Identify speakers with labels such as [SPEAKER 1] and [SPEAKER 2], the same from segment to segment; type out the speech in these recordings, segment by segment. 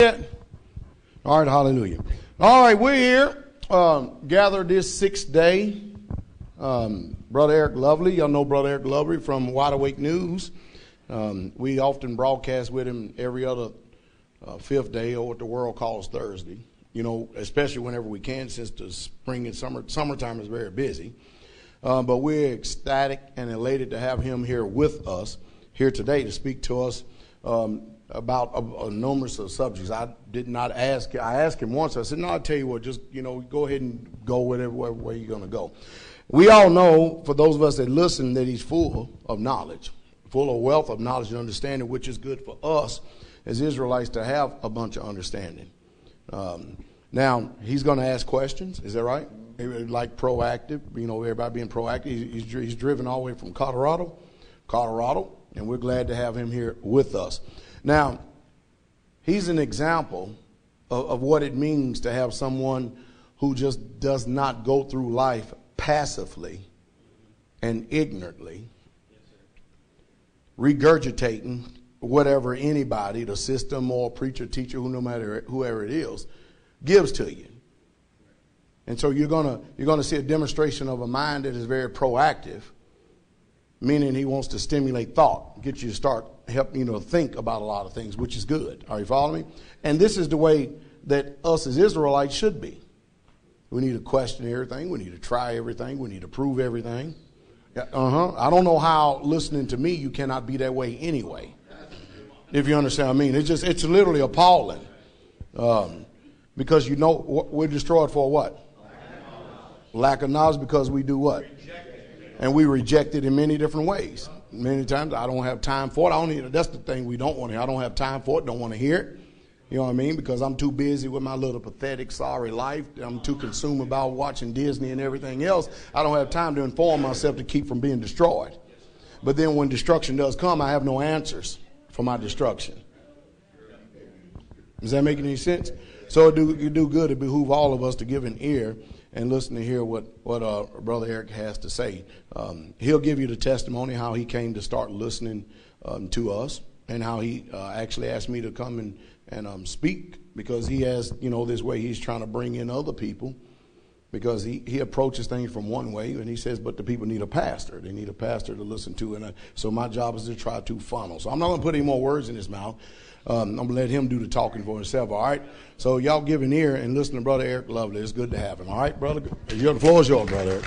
[SPEAKER 1] All right, hallelujah. All right, we're here, gathered this 6th day. Brother Eric Lovely, y'all know Brother Eric Lovely from Wide Awake News. We often broadcast with him every other 5th day, or what the world calls Thursday. You know, especially whenever we can, since the spring and summertime is very busy. But we're ecstatic and elated to have him here with us here today to speak to us about a numerous of subjects. I did not ask. I asked him once. I said, "No, I'll tell you what. Just go ahead and go whatever way you're going to go." We all know, for those of us that listen, that he's full of knowledge, full of wealth of knowledge and understanding, which is good for us as Israelites to have a bunch of understanding. Now he's going to ask questions. Is that right? Like proactive. You know, everybody being proactive. He's driven all the way from Colorado, and we're glad to have him here with us. Now, he's an example of what it means to have someone who just does not go through life passively and ignorantly, regurgitating whatever anybody, the system or preacher, teacher, no matter whoever it is, gives to you. And so you're gonna see a demonstration of a mind that is very proactive, meaning he wants to stimulate thought, get you to start helping think about a lot of things, which is good. Are you following me? And this is the way that us as Israelites should be. We need to question everything. We need to try everything. We need to prove everything. I don't know how listening to me you cannot be that way anyway. If you understand what I mean. It's literally appalling. Because we're destroyed for what? Lack of knowledge, because we do what? And we reject it in many different ways. Many times I don't have time for it. That's the thing we don't want to hear. I don't have time for it, don't want to hear it. You know what I mean? Because I'm too busy with my little pathetic, sorry life. I'm too consumed about watching Disney and everything else. I don't have time to inform myself to keep from being destroyed. But then when destruction does come, I have no answers for my destruction. Does that make any sense? So you do good. It behoove all of us to give an ear and listen to hear what Brother Eric has to say. He'll give you the testimony how he came to start listening to us, and how he actually asked me to come and speak, because he has, this way he's trying to bring in other people, because he approaches things from one way, and he says, but the people need a pastor. They need a pastor to listen to, and so my job is to try to funnel. So I'm not going to put any more words in his mouth. I'm going to let him do the talking for himself, all right? So y'all give an ear and listen to Brother Eric Lovely. It's good to have him, all right, brother? The floor is yours, Brother Eric.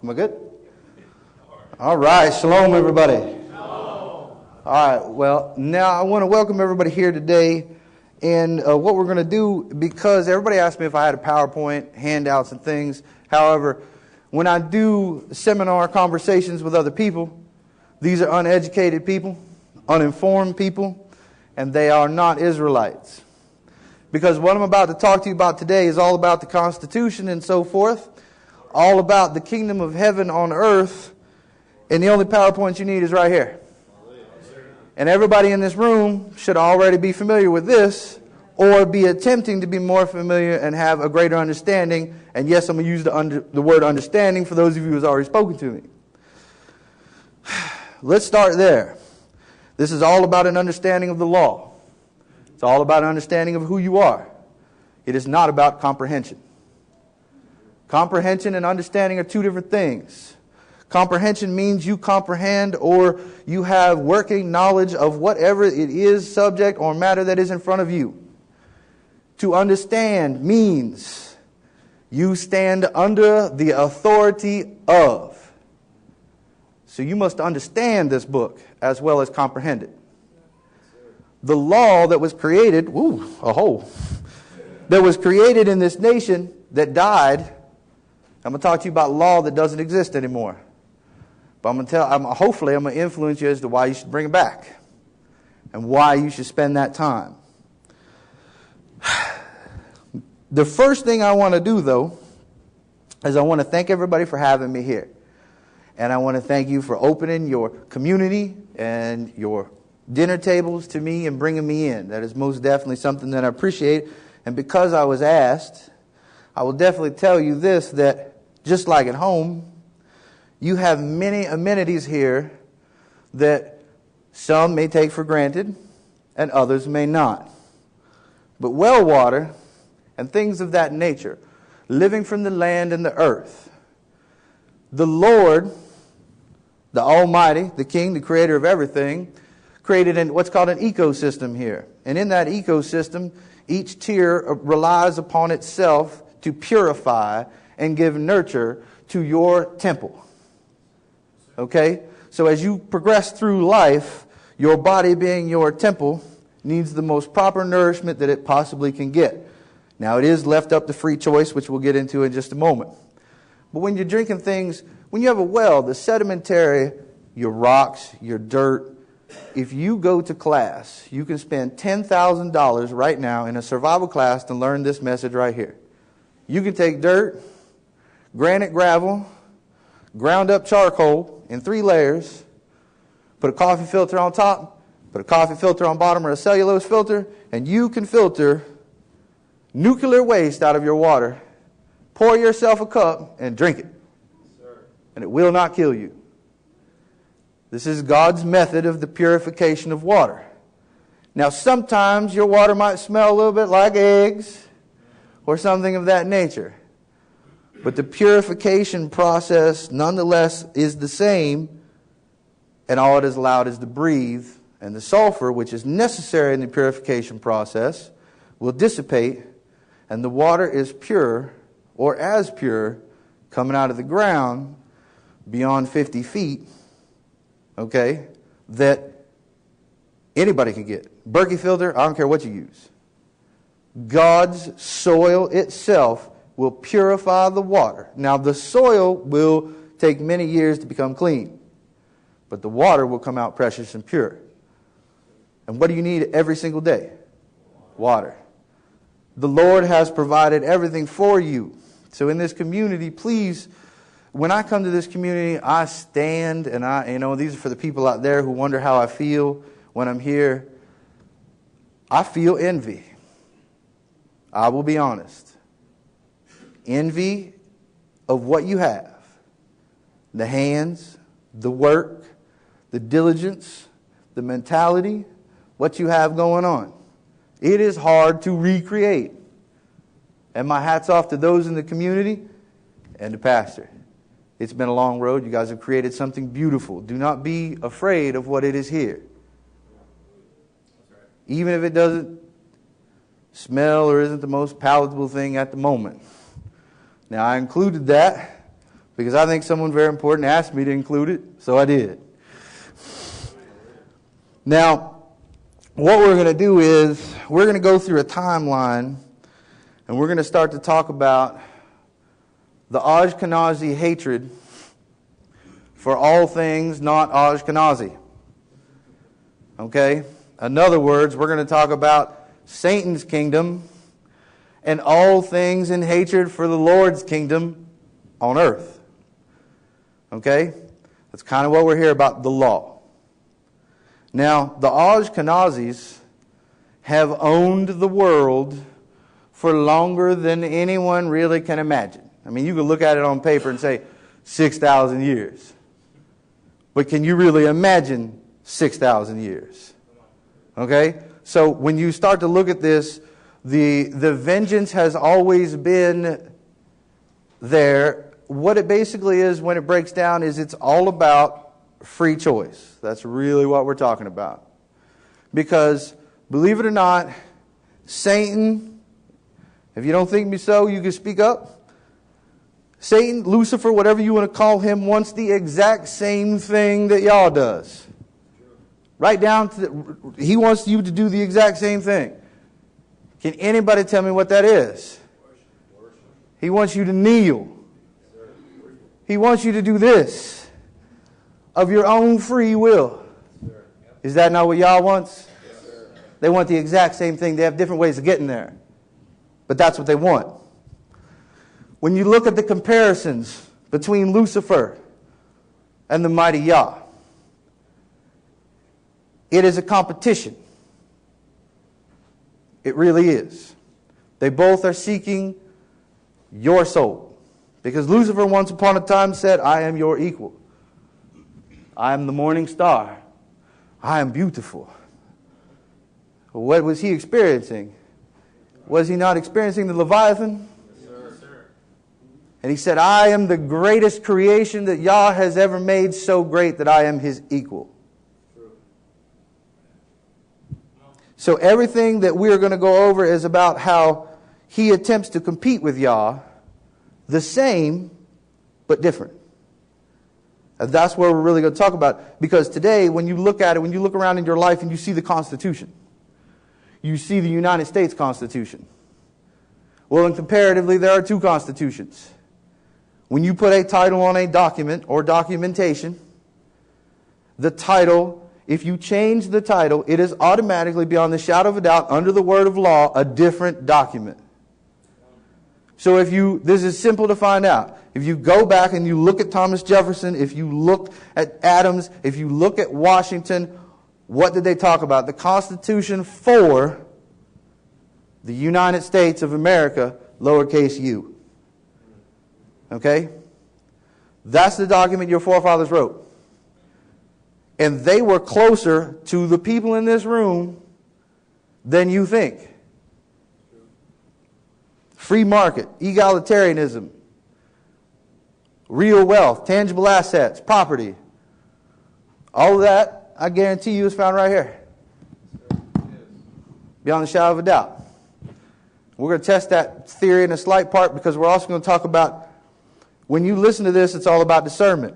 [SPEAKER 2] Am I good? All right. Shalom, everybody. Shalom. All right. Well, now I want to welcome everybody here today. And what we're going to do, because everybody asked me if I had a PowerPoint, handouts, and things. However, when I do seminar conversations with other people, these are uneducated people, uninformed people, and they are not Israelites. Because what I'm about to talk to you about today is all about the Constitution and so forth, all about the kingdom of heaven on earth, and the only PowerPoint you need is right here. And everybody in this room should already be familiar with this, or be attempting to be more familiar and have a greater understanding. And yes, I'm going to use the word understanding for those of you who have already spoken to me. Let's start there. This is all about an understanding of the law. It's all about an understanding of who you are. It is not about comprehension. Comprehension and understanding are two different things. Comprehension means you comprehend, or you have working knowledge of whatever it is, subject or matter that is in front of you. To understand means you stand under the authority of. So you must understand this book as well as comprehend it. The law that was created, that was created in this nation that died. I'm going to talk to you about law that doesn't exist anymore. But hopefully I'm going to influence you as to why you should bring it back and why you should spend that time. The first thing I want to do, though, is I want to thank everybody for having me here. And I want to thank you for opening your community and your dinner tables to me and bringing me in. That is most definitely something that I appreciate. And because I was asked, I will definitely tell you this, that just like at home, you have many amenities here that some may take for granted, and others may not. But well water and things of that nature, living from the land and the earth, the Lord, the Almighty, the King, the Creator of everything, created what's called an ecosystem here. And in that ecosystem, each tier relies upon itself to purify and give nurture to your temple. Okay? So as you progress through life, your body being your temple needs the most proper nourishment that it possibly can get. Now it is left up to free choice, which we'll get into in just a moment. But when you're drinking things, when you have a well, the sedimentary, your rocks, your dirt, if you go to class, you can spend $10,000 right now in a survival class to learn this message right here. You can take dirt, granite gravel, ground up charcoal in 3 layers, put a coffee filter on top, put a coffee filter on bottom or a cellulose filter, and you can filter nuclear waste out of your water. Pour yourself a cup and drink it. And it will not kill you. This is God's method of the purification of water. Now, sometimes your water might smell a little bit like eggs or something of that nature. But the purification process, nonetheless, is the same. And all it is allowed is to breathe. And the sulfur, which is necessary in the purification process, will dissipate. And the water is pure, or as pure, coming out of the ground beyond 50 feet. Okay, that anybody can get. Berkey filter, I don't care what you use. God's soil itself will purify the water. Now, the soil will take many years to become clean, but the water will come out precious and pure. And what do you need every single day? Water. The Lord has provided everything for you. So in this community, please, when I come to this community, I stand and these are for the people out there who wonder how I feel when I'm here. I feel envy. I will be honest. Envy of what you have. The hands, the work, the diligence, the mentality, what you have going on. It is hard to recreate. And my hat's off to those in the community and the pastor. It's been a long road. You guys have created something beautiful. Do not be afraid of what it is here. Even if it doesn't smell or isn't the most palatable thing at the moment. Now, I included that because I think someone very important asked me to include it, so I did. Now, what we're going to do is we're going to go through a timeline and we're going to start to talk about the Ashkenazi hatred for all things not Ashkenazi. Okay? In other words, we're going to talk about Satan's kingdom and all things in hatred for the Lord's kingdom on earth. Okay? That's kind of what we're here about, the law. Now, the Ashkenazis have owned the world for longer than anyone really can imagine. I mean, you can look at it on paper and say 6,000 years. But can you really imagine 6,000 years? Okay? So when you start to look at this, the vengeance has always been there. What it basically is, when it breaks down, is it's all about free choice. That's really what we're talking about. Because, believe it or not, Satan, if you don't think me so, you can speak up. Satan, Lucifer, whatever you want to call him, wants the exact same thing that y'all does. Right down to he wants you to do the exact same thing. Can anybody tell me what that is? He wants you to kneel. He wants you to do this of your own free will. Is that not what y'all wants? They want the exact same thing. They have different ways of getting there. But that's what they want. When you look at the comparisons between Lucifer and the mighty Yah, it is a competition. It really is. They both are seeking your soul. Because Lucifer once upon a time said, I am your equal. I am the morning star. I am beautiful. What was he experiencing? Was he not experiencing the Leviathan?
[SPEAKER 3] Yes, sir.
[SPEAKER 2] And he said, I am the greatest creation that Yah has ever made, so great that I am his equal.
[SPEAKER 3] True.
[SPEAKER 2] So everything that we're going to go over is about how he attempts to compete with Yah, the same, but different. And that's where we're really going to talk about. Because today, when you look at it, when you look around in your life and you see the Constitution, you see the United States Constitution. Well, and comparatively, there are two constitutions. When you put a title on a document or documentation, the title, if you change the title, it is automatically, beyond the shadow of a doubt, under the word of law, a different document. So this is simple to find out. If you go back and you look at Thomas Jefferson, if you look at Adams, if you look at Washington, what did they talk about? The Constitution for the United States of America, lowercase u. Okay? That's the document your forefathers wrote. And they were closer to the people in this room than you think. Free market, egalitarianism, real wealth, tangible assets, property. All of that, I guarantee you, is found right here. Beyond the shadow of a doubt. We're going to test that theory in a slight part because we're also going to talk about, when you listen to this, it's all about discernment.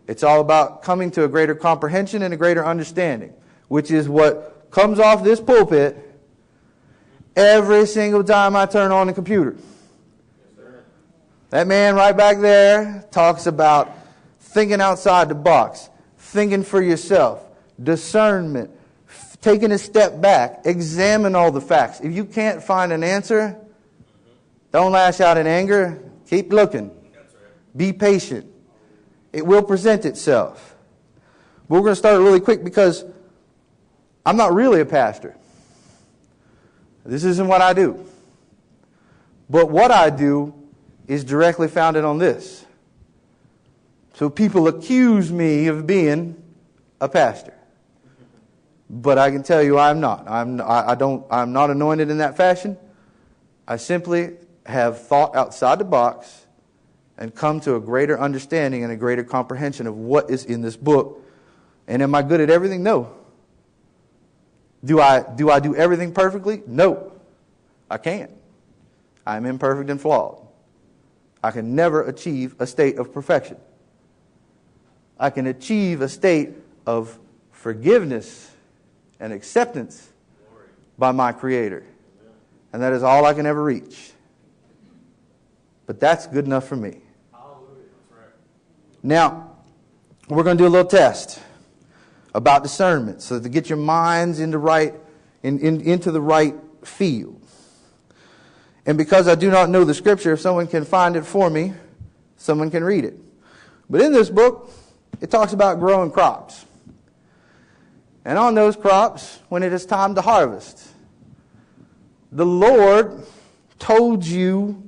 [SPEAKER 2] It's all about coming to a greater comprehension and a greater understanding, which is what comes off this pulpit every single time I turn on the computer. That man right back there talks about thinking outside the box, thinking for yourself, discernment, taking a step back, examine all the facts. If you can't find an answer, don't lash out in anger. Keep looking. Be patient. It will present itself. But we're going to start really quick because I'm not really a pastor. This isn't what I do. But what I do is directly founded on this. So people accuse me of being a pastor. But I can tell you I'm not. I'm not anointed in that fashion. I simply have thought outside the box and come to a greater understanding and a greater comprehension of what is in this book. And am I good at everything? No. Do I do everything perfectly? No. I can't. I'm imperfect and flawed. I can never achieve a state of perfection. I can achieve a state of forgiveness and acceptance by my Creator. And that is all I can ever reach. But that's good enough for me. Now, we're going to do a little test about discernment, so to get your minds into the right field. And because I do not know the scripture, if someone can find it for me, someone can read it. But in this book, it talks about growing crops. And on those crops, when it is time to harvest, the Lord told you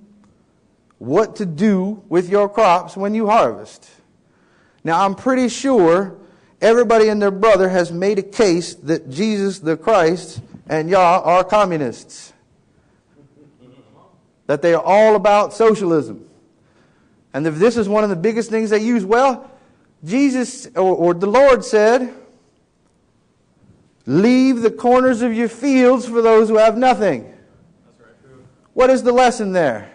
[SPEAKER 2] what to do with your crops when you harvest. Now, I'm pretty sure everybody and their brother has made a case that Jesus the Christ and Yah are communists. That they are all about socialism. And if this is one of the biggest things they use, well, Jesus or the Lord said, leave the corners of your fields for those who have nothing.
[SPEAKER 3] That's right.
[SPEAKER 2] What is the lesson there?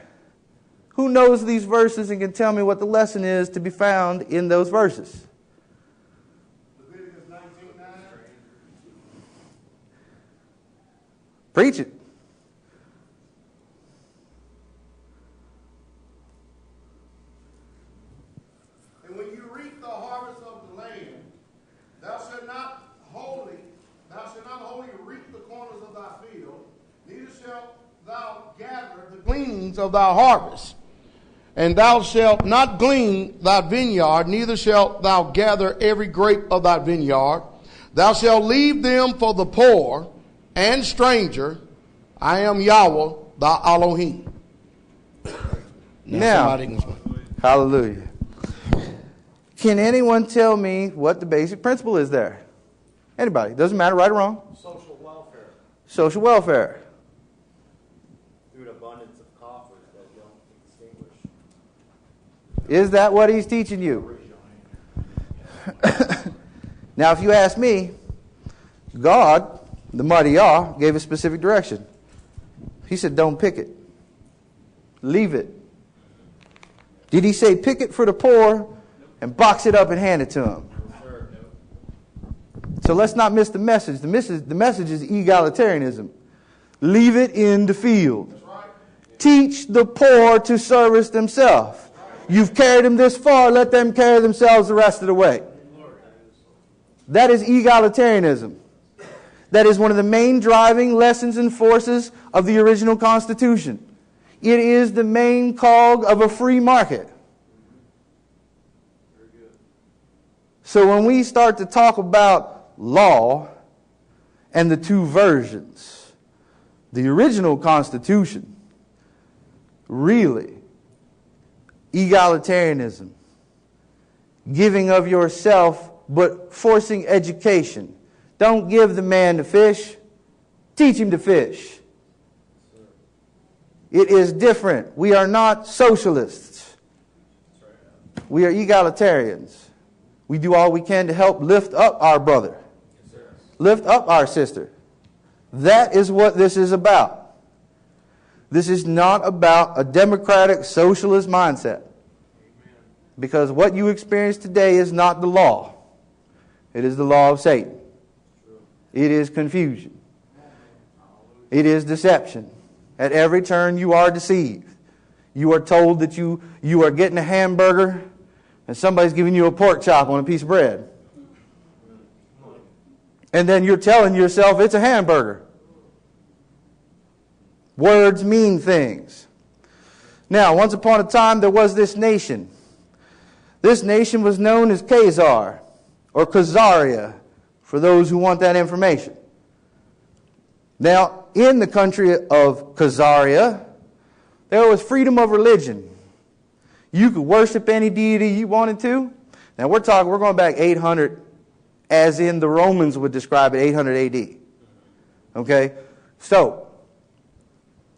[SPEAKER 2] Who knows these verses and can tell me what the lesson is to be found in those verses?
[SPEAKER 1] Leviticus 19:9.
[SPEAKER 2] Preach it.
[SPEAKER 1] And when you reap the harvest of the land, thou shalt not wholly reap the corners of thy field, neither shalt thou gather the gleanings of thy harvest. And thou shalt not glean thy vineyard, neither shalt thou gather every grape of thy vineyard. Thou shalt leave them for the poor and stranger. I am Yahweh, thy Elohim.
[SPEAKER 2] Now, hallelujah. Can anyone tell me what the basic principle is there? Anybody. Doesn't matter, right or wrong.
[SPEAKER 3] Social welfare.
[SPEAKER 2] Social welfare.
[SPEAKER 3] Through an abundance of coffers that don't extinguish.
[SPEAKER 2] Is that what he's teaching you? Now, if you ask me, God, the mighty Yah, gave a specific direction. He said, don't pick it. Leave it. Did he say pick it for the poor and box it up and hand it to him? So let's not miss the message. The message is egalitarianism. Leave it in the field. Teach the poor to service themselves. You've carried them this far, let them carry themselves the rest of the way. That is egalitarianism. That is one of the main driving lessons and forces of the original Constitution. It is the main cog of a free market. So when we start to talk about law and the two versions, the original Constitution, really, egalitarianism, giving of yourself but forcing education. Don't give the man to fish, teach him to fish. It is different. We are not socialists. We are egalitarians. We do all we can to help lift up our brother, lift up our sister. That is what this is about. This is not about a democratic socialist mindset. Because what you experience today is not the law. It is the law of Satan. It is confusion. It is deception. At every turn you are deceived. You are told that you are getting a hamburger and somebody's giving you a pork chop on a piece of bread. And then you're telling yourself it's a hamburger. Words mean things. Now, once upon a time there was this nation. This nation was known as Khazar, or Khazaria, for those who want that information. Now, in the country of Khazaria, there was freedom of religion. You could worship any deity you wanted to. Now, we're going back 800, as in the Romans would describe it, 800 AD. Okay? So,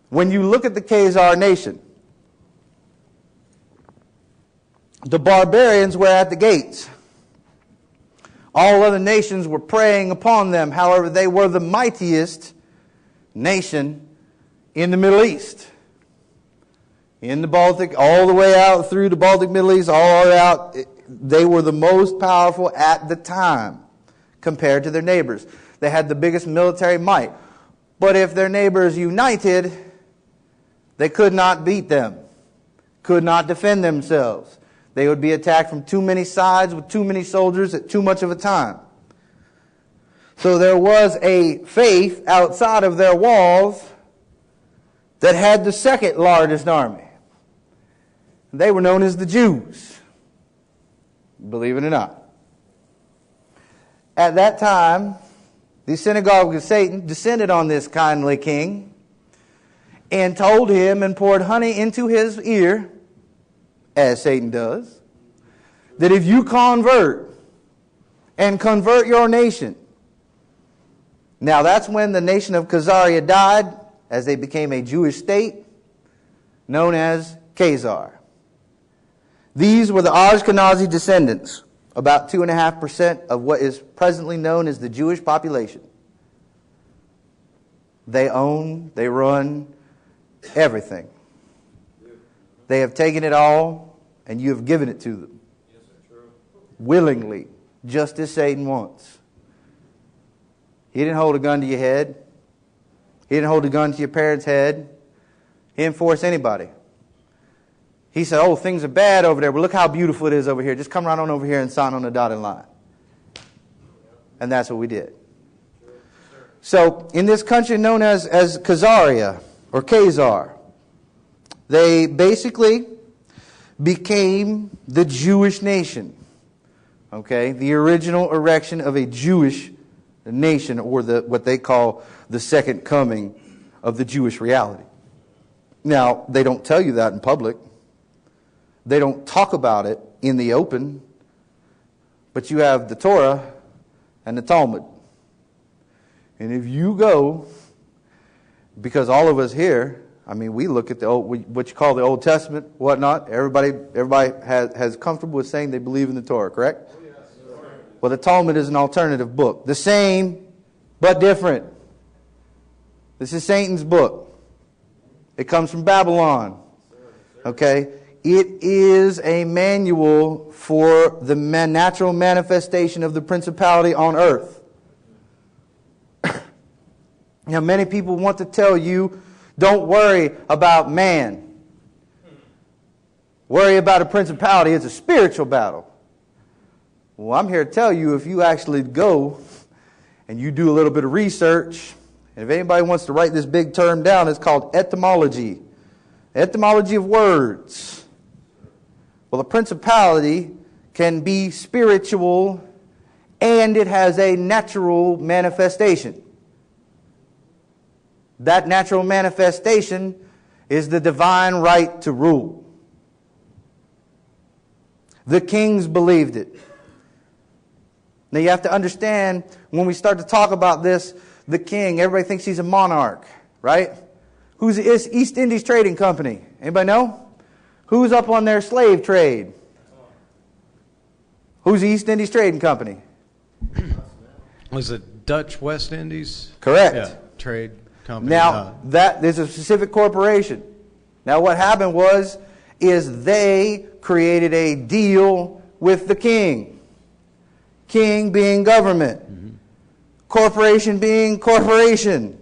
[SPEAKER 2] when you look at the Khazar nation, the barbarians were at the gates. All other nations were preying upon them. However, they were the mightiest nation in the Middle East. In the Baltic, all the way out through the Baltic Middle East, all the way out, they were the most powerful at the time compared to their neighbors. They had the biggest military might. But if their neighbors united, they could not beat them, could not defend themselves. They would be attacked from too many sides with too many soldiers at too much of a time. So there was a faith outside of their walls that had the second largest army. They were known as the Jews, believe it or not. At that time, the Synagogue of Satan descended on this kindly king and told him and poured honey into his ear, as Satan does, that if you convert and convert your nation. Now that's when the nation of Khazaria died, as they became a Jewish state known as Khazar. These were the Ashkenazi descendants, about 2.5% of what is presently known as the Jewish population. They own, they run everything. They have taken it all, and you have given it to them.
[SPEAKER 3] Yes, sir, true.
[SPEAKER 2] Willingly, just as Satan wants. He didn't hold a gun to your head. He didn't hold a gun to your parents' head. He didn't force anybody. He said, oh, things are bad over there, but look how beautiful it is over here. Just come right on over here and sign on the dotted line. And that's what we did. So, in this country known as Khazaria, or Khazar, they basically became the Jewish nation. Okay? The original erection of a Jewish nation, or what they call the second coming of the Jewish reality. Now, they don't tell you that in public. They don't talk about it in the open. But you have the Torah and the Talmud. And if you go, because all of us here, I mean, we look at the what you call the Old Testament, whatnot. Everybody has comfortable with saying they believe in the Torah, correct? Oh, yes, sir. Well, the Talmud is an alternative book. The same, but different. This is Satan's book. It comes from Babylon. Okay? It is a manual for the natural manifestation of the principality on earth. Now, many people want to tell you, don't worry about man. Worry about a principality. It's a spiritual battle. Well, I'm here to tell you, if you actually go and you do a little bit of research, and if anybody wants to write this big term down, it's called etymology. Etymology of words. Well, a principality can be spiritual and it has a natural manifestation. That natural manifestation is the divine right to rule. The kings believed it. Now you have to understand, when we start to talk about this, the king, everybody thinks he's a monarch, right? Who's the East Indies Trading Company? Anybody know? Who's up on their slave trade? Who's the East Indies Trading Company?
[SPEAKER 4] Was it Dutch West Indies?
[SPEAKER 2] Correct.
[SPEAKER 4] Yeah, trade company.
[SPEAKER 2] Now, that is a specific corporation. Now, what happened is they created a deal with the king. King being government. Mm-hmm. Corporation being corporation.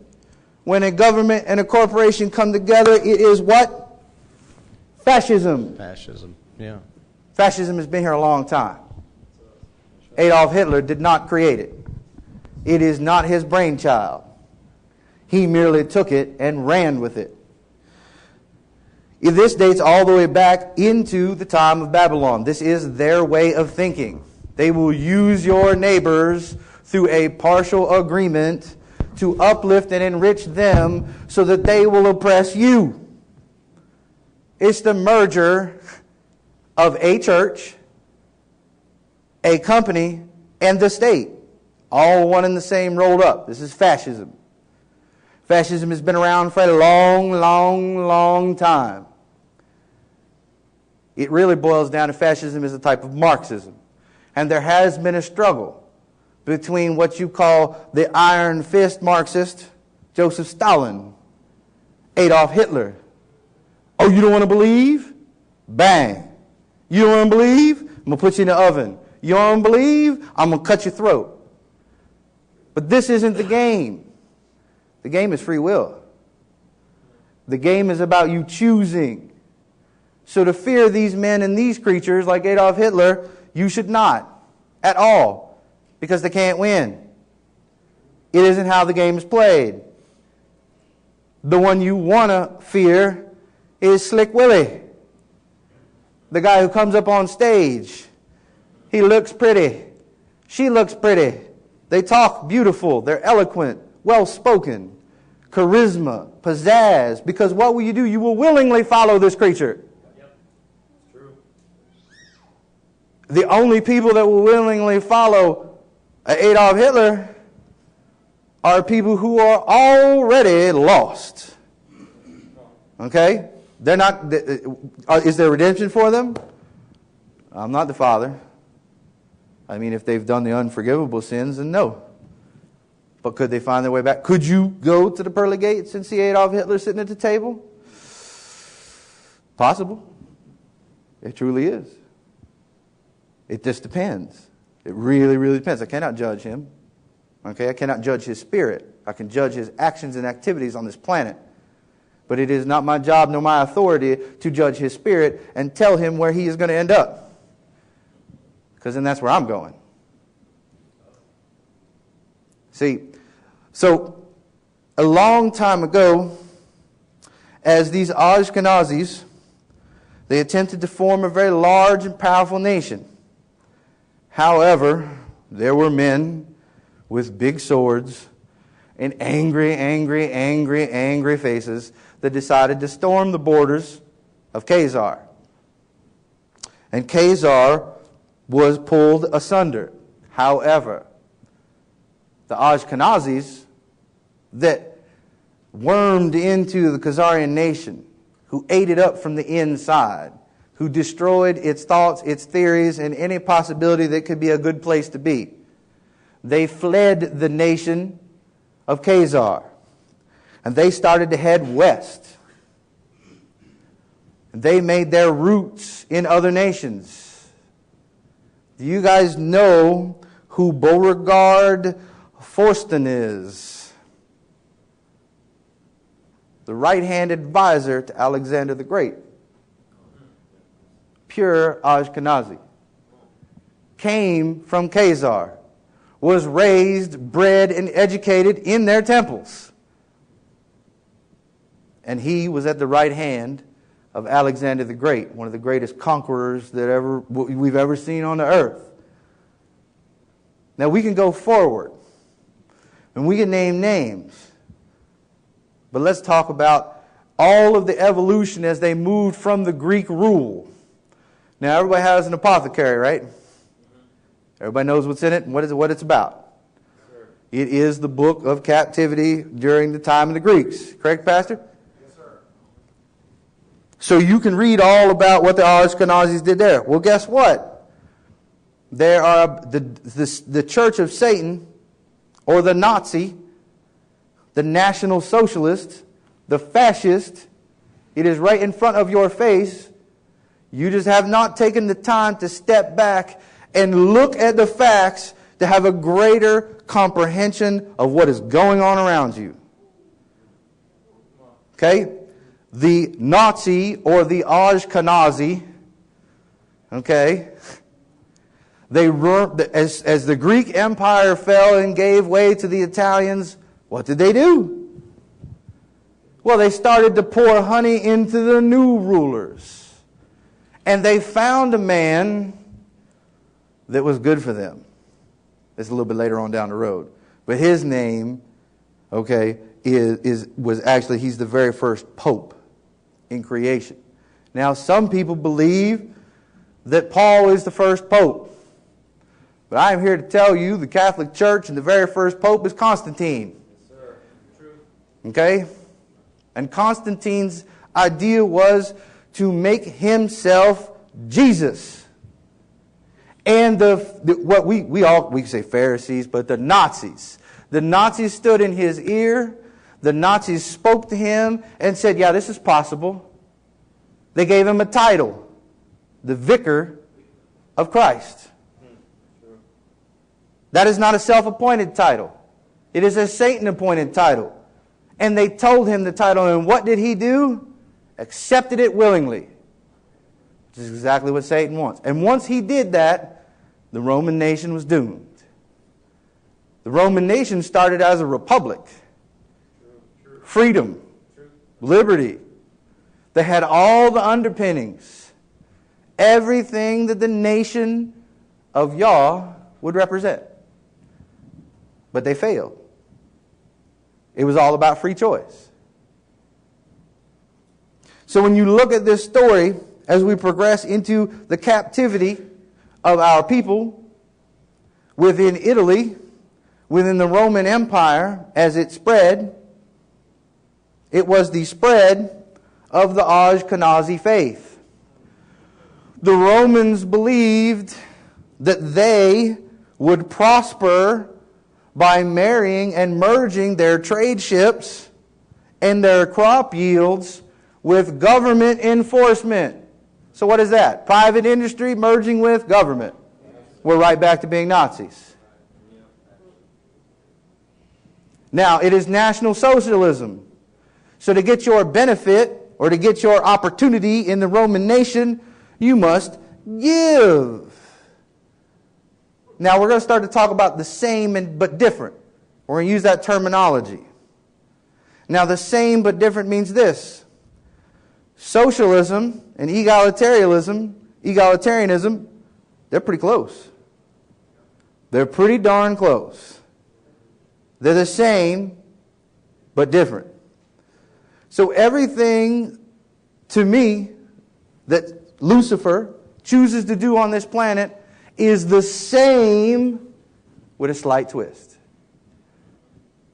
[SPEAKER 2] When a government and a corporation come together, it is what? Fascism.
[SPEAKER 4] Fascism, yeah.
[SPEAKER 2] Fascism has been here a long time. Adolf Hitler did not create it. It is not his brainchild. He merely took it and ran with it. This dates all the way back into the time of Babylon. This is their way of thinking. They will use your neighbors through a partial agreement to uplift and enrich them so that they will oppress you. It's the merger of a church, a company, and the state. All one and the same rolled up. This is fascism. Fascism has been around for a long, long, long time. It really boils down to fascism as a type of Marxism. And there has been a struggle between what you call the iron fist Marxist, Joseph Stalin, Adolf Hitler. Oh, you don't want to believe? Bang. You don't want to believe? I'm going to put you in the oven. You don't want to believe? I'm going to cut your throat. But this isn't the game. The game is free will. The game is about you choosing. So to fear these men and these creatures like Adolf Hitler, you should not at all, because they can't win. It isn't how the game is played. The one you want to fear is Slick Willie, the guy who comes up on stage. He looks pretty. She looks pretty. They talk beautiful. They're eloquent, well-spoken, charisma, pizzazz. Because what will you do? You will willingly follow this creature.
[SPEAKER 3] Yep, it's true.
[SPEAKER 2] The only people that will willingly follow Adolf Hitler are people who are already lost. Okay? They're not. Is there redemption for them? I'm not the Father. I mean, if they've done the unforgivable sins, then no. But could they find their way back? Could you go to the pearly gates and see Adolf Hitler sitting at the table? Possible. It truly is. It just depends. It really, really depends. I cannot judge him. Okay, I cannot judge his spirit. I can judge his actions and activities on this planet. But it is not my job nor my authority to judge his spirit and tell him where he is going to end up. Because then that's where I'm going. See, so a long time ago, as these Ashkenazis, they attempted to form a very large and powerful nation. However, there were men with big swords and angry, angry, angry, angry faces that decided to storm the borders of Khazar. And Khazar was pulled asunder. However, the Ashkenazis that wormed into the Khazarian nation, who ate it up from the inside, who destroyed its thoughts, its theories, and any possibility that could be a good place to be. They fled the nation of Khazar, and they started to head west. They made their roots in other nations. Do you guys know who Beauregard Forsten is? The right-hand advisor to Alexander the Great. Pure Ashkenazi. Came from Khazar. Was raised, bred, and educated in their temples. And he was at the right hand of Alexander the Great, one of the greatest conquerors that we've ever seen on the earth. Now we can go forward, and we can name names. But let's talk about all of the evolution as they moved from the Greek rule. Now everybody has an apothecary, right? Everybody knows what's in it and what it's about.
[SPEAKER 3] Sure.
[SPEAKER 2] It is the book of captivity during the time of the Greeks. Correct, Pastor?
[SPEAKER 3] Yes, sir.
[SPEAKER 2] So you can read all about what the Ashkenazis did there. Well, guess what? There are the Church of Satan, or the Nazi, the National Socialist, the Fascist. It is right in front of your face. You just have not taken the time to step back and look at the facts to have a greater comprehension of what is going on around you. Okay? The Nazi or the Ashkenazi, okay, as the Greek Empire fell and gave way to the Italians, what did they do? Well, they started to pour honey into the new rulers. And they found a man that was good for them. It's a little bit later on down the road. But his name, okay, was actually, he's the very first pope in creation. Now, some people believe that Paul is the first pope. But I am here to tell you the Catholic Church and the very first pope is Constantine.
[SPEAKER 3] Yes, sir. True.
[SPEAKER 2] Okay? And Constantine's idea was to make himself Jesus. And what we say Pharisees, but the Nazis. The Nazis stood in his ear. The Nazis spoke to him and said, yeah, this is possible. They gave him a title, the Vicar of Christ. That is not a self-appointed title. It is a Satan-appointed title. And they told him the title, and what did he do? Accepted it willingly. Which is exactly what Satan wants. And once he did that, the Roman nation was doomed. The Roman nation started as a republic.
[SPEAKER 3] True.
[SPEAKER 2] Freedom.
[SPEAKER 3] True.
[SPEAKER 2] Liberty. They had all the underpinnings. Everything that the nation of Yah would represent. But they failed. It was all about free choice. So when you look at this story, as we progress into the captivity of our people within Italy, within the Roman Empire, as it spread, it was the spread of the Ashkenazi faith. The Romans believed that they would prosper by marrying and merging their trade ships and their crop yields with government enforcement. So what is that? Private industry merging with government. We're right back to being Nazis. Now, it is National Socialism. So to get your benefit or to get your opportunity in the Roman nation, you must give. Now, we're going to start to talk about the same but different. We're going to use that terminology. Now, the same but different means this. Socialism and egalitarianism, they're pretty close. They're pretty darn close. They're the same, but different. So everything, to me, that Lucifer chooses to do on this planet is the same with a slight twist.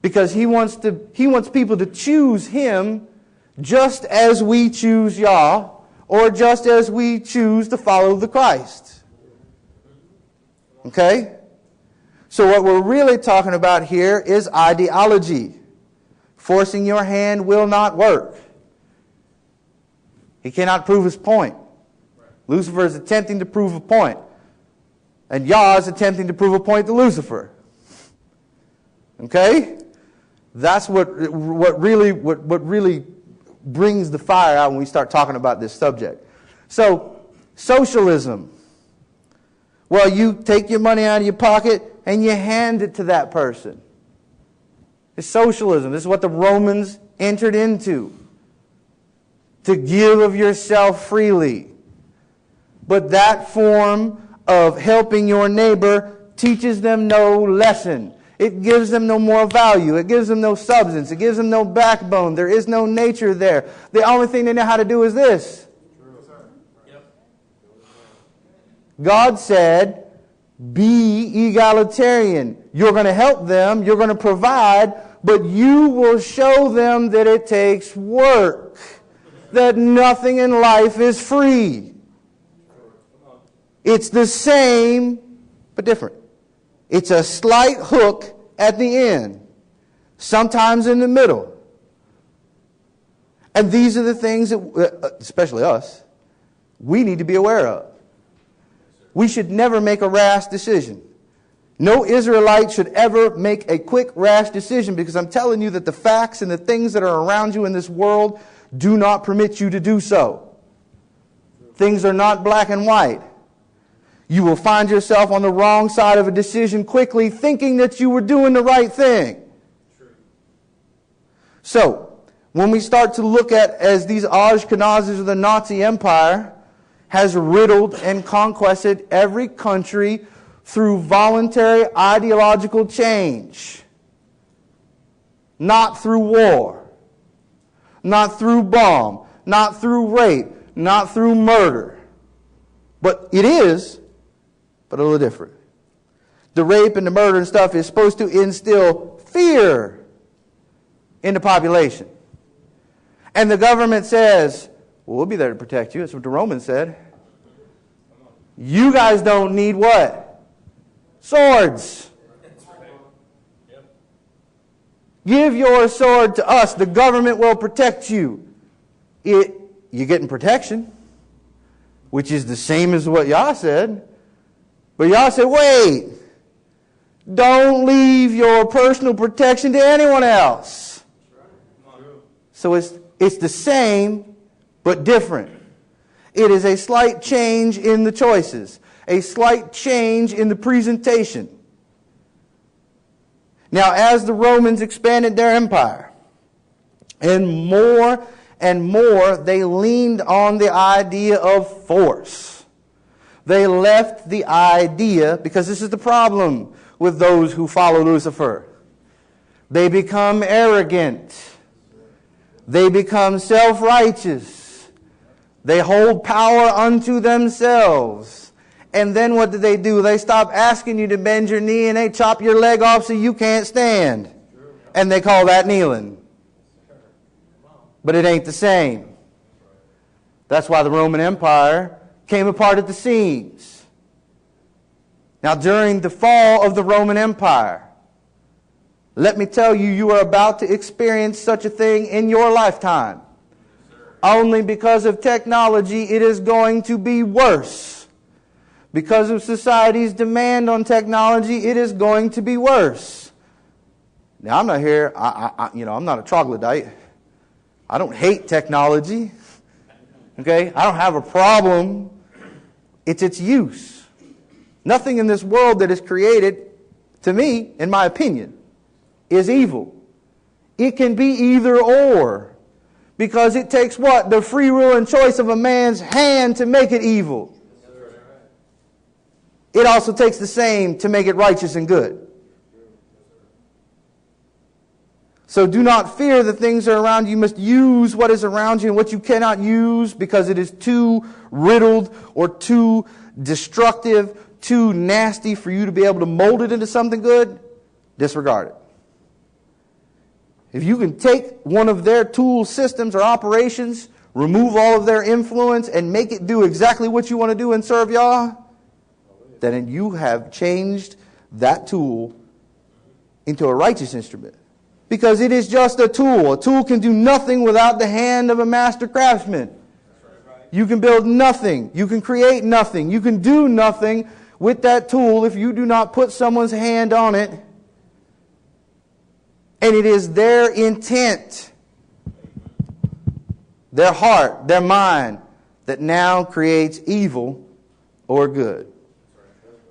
[SPEAKER 2] Because he wants people to choose him just as we choose Yah, or just as we choose to follow the Christ. Okay? So what we're really talking about here is ideology. Forcing your hand will not work. He cannot prove his point. Lucifer is attempting to prove a point. And Yah is attempting to prove a point to Lucifer. Okay? That's what really brings the fire out when we start talking about this subject. So, socialism. Well, you take your money out of your pocket and you hand it to that person. It's socialism. This is what the Romans entered into. To give of yourself freely. But that form of helping your neighbor teaches them no lesson. It gives them no more value. It gives them no substance. It gives them no backbone. There is no nature there. The only thing they know how to do is this. God said, be egalitarian. You're going to help them. You're going to provide. But you will show them that it takes work. That nothing in life is free. It's the same, but different. It's a slight hook at the end. Sometimes in the middle. And these are the things that, especially us, we need to be aware of. We should never make a rash decision. No Israelite should ever make a quick, rash decision, because I'm telling you that the facts and the things that are around you in this world do not permit you to do so. Things are not black and white. You will find yourself on the wrong side of a decision quickly, thinking that you were doing the right thing. So, when we start to look at, as these Ashkenazis of the Nazi Empire has riddled and conquested every country through voluntary ideological change. Not through war. Not through bomb. Not through rape. Not through murder. But it is, but a little different. The rape and the murder and stuff is supposed to instill fear in the population. And the government says, well, we'll be there to protect you. That's what the Romans said. You guys don't need what? Swords. Give your sword to us. The government will protect you. You're getting protection, which is the same as what Yah said. But Yah said, wait, don't leave your personal protection to anyone else. So it's the same, but different. It is a slight change in the choices, a slight change in the presentation. Now, as the Romans expanded their empire, and more they leaned on the idea of force. They left the idea, because this is the problem with those who follow Lucifer. They become arrogant. They become self-righteous. They hold power unto themselves. And then what do? They stop asking you to bend your knee and they chop your leg off so you can't stand. And they call that kneeling. But it ain't the same. That's why the Roman Empire came apart at the seams. Now, during the fall of the Roman Empire, let me tell you, you are about to experience such a thing in your lifetime. Only because of technology, it is going to be worse. Because of society's demand on technology, it is going to be worse. Now, I'm not here, I'm not a troglodyte. I don't hate technology. Okay? I don't have a problem. It's its use. Nothing in this world that is created, to me, in my opinion, is evil. It can be either or. Because it takes what? The free will and choice of a man's hand to make it evil. It also takes the same to make it righteous and good. So do not fear the things that are around you. You must use what is around you, and what you cannot use because it is too riddled or too destructive, too nasty for you to be able to mold it into something good, disregard it. if you can take one of their tool systems or operations, remove all of their influence, and make it do exactly what you want to do and serve Yah, then you have changed that tool into a righteous instrument. Because it is just a tool. A tool can do nothing without the hand of a master craftsman. You can build nothing. You can create nothing. You can do nothing with that tool if you do not put someone's hand on it. And it is their intent, their heart, their mind, that now creates evil or good.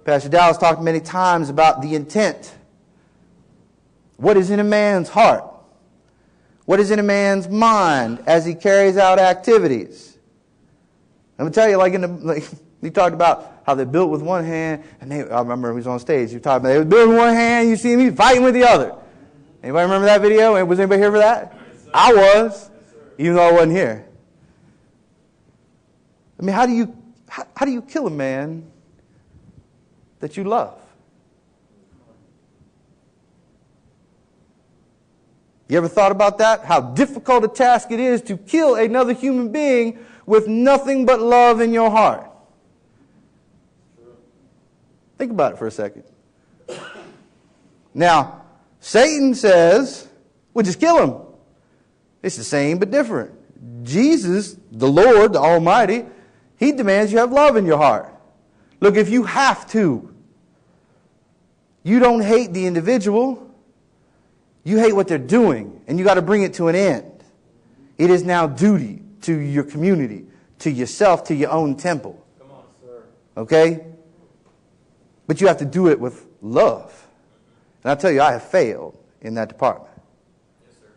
[SPEAKER 2] Pastor Dallas talked many times about the intent. What is in a man's heart? What is in a man's mind as he carries out activities? I'm going to tell you, he talked about how they built with one hand, and I remember he was on stage. He talked about they were building with one hand, you see me fighting with the other. Anybody remember that video? Was anybody here for that? Yes, I was, even though I wasn't here. I mean, how do you kill a man that you love? You ever thought about that? How difficult a task it is to kill another human being with nothing but love in your heart. Think about it for a second. Now, Satan says, well, just kill him. It's the same but different. Jesus, the Lord, the Almighty, He demands you have love in your heart. Look, if you have to, you don't hate the individual. You hate what they're doing, and you got to bring it to an end. It is now duty to your community, to yourself, to your own temple.
[SPEAKER 3] Come on, sir.
[SPEAKER 2] Okay? But you have to do it with love. And I tell you, I have failed in that department.
[SPEAKER 3] Yes, sir.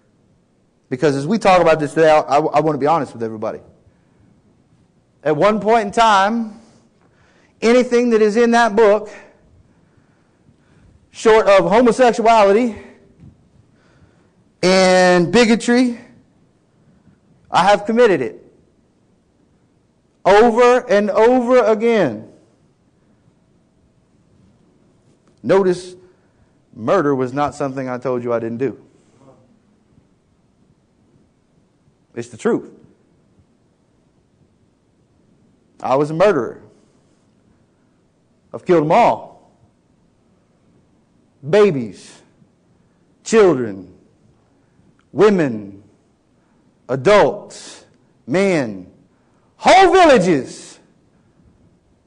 [SPEAKER 2] Because as we talk about this today, I want to be honest with everybody. At one point in time, anything that is in that book, short of homosexuality and bigotry, I have committed it. Over and over again. Notice, murder was not something I told you I didn't do. It's the truth. I was a murderer. I've killed them all. Babies, children, women, adults, men, whole villages.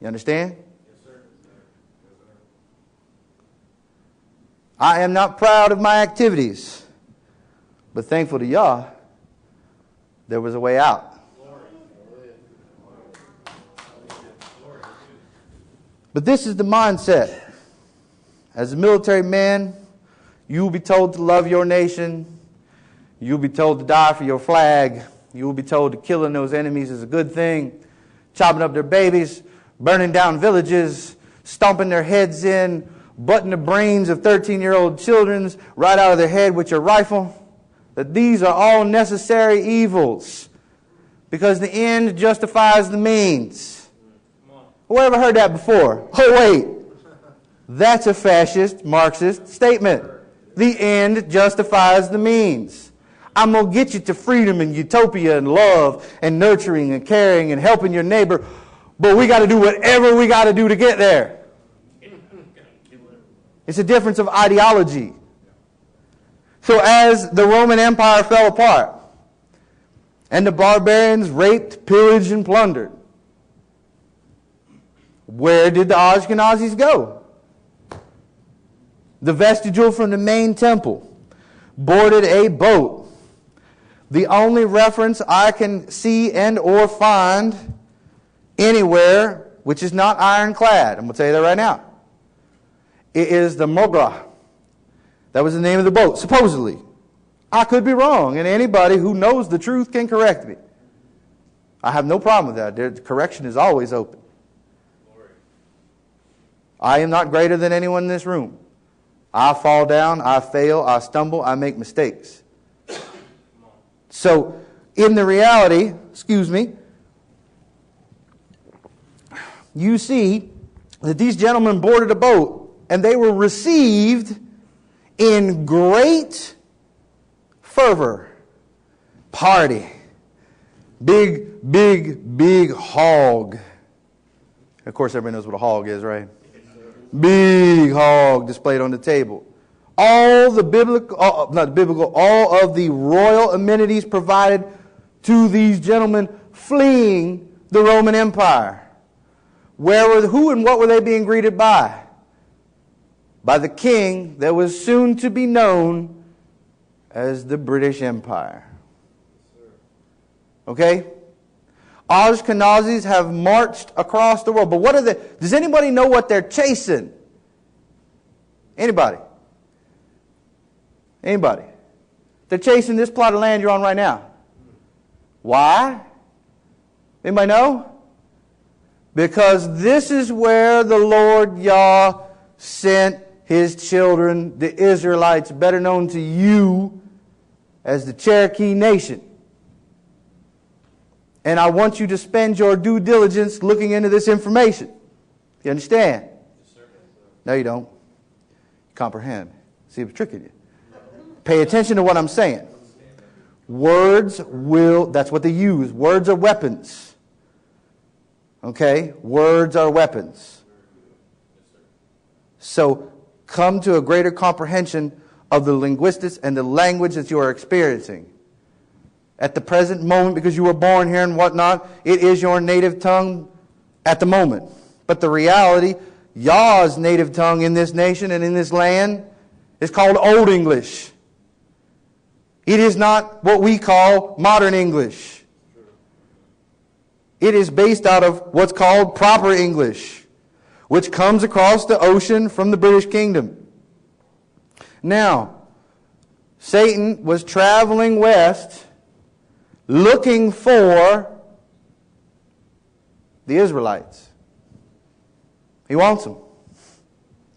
[SPEAKER 2] You understand?
[SPEAKER 3] Yes, sir. Yes, sir.
[SPEAKER 2] I am not proud of my activities, but thankful to Yah, there was a way out. But this is the mindset. As a military man, you will be told to love your nation. You will be told to die for your flag. You will be told that killing those enemies is a good thing. Chopping up their babies, burning down villages, stomping their heads in, butting the brains of 13-year-old children right out of their head with your rifle. That these are all necessary evils. Because the end justifies the means. Who ever heard that before? Oh, wait. That's a fascist, Marxist statement. The end justifies the means. I'm going to get you to freedom and utopia and love and nurturing and caring and helping your neighbor, but we got to do whatever we got to do to get there. It's a difference of ideology. So as the Roman Empire fell apart and the barbarians raped, pillaged, and plundered, where did the Ashkenazis go? The vestibule from the main temple boarded a boat. The only reference I can see and or find anywhere which is not ironclad, I'm going to tell you that right now, it is the Mogra. That was the name of the boat, supposedly. I could be wrong, and anybody who knows the truth can correct me. I have no problem with that. The correction is always open. I am not greater than anyone in this room. I fall down, I fail, I stumble, I make mistakes. So, in the reality, you see that these gentlemen boarded a boat and they were received in great fervor, party, big hog. Of course, everybody knows what a hog is, right? Big hog displayed on the table. All the all of the royal amenities provided to these gentlemen fleeing the Roman Empire. Who and what were they being greeted by? By the king that was soon to be known as the British Empire. Okay? Ashkenazis have marched across the world. But what are they? Does anybody know what they're chasing? Anybody? Anybody? They're chasing this plot of land you're on right now. Why? Anybody know? Because this is where the Lord Yah sent His children, the Israelites, better known to you as the Cherokee Nation. And I want you to spend your due diligence looking into this information. You understand? Yes, sir. No, you don't. You comprehend. See, I'm tricking you. Pay attention to what I'm saying. Words will, that's what they use. Words are weapons. Okay? Words are weapons. So come to a greater comprehension of the linguistics and the language that you are experiencing. At the present moment, because you were born here and whatnot, it is your native tongue at the moment. But the reality, Yah's native tongue in this nation and in this land is called Old English. It is not what we call modern English. It is based out of what's called proper English, which comes across the ocean from the British Kingdom. Now, Satan was traveling west looking for the Israelites. He wants them.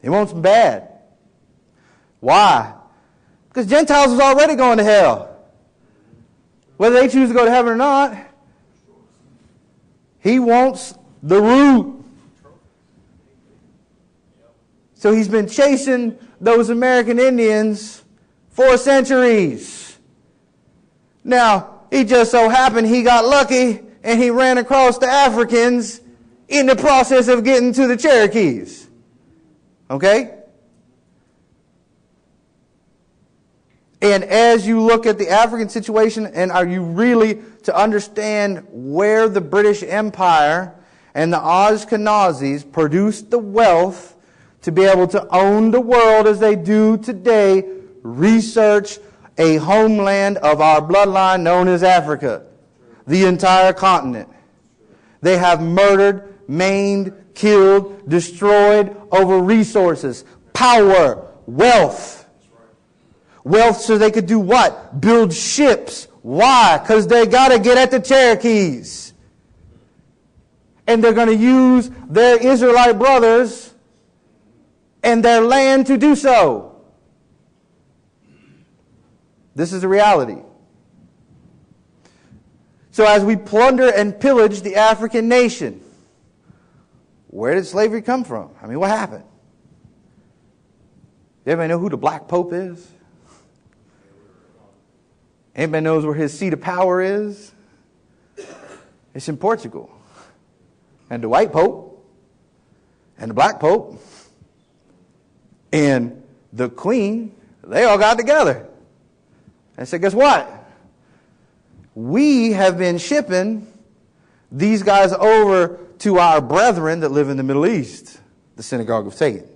[SPEAKER 2] He wants them bad. Why? Because Gentiles is already going to hell. Whether they choose to go to heaven or not, he wants the root. So he's been chasing those American Indians for centuries. Now, it just so happened he got lucky and he ran across the Africans in the process of getting to the Cherokees. Okay? And as you look at the African situation, and are you really to understand where the British Empire and the Ashkenazis produced the wealth to be able to own the world as they do today, research a homeland of our bloodline known as Africa, the entire continent. They have murdered, maimed, killed, destroyed over resources, power, wealth. Wealth so they could do what? Build ships. Why? Because they got to get at the Cherokees. And they're going to use their Israelite brothers and their land to do so. This is the reality. So as we plunder and pillage the African nation, where did slavery come from? I mean, what happened? Anybody know who the Black Pope is? Anybody knows where his seat of power is? It's in Portugal. And the White Pope and the Black Pope and the Queen, they all got together. And said, guess what? We have been shipping these guys over to our brethren that live in the Middle East, the Synagogue of SATAN,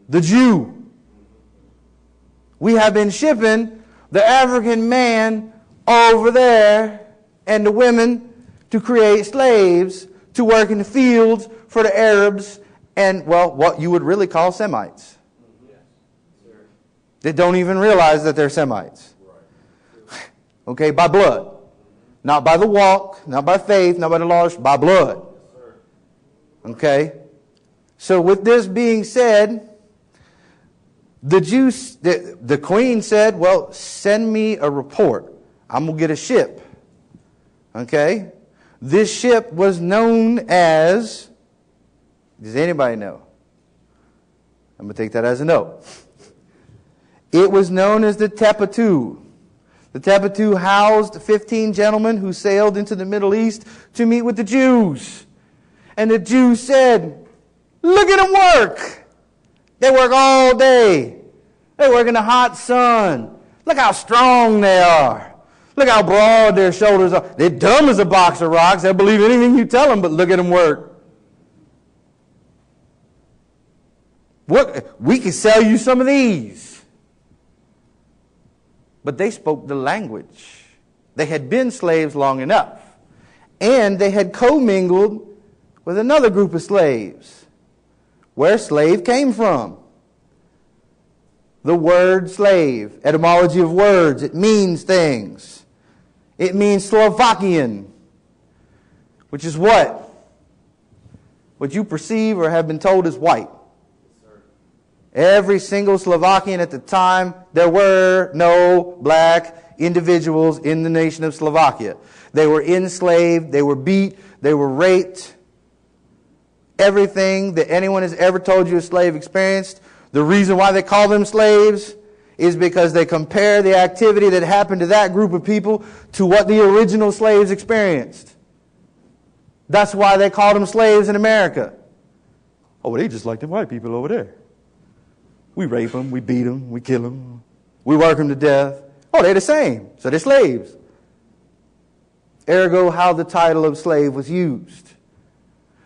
[SPEAKER 2] the Jew. We have been shipping the African man over there and the women to create slaves to work in the fields for the Arabs and, well, what you would really call Semites. They don't even realize that they're Semites. Okay, by blood. Not by the walk, not by faith, not by the law, by blood. Okay? So with this being said, the queen said, well, send me a report. I'm going to get a ship. Okay? This ship was known as, does anybody know? I'm going to take that as a no. It was known as the Tepatu. The Tapetu housed 15 gentlemen who sailed into the Middle East to meet with the Jews. And the Jews said, look at them work. They work all day. They work in the hot sun. Look how strong they are. Look how broad their shoulders are. They're dumb as a box of rocks. They believe anything you tell them, but look at them work. We can sell you some of these. But they spoke the language. They had been slaves long enough. And they had commingled with another group of slaves. Where slave came from. The word slave, etymology of words, it means things. It means Slovakian, which is what? What you perceive or have been told is white. Every single Slovakian at the time, there were no black individuals in the nation of Slovakia. They were enslaved, they were beat, they were raped. Everything that anyone has ever told you a slave experienced, the reason why they call them slaves is because they compare the activity that happened to that group of people to what the original slaves experienced. That's why they called them slaves in America. Oh, well, they just like the white people over there. We rape them, we beat them, we kill them, we work them to death. Oh, they're the same, so they're slaves. Ergo, how the title of slave was used.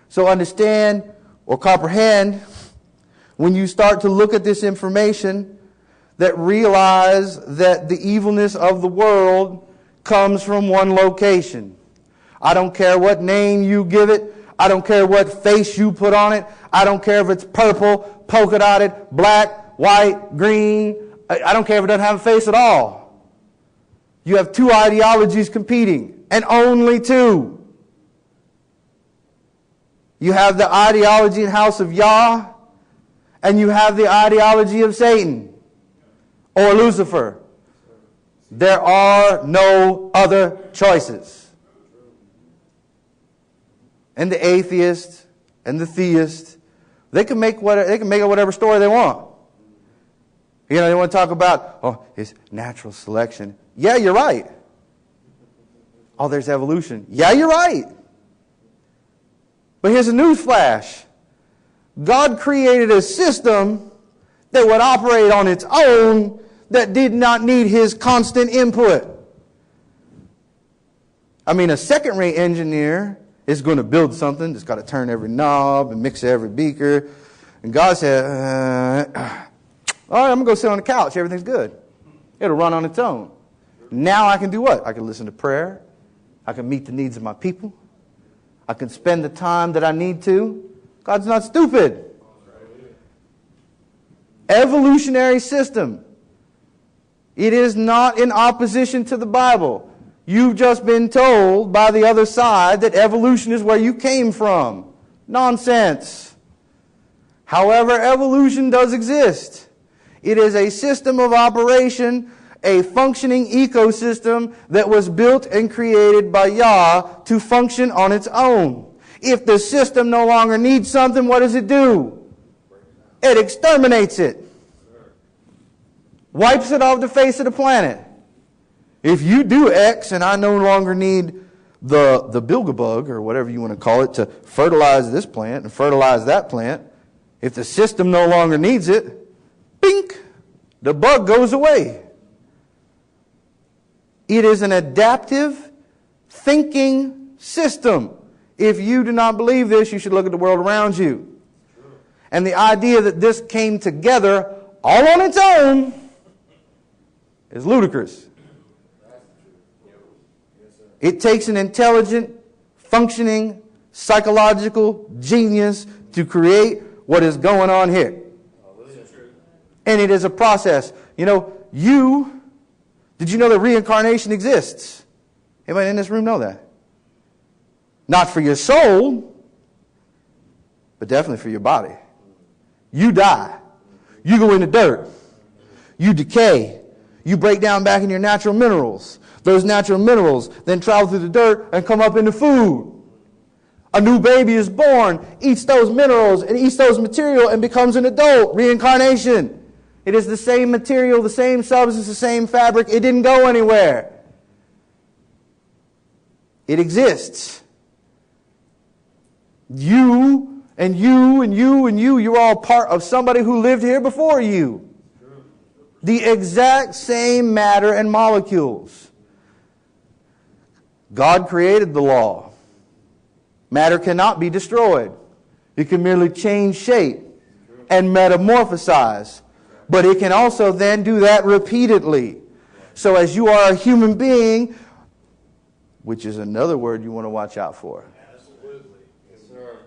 [SPEAKER 2] So understand or comprehend, when you start to look at this information, that realize that the evilness of the world comes from one location. I don't care what name you give it. I don't care what face you put on it. I don't care if it's purple, polka dotted, black, white, green. I don't care if it doesn't have a face at all. You have two ideologies competing, and only two. You have the ideology and house of Yah, and you have the ideology of Satan or Lucifer. There are no other choices. And the atheist and the theist, they can make up whatever story they want. You know, they want to talk about, oh, it's natural selection. Yeah, you're right. Oh, there's evolution. Yeah, you're right. But here's a news flash. God created a system that would operate on its own that did not need His constant input. I mean, a second-rate engineer is going to build something that's got to turn every knob and mix every beaker. And God said, all right, I'm going to go sit on the couch. Everything's good. It'll run on its own. Now I can do what? I can listen to prayer. I can meet the needs of my people. I can spend the time that I need to. God's not stupid. Evolutionary system. It is not in opposition to the Bible. You've just been told by the other side that evolution is where you came from. Nonsense. However, evolution does exist. It is a system of operation, a functioning ecosystem that was built and created by Yah to function on its own. If the system no longer needs something, what does it do? It exterminates it. Wipes it off the face of the planet. If you do X and I no longer need the bilgabug or whatever you want to call it to fertilize this plant and fertilize that plant, if the system no longer needs it, bink, the bug goes away. It is an adaptive thinking system. If you do not believe this, you should look at the world around you. And the idea that this came together all on its own is ludicrous. It takes an intelligent, functioning, psychological genius to create what is going on here. And it is a process. You know, did you know that reincarnation exists? Anybody in this room know that? Not for your soul, but definitely for your body. You die. You go in the dirt. You decay. You break down back in your natural minerals. Those natural minerals then travel through the dirt and come up into food. A new baby is born, eats those minerals and eats those material and becomes an adult. Reincarnation. It is the same material, the same substance, the same fabric. It didn't go anywhere. It exists. You and you and you and you, you're all part of somebody who lived here before you. The exact same matter and molecules. God created the law. Matter cannot be destroyed. It can merely change shape and metamorphosize. But it can also then do that repeatedly. So as you are a human being, which is another word you want to watch out for.
[SPEAKER 3] Absolutely. Yes, sir.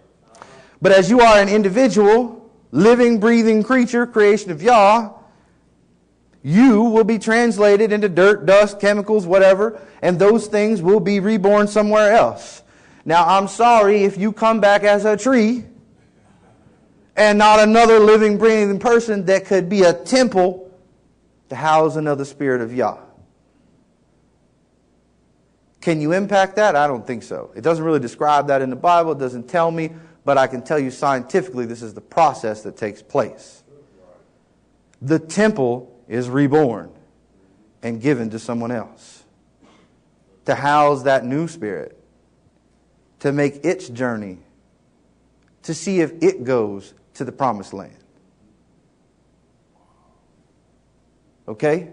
[SPEAKER 2] But as you are an individual, living, breathing creature, creation of Yah, you will be translated into dirt, dust, chemicals, whatever, and those things will be reborn somewhere else. Now, I'm sorry if you come back as a tree and not another living, breathing person that could be a temple to house another spirit of Yah. Can you impact that? I don't think so. It doesn't really describe that in the Bible. It doesn't tell me, but I can tell you scientifically this is the process that takes place. The temple is reborn and given to someone else to house that new spirit, to make its journey, to see if it goes to the promised land. Okay?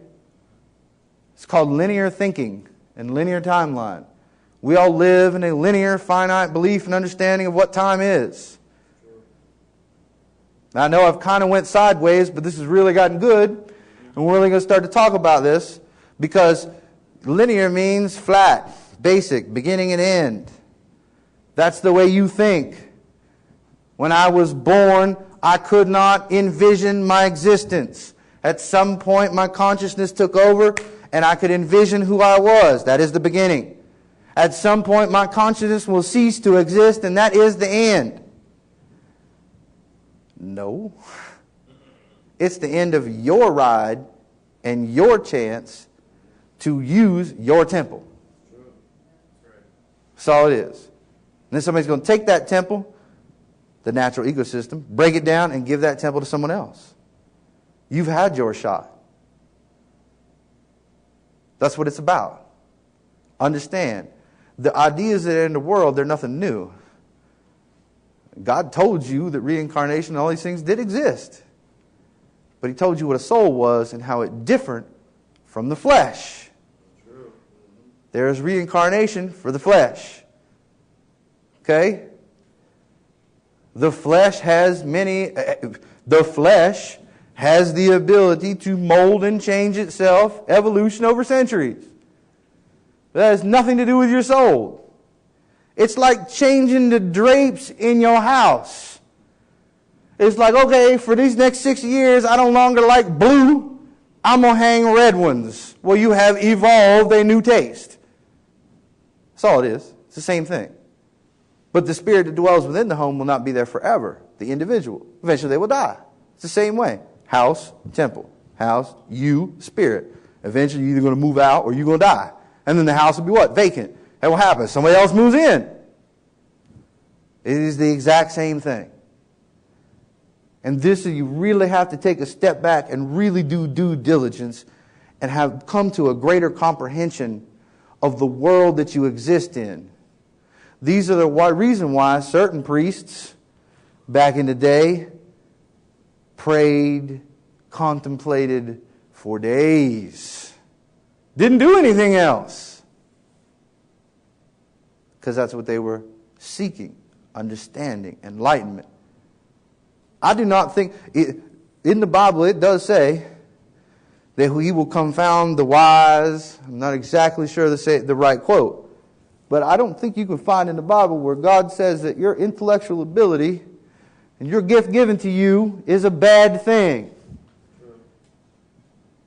[SPEAKER 2] It's called linear thinking and linear timeline. We all live in a linear, finite belief and understanding of what time is. Now, I know I've kind of went sideways, but this has really gotten good. And we're really going to start to talk about this because linear means flat, basic, beginning and end. That's the way you think. When I was born, I could not envision my existence. At some point, my consciousness took over and I could envision who I was. That is the beginning. At some point, my consciousness will cease to exist, and that is the end. No. It's the end of your ride and your chance to use your temple. That's all it is. And then somebody's going to take that temple, the natural ecosystem, break it down, and give that temple to someone else. You've had your shot. That's what it's about. Understand, the ideas that are in the world, they're nothing new. God told you that reincarnation and all these things did exist. But He told you what a soul was and how it differed from the flesh. There is reincarnation for the flesh. Okay? The flesh has the ability to mold and change itself, evolution over centuries. That has nothing to do with your soul. It's like changing the drapes in your house. It's like, okay, for these next 6 years, I no longer like blue. I'm going to hang red ones. Well, you have evolved a new taste. That's all it is. It's the same thing. But the spirit that dwells within the home will not be there forever. The individual. Eventually they will die. It's the same way. House, temple. House, you, spirit. Eventually you're either going to move out or you're going to die. And then the house will be what? Vacant. And what happens? Somebody else moves in. It is the exact same thing. And this, you really have to take a step back and really do due diligence and have come to a greater comprehension of the world that you exist in. These are the reason why certain priests back in the day prayed, contemplated for days. Didn't do anything else. Because that's what they were seeking, understanding, enlightenment. I do not think, in the Bible it does say that He will confound the wise. I'm not exactly sure to say the right quote. But I don't think you can find in the Bible where God says that your intellectual ability and your gift given to you is a bad thing.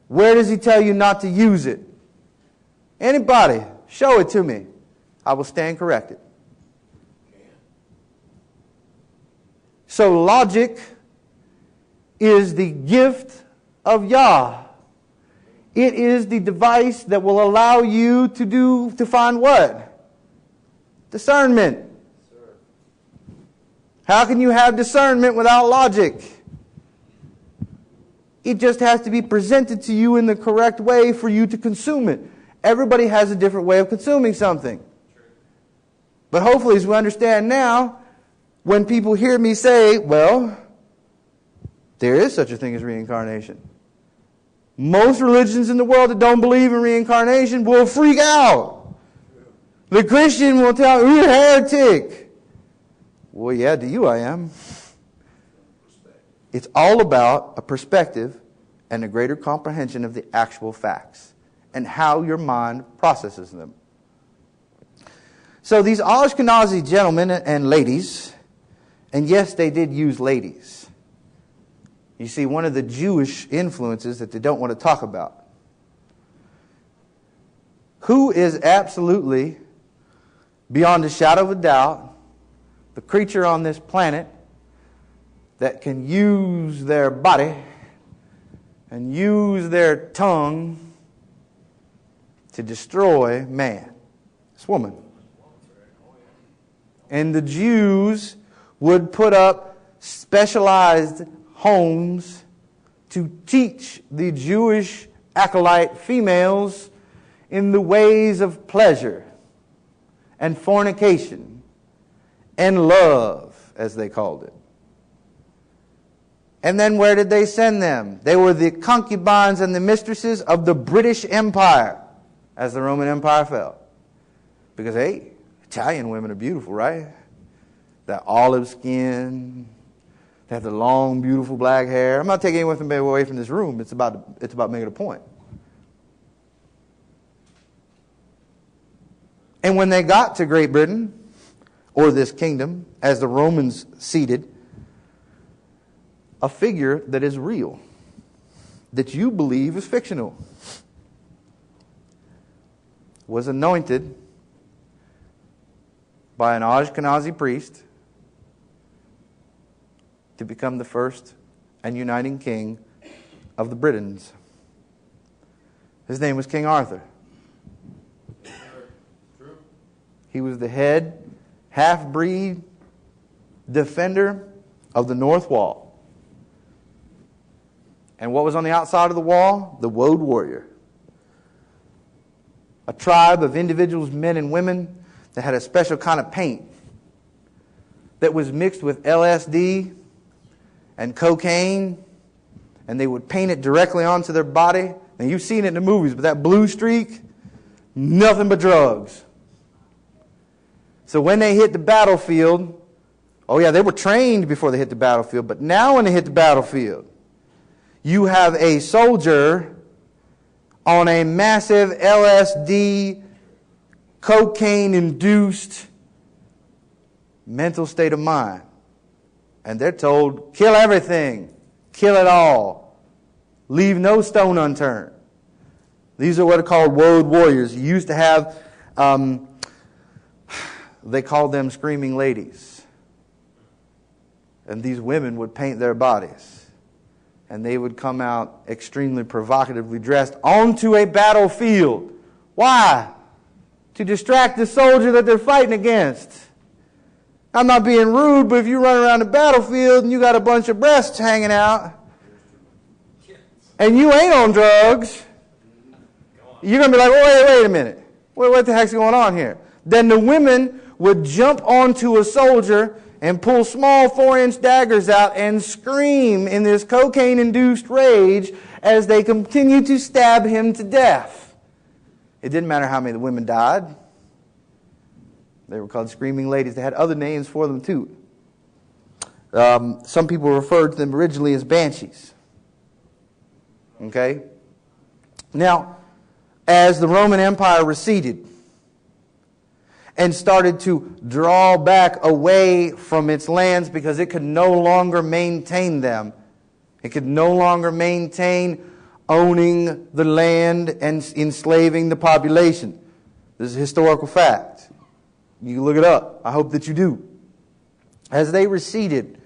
[SPEAKER 2] Where does He tell you not to use it? Anybody, show it to me. I will stand corrected. So logic is the gift of Yah. It is the device that will allow you to find what? Discernment. How can you have discernment without logic? It just has to be presented to you in the correct way for you to consume it. Everybody has a different way of consuming something. But hopefully, as we understand now, when people hear me say, well, there is such a thing as reincarnation. Most religions in the world that don't believe in reincarnation will freak out. The Christian will tell you, you're a heretic. Well, yeah, to you I am. It's all about a perspective and a greater comprehension of the actual facts and how your mind processes them. So these Ashkenazi gentlemen and ladies, and yes, they did use ladies. You see, one of the Jewish influences that they don't want to talk about. Who is absolutely, beyond a shadow of a doubt, the creature on this planet that can use their body and use their tongue to destroy man? This woman. And the Jews would put up specialized homes to teach the Jewish acolyte females in the ways of pleasure and fornication and love, as they called it. And then where did they send them? They were the concubines and the mistresses of the British Empire as the Roman Empire fell. Because, hey, Italian women are beautiful, right? That olive skin, they have the long, beautiful black hair. I'm not taking anything away from this room. It's about making a point. And when they got to Great Britain, or this kingdom, as the Romans seated, a figure that is real, that you believe is fictional, was anointed by an Ashkenazi priest to become the first and uniting king of the Britons. His name was King Arthur. He was the head, half-breed defender of the North Wall. And what was on the outside of the wall? The Woad Warrior. A tribe of individuals, men and women, that had a special kind of paint that was mixed with LSD and cocaine, and they would paint it directly onto their body. And you've seen it in the movies, but that blue streak, nothing but drugs. So when they hit the battlefield, oh yeah, they were trained before they hit the battlefield, but now when they hit the battlefield, you have a soldier on a massive LSD, cocaine-induced mental state of mind. And they're told, kill everything, kill it all, leave no stone unturned. These are what are called Woad Warriors. You used to have, they called them screaming ladies. And these women would paint their bodies. And they would come out extremely provocatively dressed onto a battlefield. Why? To distract the soldier that they're fighting against. I'm not being rude, but if you run around the battlefield and you got a bunch of breasts hanging out, and you ain't on drugs, you're going to be like, wait a minute. What the heck's going on here? Then the women would jump onto a soldier and pull small 4-inch daggers out and scream in this cocaine-induced rage as they continue to stab him to death. It didn't matter how many of the women died. They were called screaming ladies. They had other names for them too. Some people referred to them originally as banshees. Okay? Now, as the Roman Empire receded and started to draw back away from its lands because it could no longer maintain them, it could no longer maintain owning the land and enslaving the population. This is a historical fact. You can look it up. I hope that you do. As they receded,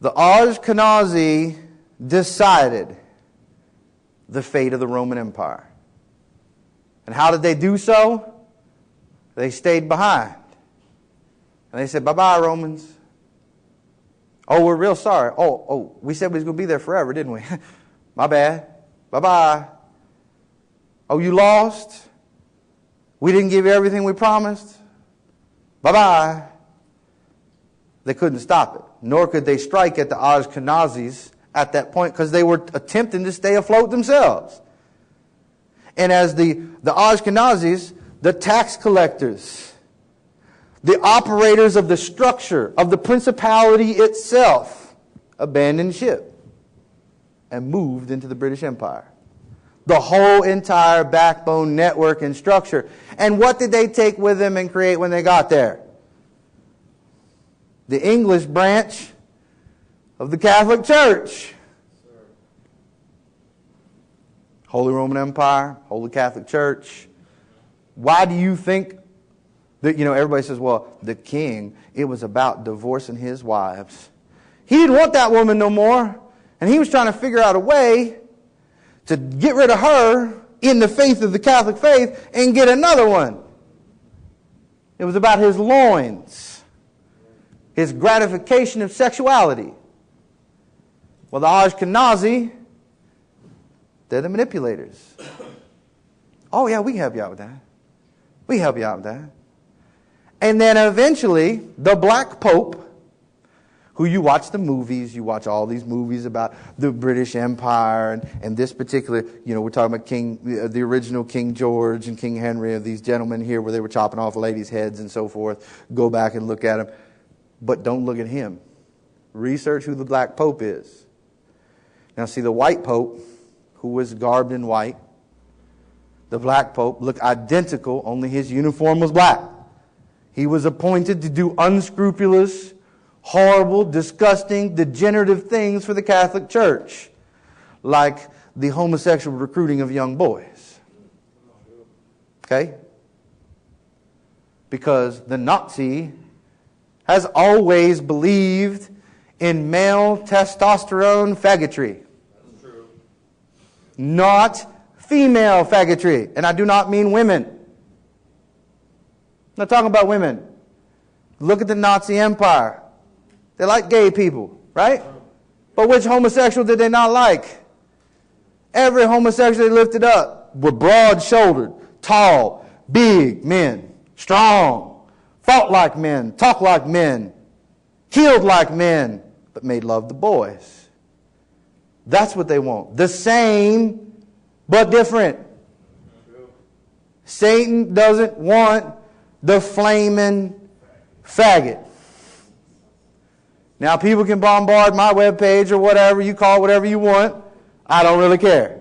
[SPEAKER 2] the Ashkenazi decided the fate of the Roman Empire. And how did they do so? They stayed behind. And they said, bye-bye, Romans. Oh, we're real sorry. Oh, we said we was going to be there forever, didn't we? My bad. Bye-bye. Oh, you lost? We didn't give you everything we promised? Bye-bye. They couldn't stop it. Nor could they strike at the Ashkenazis at that point because they were attempting to stay afloat themselves. And as the Ashkenazis, the tax collectors, the operators of the structure of the principality itself, abandoned ship and moved into the British Empire. The whole entire backbone network and structure. And what did they take with them and create when they got there? The English branch of the Catholic Church. Holy Roman Empire, Holy Catholic Church. Why do you think that, everybody says, well, the king, it was about divorcing his wives. He didn't want that woman no more. And he was trying to figure out a way to get rid of her in the faith of the Catholic faith and get another one. It was about his loins, his gratification of sexuality. Well, the Ashkenazi, they're the manipulators. Oh, yeah, we can help you out with that. We can help you out with that. And then eventually, the Black Pope, who you watch the movies, you watch all these movies about the British Empire and this particular, we're talking about the original King George and King Henry, of these gentlemen here where they were chopping off ladies' heads and so forth. Go back and look at them. But don't look at him. Research who the Black Pope is. Now see, the White Pope, who was garbed in white, the Black Pope looked identical, only his uniform was black. He was appointed to do unscrupulous, horrible, disgusting, degenerative things for the Catholic Church, like the homosexual recruiting of young boys. Okay? Because the Nazi has always believed in male testosterone faggotry.
[SPEAKER 3] That's true.
[SPEAKER 2] Not female faggotry. And I do not mean women. I'm not talking about women. Look at the Nazi Empire. They like gay people, right? But which homosexual did they not like? Every homosexual they lifted up were broad-shouldered, tall, big men, strong, fought like men, talked like men, killed like men, but made love to boys. That's what they want. The same, but different. Satan doesn't want the flaming faggot. Now, people can bombard my webpage or whatever, you call it whatever you want. I don't really care.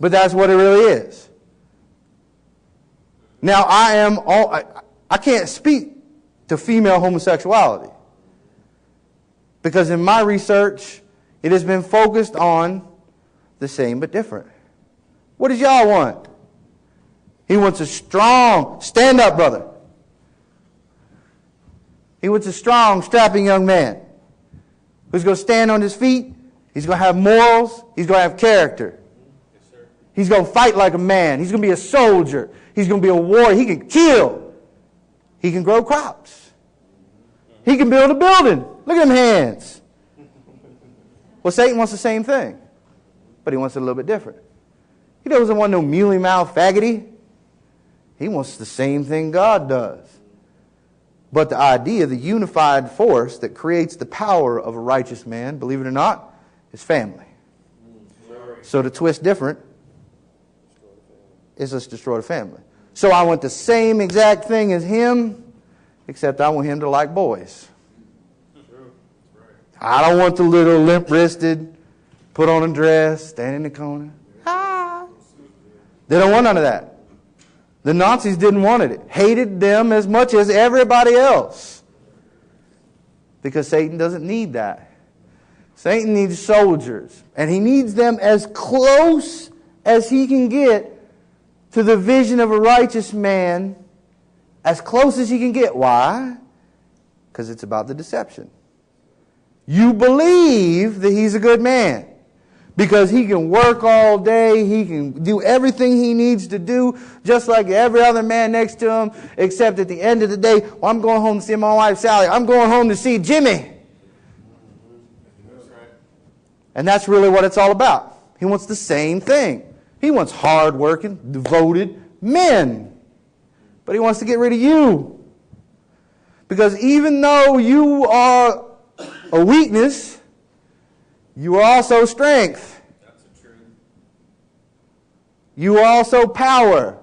[SPEAKER 2] But that's what it really is. Now, I can't speak to female homosexuality. Because in my research, it has been focused on the same but different. What does y'all want? He wants a strong, stand up, brother. He wants a strong, strapping young man who's going to stand on his feet. He's going to have morals. He's going to have character.
[SPEAKER 3] Yes, sir.
[SPEAKER 2] He's going to fight like a man. He's going to be a soldier. He's going to be a warrior. He can kill. He can grow crops. He can build a building. Look at them hands. Well, Satan wants the same thing, but he wants it a little bit different. He doesn't want no mealy-mouthed faggoty. He wants the same thing God does. But the idea, the unified force that creates the power of a righteous man, believe it or not, is family. So to twist different is let's destroy the family. So I want the same exact thing as him, except I want him to like boys. I don't want the little limp-wristed, put on a dress, stand in the corner. Ah. They don't want none of that. The Nazis didn't want it. Hated them as much as everybody else. Because Satan doesn't need that. Satan needs soldiers. And he needs them as close as he can get to the vision of a righteous man. As close as he can get. Why? Because it's about the deception. You believe that he's a good man. Because he can work all day, he can do everything he needs to do, just like every other man next to him, except at the end of the day, well, I'm going home to see my wife Sally, I'm going home to see Jimmy. And that's really what it's all about. He wants the same thing. He wants hard-working, devoted men. But he wants to get rid of you. Because even though you are a weakness, you are also strength.
[SPEAKER 3] That's the truth.
[SPEAKER 2] You are also power.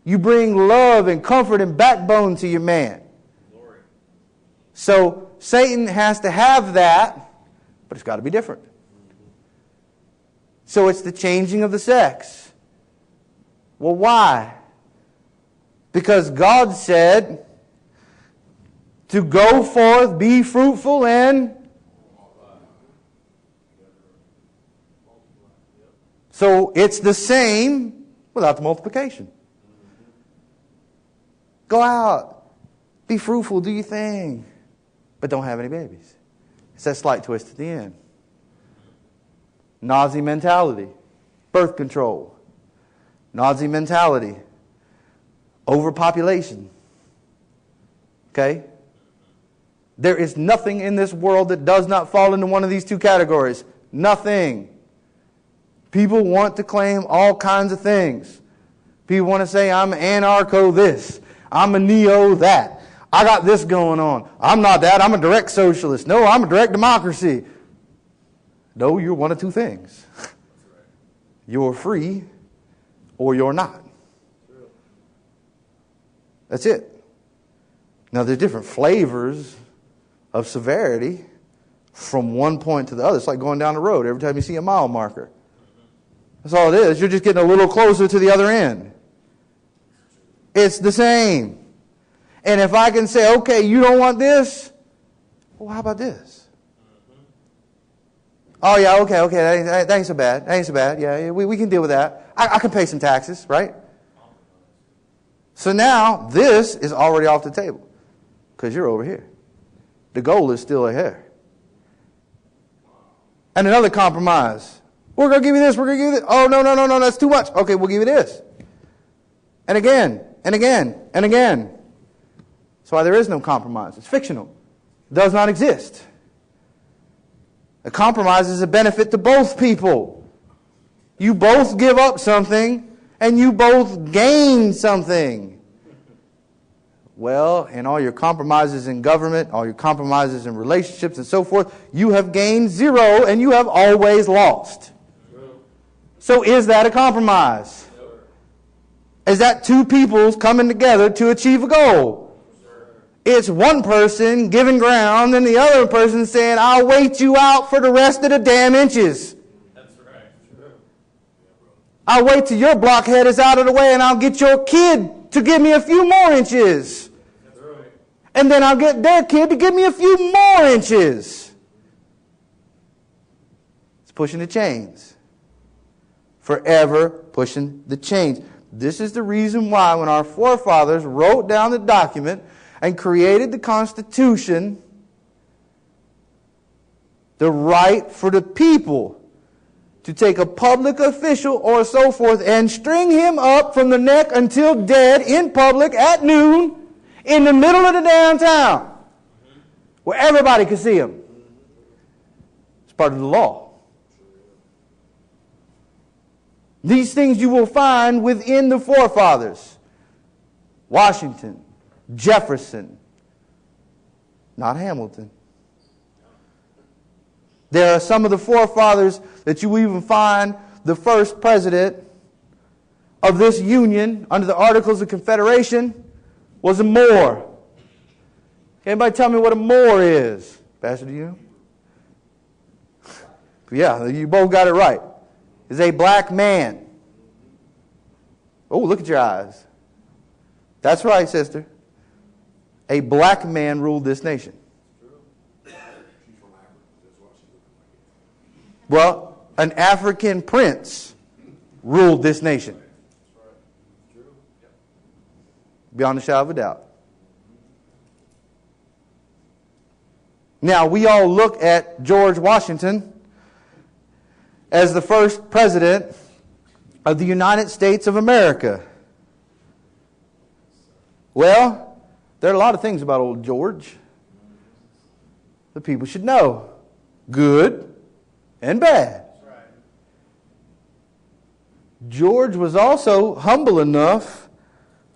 [SPEAKER 2] You bring love and comfort and backbone to your man.
[SPEAKER 3] Glory.
[SPEAKER 2] So Satan has to have that, but it's got to be different. So it's the changing of the sex. Well, why? Because God said to go forth, be fruitful, and so it's the same without the multiplication. Go out, be fruitful, do your thing, but don't have any babies. It's that slight twist at the end. Nazi mentality, birth control. Nazi mentality, overpopulation. Okay? There is nothing in this world that does not fall into one of these two categories. Nothing. People want to claim all kinds of things. People want to say, I'm anarcho this. I'm a neo that. I got this going on. I'm not that. I'm a direct socialist. No, I'm a direct democracy. No, you're one of two things. You're free or you're not. That's it. Now, there's different flavors of severity from one point to the other. It's like going down the road every time you see a mile marker. That's all it is. You're just getting a little closer to the other end. It's the same. And if I can say, okay, you don't want this, well, how about this? Oh, yeah, okay, that ain't so bad. That ain't so bad. Yeah, we can deal with that. I can pay some taxes, right? So now, this is already off the table because you're over here. The goal is still ahead. And another compromise. We're going to give you this, we're going to give you this. Oh, no, that's too much. Okay, we'll give you this. And again, and again, and again. That's why there is no compromise. It's fictional. It does not exist. A compromise is a benefit to both people. You both give up something, and you both gain something. Well, in all your compromises in government, all your compromises in relationships and so forth, you have gained zero, and you have always lost. So is that a compromise? Is that two peoples coming together to achieve a goal? It's one person giving ground and the other person saying, I'll wait you out for the rest of the damn inches.
[SPEAKER 3] That's right.
[SPEAKER 2] I'll wait till your blockhead is out of the way and I'll get your kid to give me a few more inches.
[SPEAKER 3] That's right.
[SPEAKER 2] And then I'll get their kid to give me a few more inches. It's pushing the chains. Forever pushing the chains. This is the reason why when our forefathers wrote down the document and created the Constitution, the right for the people to take a public official or so forth and string him up from the neck until dead in public at noon in the middle of the downtown where everybody could see him. It's part of the law. These things you will find within the forefathers. Washington, Jefferson, not Hamilton. There are some of the forefathers that you will even find the first president of this union under the Articles of Confederation was a Moor. Anybody tell me what a Moor is? Pastor, do you know? Yeah, you both got it right. Is a black man. Oh, look at your eyes. That's right, sister. A black man ruled this nation. Well, an African prince ruled this nation. Beyond a shadow of a doubt. Now, we all look at George Washington as the first president of the United States of America? Well, there are a lot of things about old George that people should know. Good and bad. George was also humble enough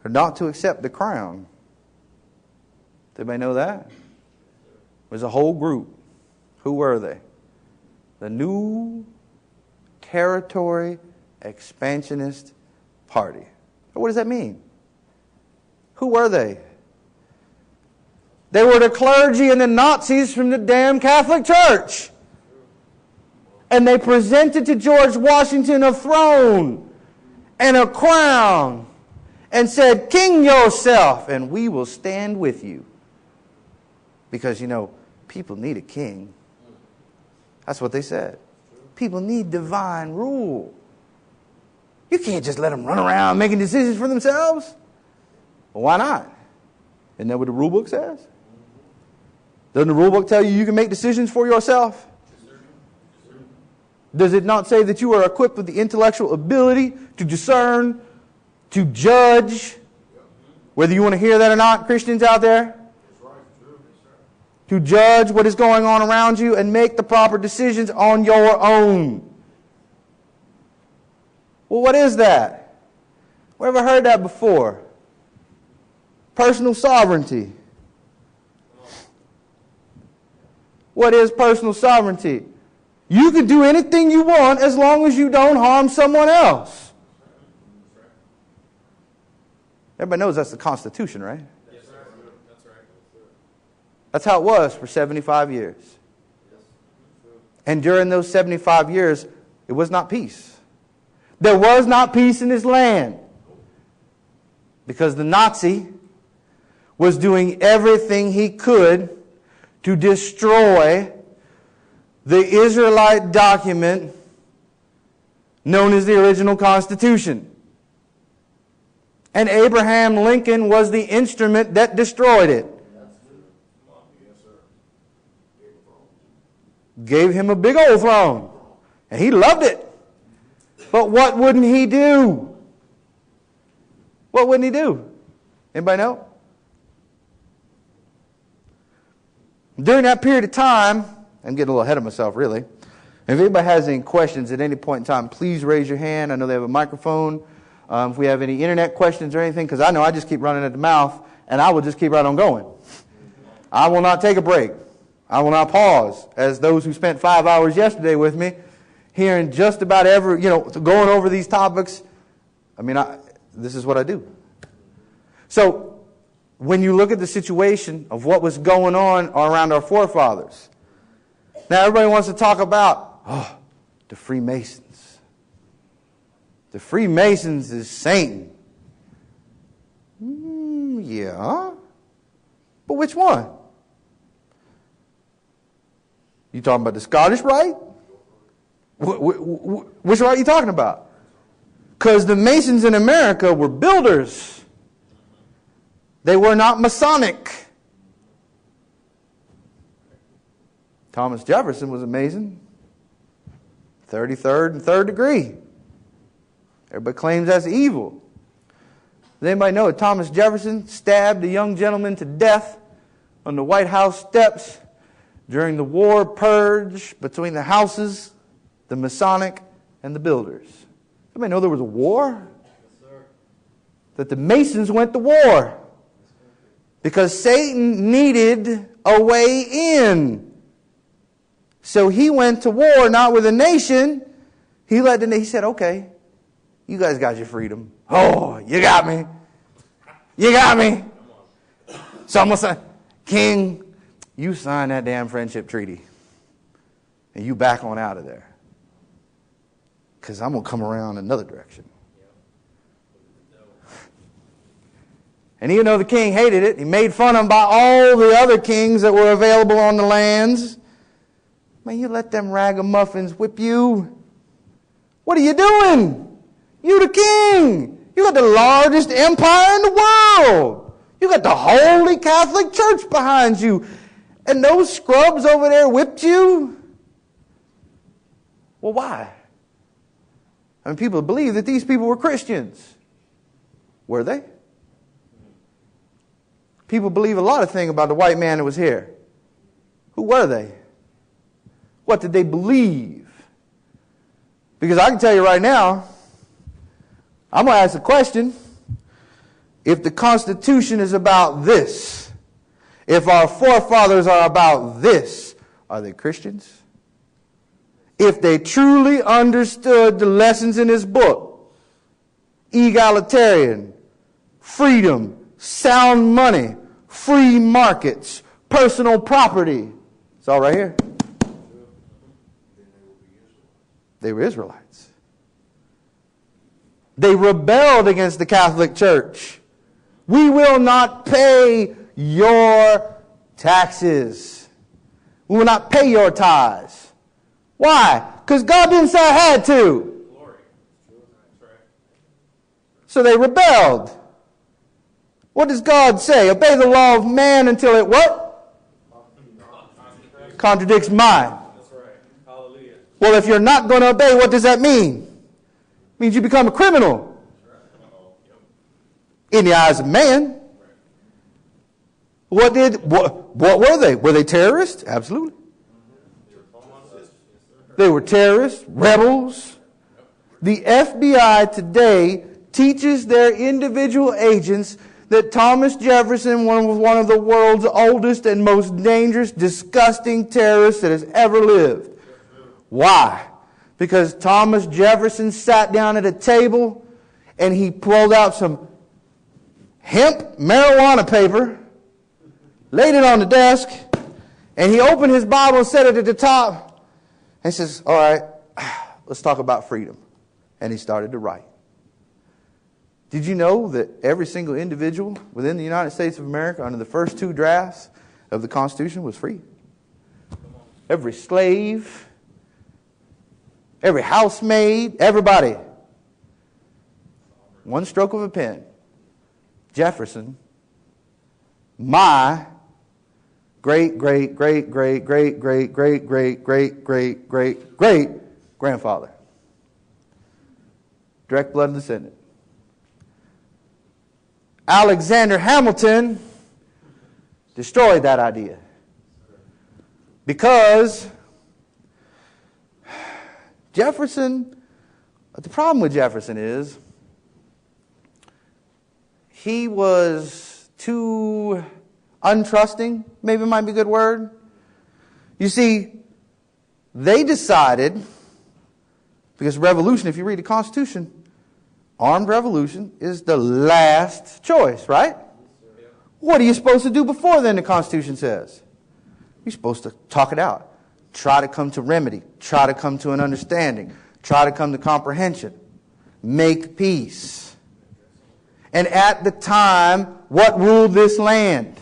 [SPEAKER 2] not to accept the crown. Did anybody know that? It was a whole group. Who were they? The New Territory Expansionist Party. What does that mean? Who were they? They were the clergy and the Nazis from the damn Catholic Church. And they presented to George Washington a throne and a crown and said, "King yourself, and we will stand with you." Because, people need a king. That's what they said. People need divine rule. You can't just let them run around making decisions for themselves. Well, why not? Isn't that what the rule book says? Doesn't the rule book tell you can make decisions for yourself? Does it not say that you are equipped with the intellectual ability to discern, to judge? Whether you want to hear that or not, Christians out there? To judge what is going on around you and make the proper decisions on your own. Well, what is that? We ever heard that before? Personal sovereignty. What is personal sovereignty? You can do anything you want as long as you don't harm someone else. Everybody knows that's the Constitution, right?
[SPEAKER 3] Yes, sir. That's right.
[SPEAKER 2] That's how it was for 75 years. And during those 75 years, it was not peace. There was not peace in this land. Because the Nazi was doing everything he could to destroy the Israelite document known as the original Constitution. And Abraham Lincoln was the instrument that destroyed it. Gave him a big old throne. And he loved it. But what wouldn't he do? What wouldn't he do? Anybody know? During that period of time, I'm getting a little ahead of myself, really. If anybody has any questions at any point in time, please raise your hand. I know they have a microphone. If we have any internet questions or anything, because I know I just keep running at the mouth, and I will just keep right on going. I will not take a break. I will not pause. As those who spent 5 hours yesterday with me, hearing just about going over these topics, this is what I do. So, when you look at the situation of what was going on around our forefathers, now everybody wants to talk about, the Freemasons. The Freemasons is Satan. Yeah. But which one? You talking about the Scottish Rite? Which rite are you talking about? Because the Masons in America were builders. They were not Masonic. Thomas Jefferson was a Mason. 33rd and 3rd degree. Everybody claims that's evil. Does anybody know that Thomas Jefferson stabbed a young gentleman to death on the White House steps during the war purge between the houses, the Masonic, and the builders? Anybody know there was a war?
[SPEAKER 3] Yes, sir.
[SPEAKER 2] That the Masons went to war. Because Satan needed a way in. So he went to war not with a nation. He said, okay, you guys got your freedom. Oh, you got me. You got me. So I'm going to say, King, you sign that damn friendship treaty. And you back on out of there. Because I'm going to come around another direction. And even though the king hated it, he made fun of him by all the other kings that were available on the lands. Man, you let them ragamuffins whip you. What are you doing? You the king. You got the largest empire in the world. You got the Holy Catholic Church behind you. And those scrubs over there whipped you? Well, why? I mean, people believe that these people were Christians. Were they? People believe a lot of things about the white man that was here. Who were they? What did they believe? Because I can tell you right now, I'm going to ask the question, if the Constitution is about this, if our forefathers are about this, are they Christians? If they truly understood the lessons in this book, egalitarian, freedom, sound money, free markets, personal property, it's all right here. They were Israelites. They rebelled against the Catholic Church. We will not pay your taxes. We will not pay your tithes. Why? Because God didn't say I had to. So they rebelled. What does God say? Obey the law of man until it what? Contradicts mine. Well, if you're not going to obey, what does that mean? It means you become a criminal. In the eyes of man. What were they? Were they terrorists? Absolutely. They were terrorists, rebels. The FBI today teaches their individual agents that Thomas Jefferson was one of the world's oldest and most dangerous, disgusting terrorists that has ever lived. Why? Because Thomas Jefferson sat down at a table and he pulled out some hemp marijuana paper, laid it on the desk, and he opened his Bible and set it at the top. And he says, all right, let's talk about freedom. And he started to write. Did you know that every single individual within the United States of America under the first two drafts of the Constitution was free? Every slave, every housemaid, everybody. One stroke of a pen. Jefferson, my great grandfather, direct blood descendant. Alexander Hamilton destroyed that idea because Jefferson, the problem with Jefferson is he was too untrusting, maybe might be a good word. You see, they decided, because revolution, if you read the Constitution, armed revolution is the last choice, right? What are you supposed to do before then, the Constitution says? You're supposed to talk it out. Try to come to remedy. Try to come to an understanding. Try to come to comprehension. Make peace. And at the time, what ruled this land?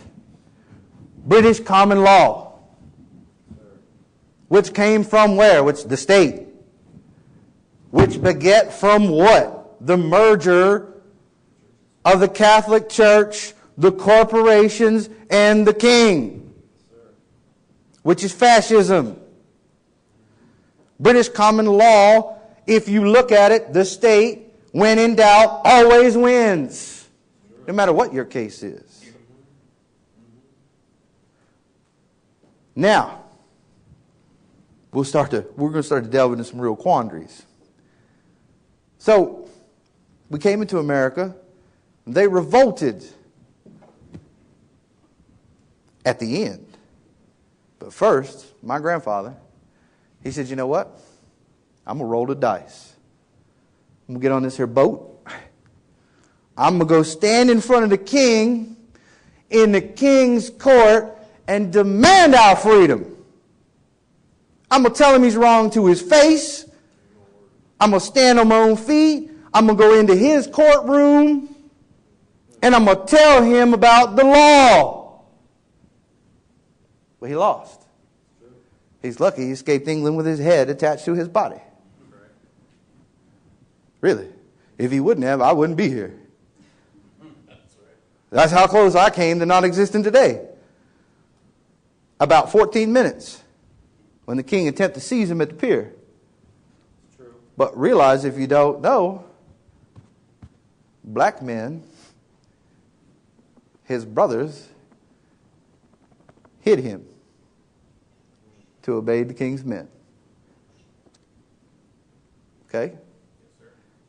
[SPEAKER 2] British common law. Which came from where? Which the state. Which beget from what? The merger of the Catholic Church, the corporations, and the king. Which is fascism. British common law, if you look at it, the state, when in doubt, always wins. No matter what your case is. Now, we're going to start to delve into some real quandaries. So, we came into America. They revolted at the end. But first, my grandfather, he said, you know what? I'm going to roll the dice. I'm going to get on this here boat. I'm going to go stand in front of the king in the king's court and demand our freedom. I'm going to tell him he's wrong to his face. I'm going to stand on my own feet. I'm going to go into his courtroom and I'm going to tell him about the law. Well, he lost. He's lucky he escaped England with his head attached to his body. Really. If he wouldn't have, I wouldn't be here. That's how close I came to not existing today. About 14 minutes when the king attempted to seize him at the pier. But realize, if you don't know, black men, his brothers, hid him to obey the king's men. Okay?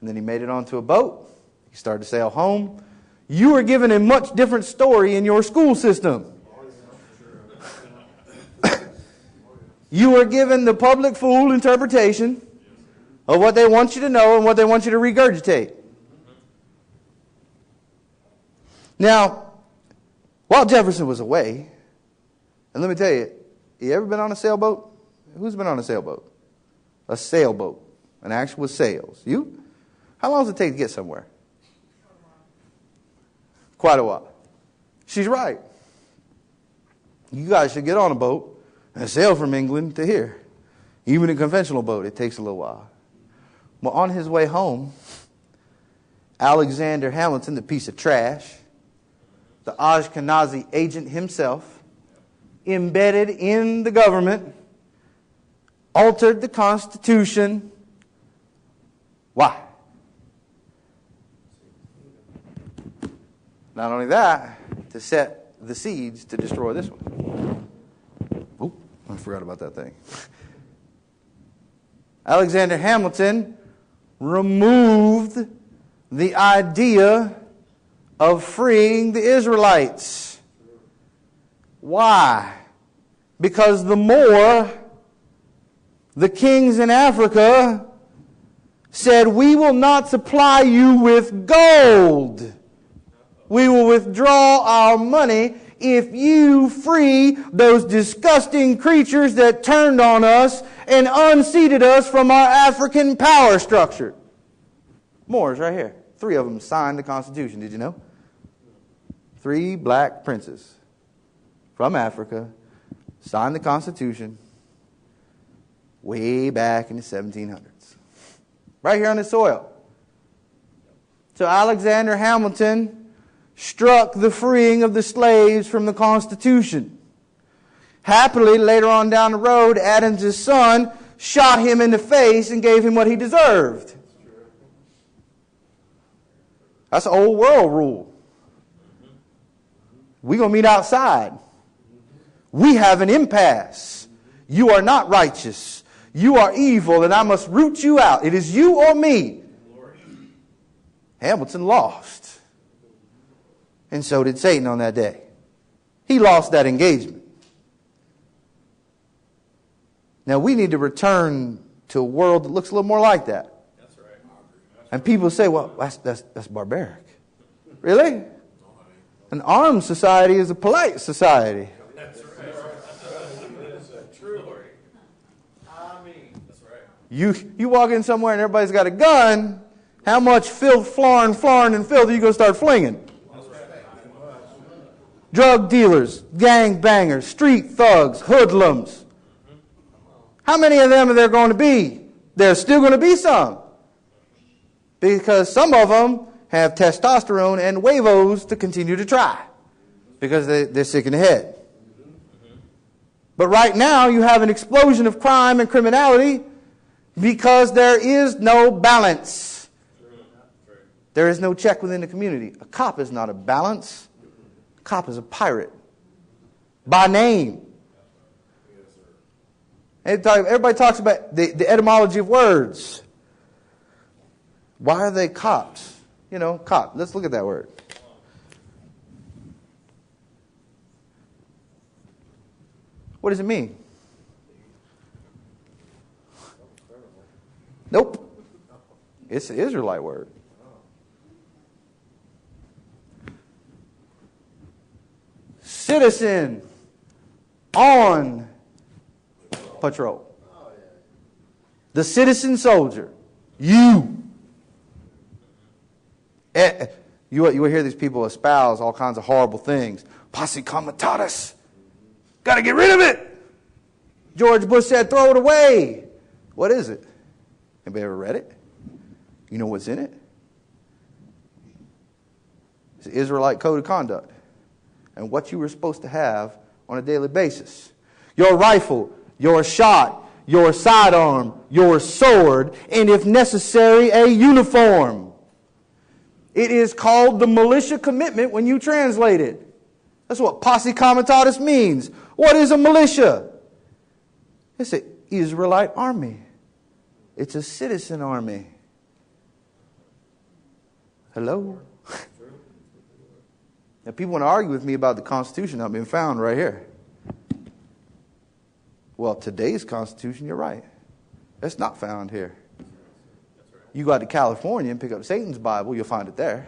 [SPEAKER 2] And then he made it onto a boat. He started to sail home. You are given a much different story in your school system. You are given the public fool interpretation of what they want you to know and what they want you to regurgitate. Now, while Jefferson was away, and let me tell you ever been on a sailboat? Who's been on a sailboat? A sailboat. An actual sails. You? How long does it take to get somewhere? Quite a while. She's right. You guys should get on a boat and sail from England to here. Even a conventional boat, it takes a little while. Well, on his way home, Alexander Hamilton, the piece of trash, the Ashkenazi agent himself, embedded in the government, altered the Constitution. Why? Not only that, to set the seeds to destroy this one. Oh, I forgot about that thing. Alexander Hamilton removed the idea of freeing the Israelites. Why? Because the more the kings in Africa said, we will not supply you with gold. We will withdraw our money if you free those disgusting creatures that turned on us and unseated us from our African power structure. Moors right here. 3 of them signed the Constitution. Did you know? 3 black princes from Africa signed the Constitution way back in the 1700s. Right here on the soil. So Alexander Hamilton struck the freeing of the slaves from the Constitution. Happily, later on down the road, Adams' son shot him in the face and gave him what he deserved. That's an old world rule. We're going to meet outside. We have an impasse. You are not righteous. You are evil, and I must root you out. It is you or me. Hamilton lost. And so did Satan on that day. He lost that engagement. Now we need to return to a world that looks a little more like that. That's right. And people say, well, that's barbaric. Really? An armed society is a polite society. That's right. That's true. That's right. You walk in somewhere and everybody's got a gun, how much filth, flarn, and filth are you going to start flinging? Drug dealers, gang bangers, street thugs, hoodlums. How many of them are there going to be? There's still going to be some. Because some of them have testosterone and huevos to continue to try. Because they're sick in the head. But right now you have an explosion of crime and criminality because there is no balance. There is no check within the community. A cop is not a balance. Cop is a pirate. By name. Everybody talks about the etymology of words. Why are they cops? You know, cop. Let's look at that word. What does it mean? Nope. It's an Israelite word. Citizen on patrol. The citizen soldier. You. You will hear these people espouse all kinds of horrible things. Posse comitatus. Got to get rid of it. George Bush said, throw it away. What is it? Anybody ever read it? You know what's in it? It's the Israelite Code of Conduct. And what you were supposed to have on a daily basis. Your rifle, your shot, your sidearm, your sword, and if necessary, a uniform. It is called the militia commitment when you translate it. That's what posse comitatus means. What is a militia? It's an Israelite army. It's a citizen army. Hello? Now, people want to argue with me about the Constitution not being found right here. Well, today's Constitution, you're right. It's not found here. You go to California and pick up Satan's Bible, you'll find it there.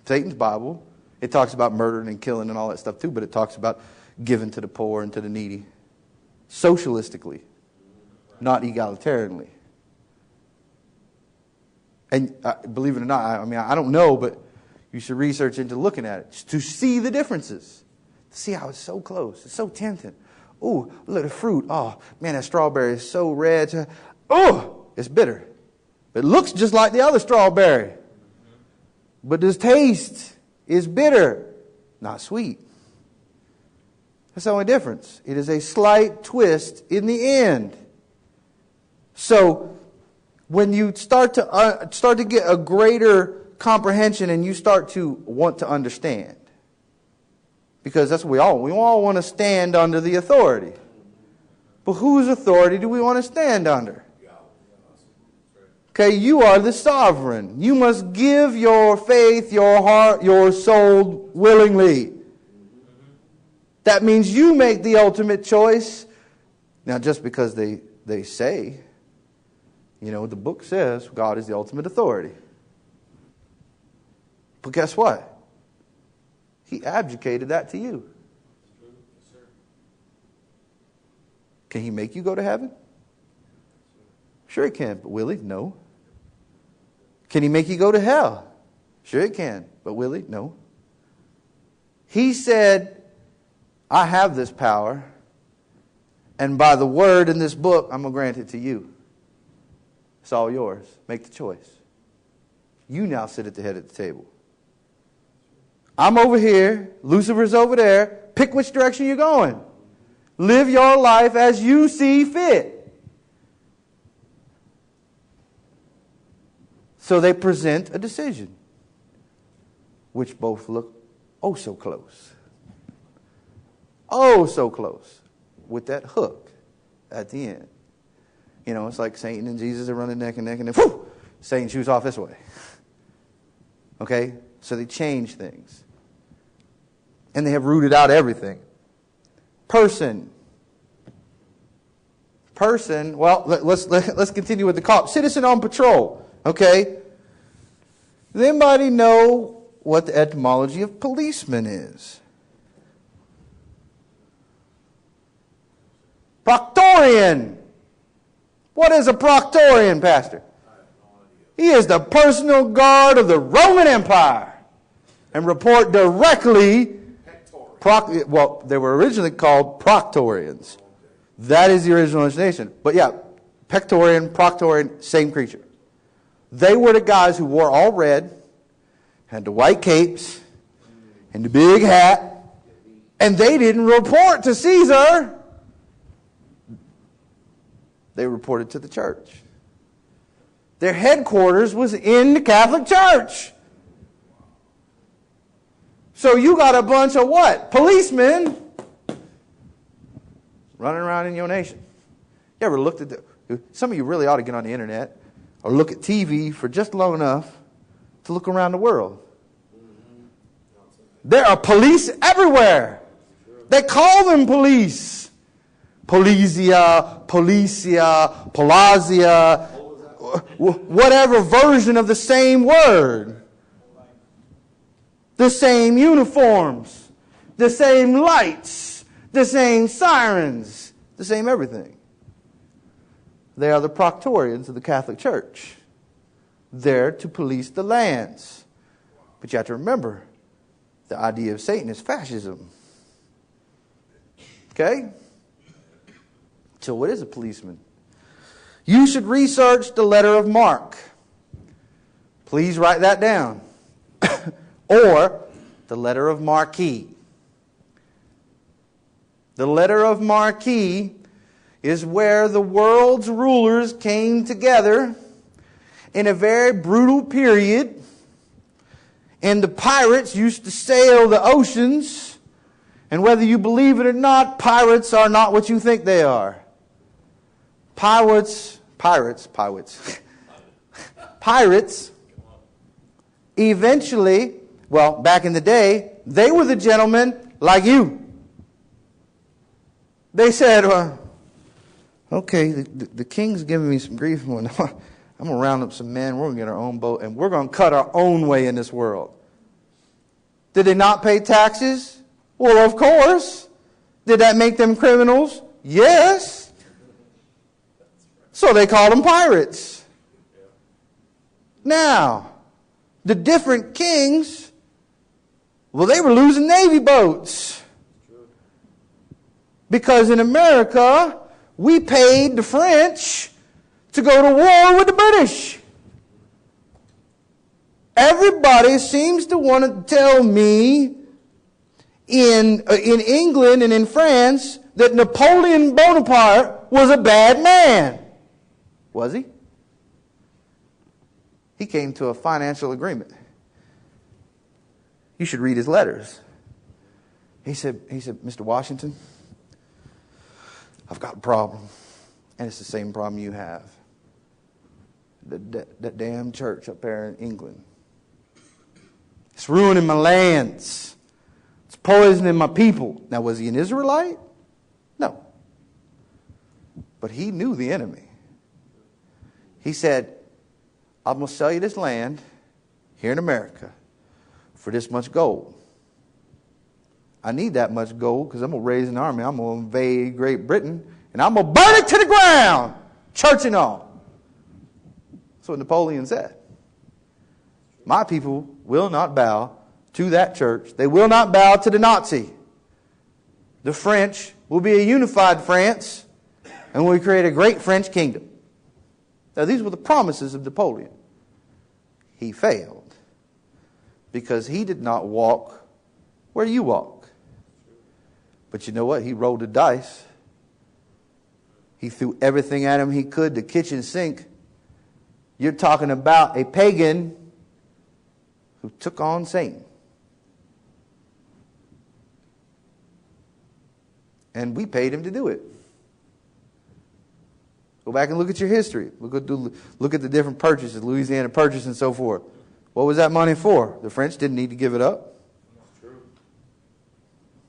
[SPEAKER 2] Satan's Bible, it talks about murdering and killing and all that stuff too, but it talks about giving to the poor and to the needy. Socialistically, not egalitarianly. And believe it or not, I don't know, but you should research into looking at it to see the differences. To see how it's so close. It's so tempting. Ooh, look at the fruit. Oh, man, that strawberry is so red. Oh, it's bitter. It looks just like the other strawberry. But the taste is bitter, not sweet. That's the only difference. It is a slight twist in the end. So, when you start to get a greater comprehension and you start to want to understand, because that's what we all want to stand under the authority. But whose authority do we want to stand under? Okay, you are the sovereign. You must give your faith, your heart, your soul willingly. That means you make the ultimate choice. Now, just because they say, the book says God is the ultimate authority. But guess what? He abdicated that to you. Can he make you go to heaven? Sure he can, but will he? No. Can he make you go to hell? Sure he can, but will he? No. He said, I have this power, and by the word in this book, I'm going to grant it to you. It's all yours. Make the choice. You now sit at the head of the table. I'm over here. Lucifer's over there. Pick which direction you're going. Live your life as you see fit. So they present a decision, which both look oh so close. Oh so close. With that hook at the end. It's like Satan and Jesus are running neck and neck, and then whew, Satan shoots off this way. Okay? So they change things. And they have rooted out everything. Person. Well, let's continue with the cop. Citizen on patrol. Okay? Does anybody know what the etymology of policeman is? Proctorian. What is a proctorian, Pastor? He is the personal guard of the Roman Empire and report directly. Well, they were originally called proctorians. That is the original explanation. But yeah, pectorian, proctorian, same creature. They were the guys who wore all red, had the white capes, and the big hat, and they didn't report to Caesar. They reported to the church. Their headquarters was in the Catholic Church. So you got a bunch of what? Policemen running around in your nation. You ever looked at some of you really ought to get on the internet or look at TV for just long enough to look around the world. There are police everywhere. They call them police. Policia, Polazia, whatever version of the same word. The same uniforms, the same lights, the same sirens, the same everything. They are the proctorians of the Catholic Church. There to police the lands. But you have to remember, the idea of Satan is fascism. Okay? So what is a policeman? You should research the letter of Mark. Please write that down. Or the letter of Marquis. The letter of Marquis is where the world's rulers came together in a very brutal period. And the pirates used to sail the oceans. And whether you believe it or not, pirates are not what you think they are. Pirates eventually, well, back in the day, they were the gentlemen like you. They said, okay, the king's giving me some grief. I'm going to round up some men. We're going to get our own boat, and we're going to cut our own way in this world. Did they not pay taxes? Well, of course. Did that make them criminals? Yes. So they called them pirates. Now, the different kings, well, they were losing navy boats. Because in America, we paid the French to go to war with the British. Everybody seems to want to tell me in England and in France that Napoleon Bonaparte was a bad man. Was he? He came to a financial agreement. You should read his letters. He said, Mr. Washington, I've got a problem, and it's the same problem you have. That damn church up there in England. It's ruining my lands. It's poisoning my people. Now, was he an Israelite? No. But he knew the enemy. He said, I'm going to sell you this land here in America for this much gold. I need that much gold because I'm going to raise an army. I'm going to invade Great Britain and I'm going to burn it to the ground, church and all. That's what Napoleon said. My people will not bow to that church. They will not bow to the Nazi. The French will be a unified France, and we create a great French kingdom. Now, these were the promises of Napoleon. He failed because he did not walk where you walk. But you know what? He rolled the dice. He threw everything at him he could, the kitchen sink. You're talking about a pagan who took on Satan. And we paid him to do it. Go back and look at your history. Look at the different purchases, Louisiana Purchase and so forth. What was that money for? The French didn't need to give it up.
[SPEAKER 3] That's true.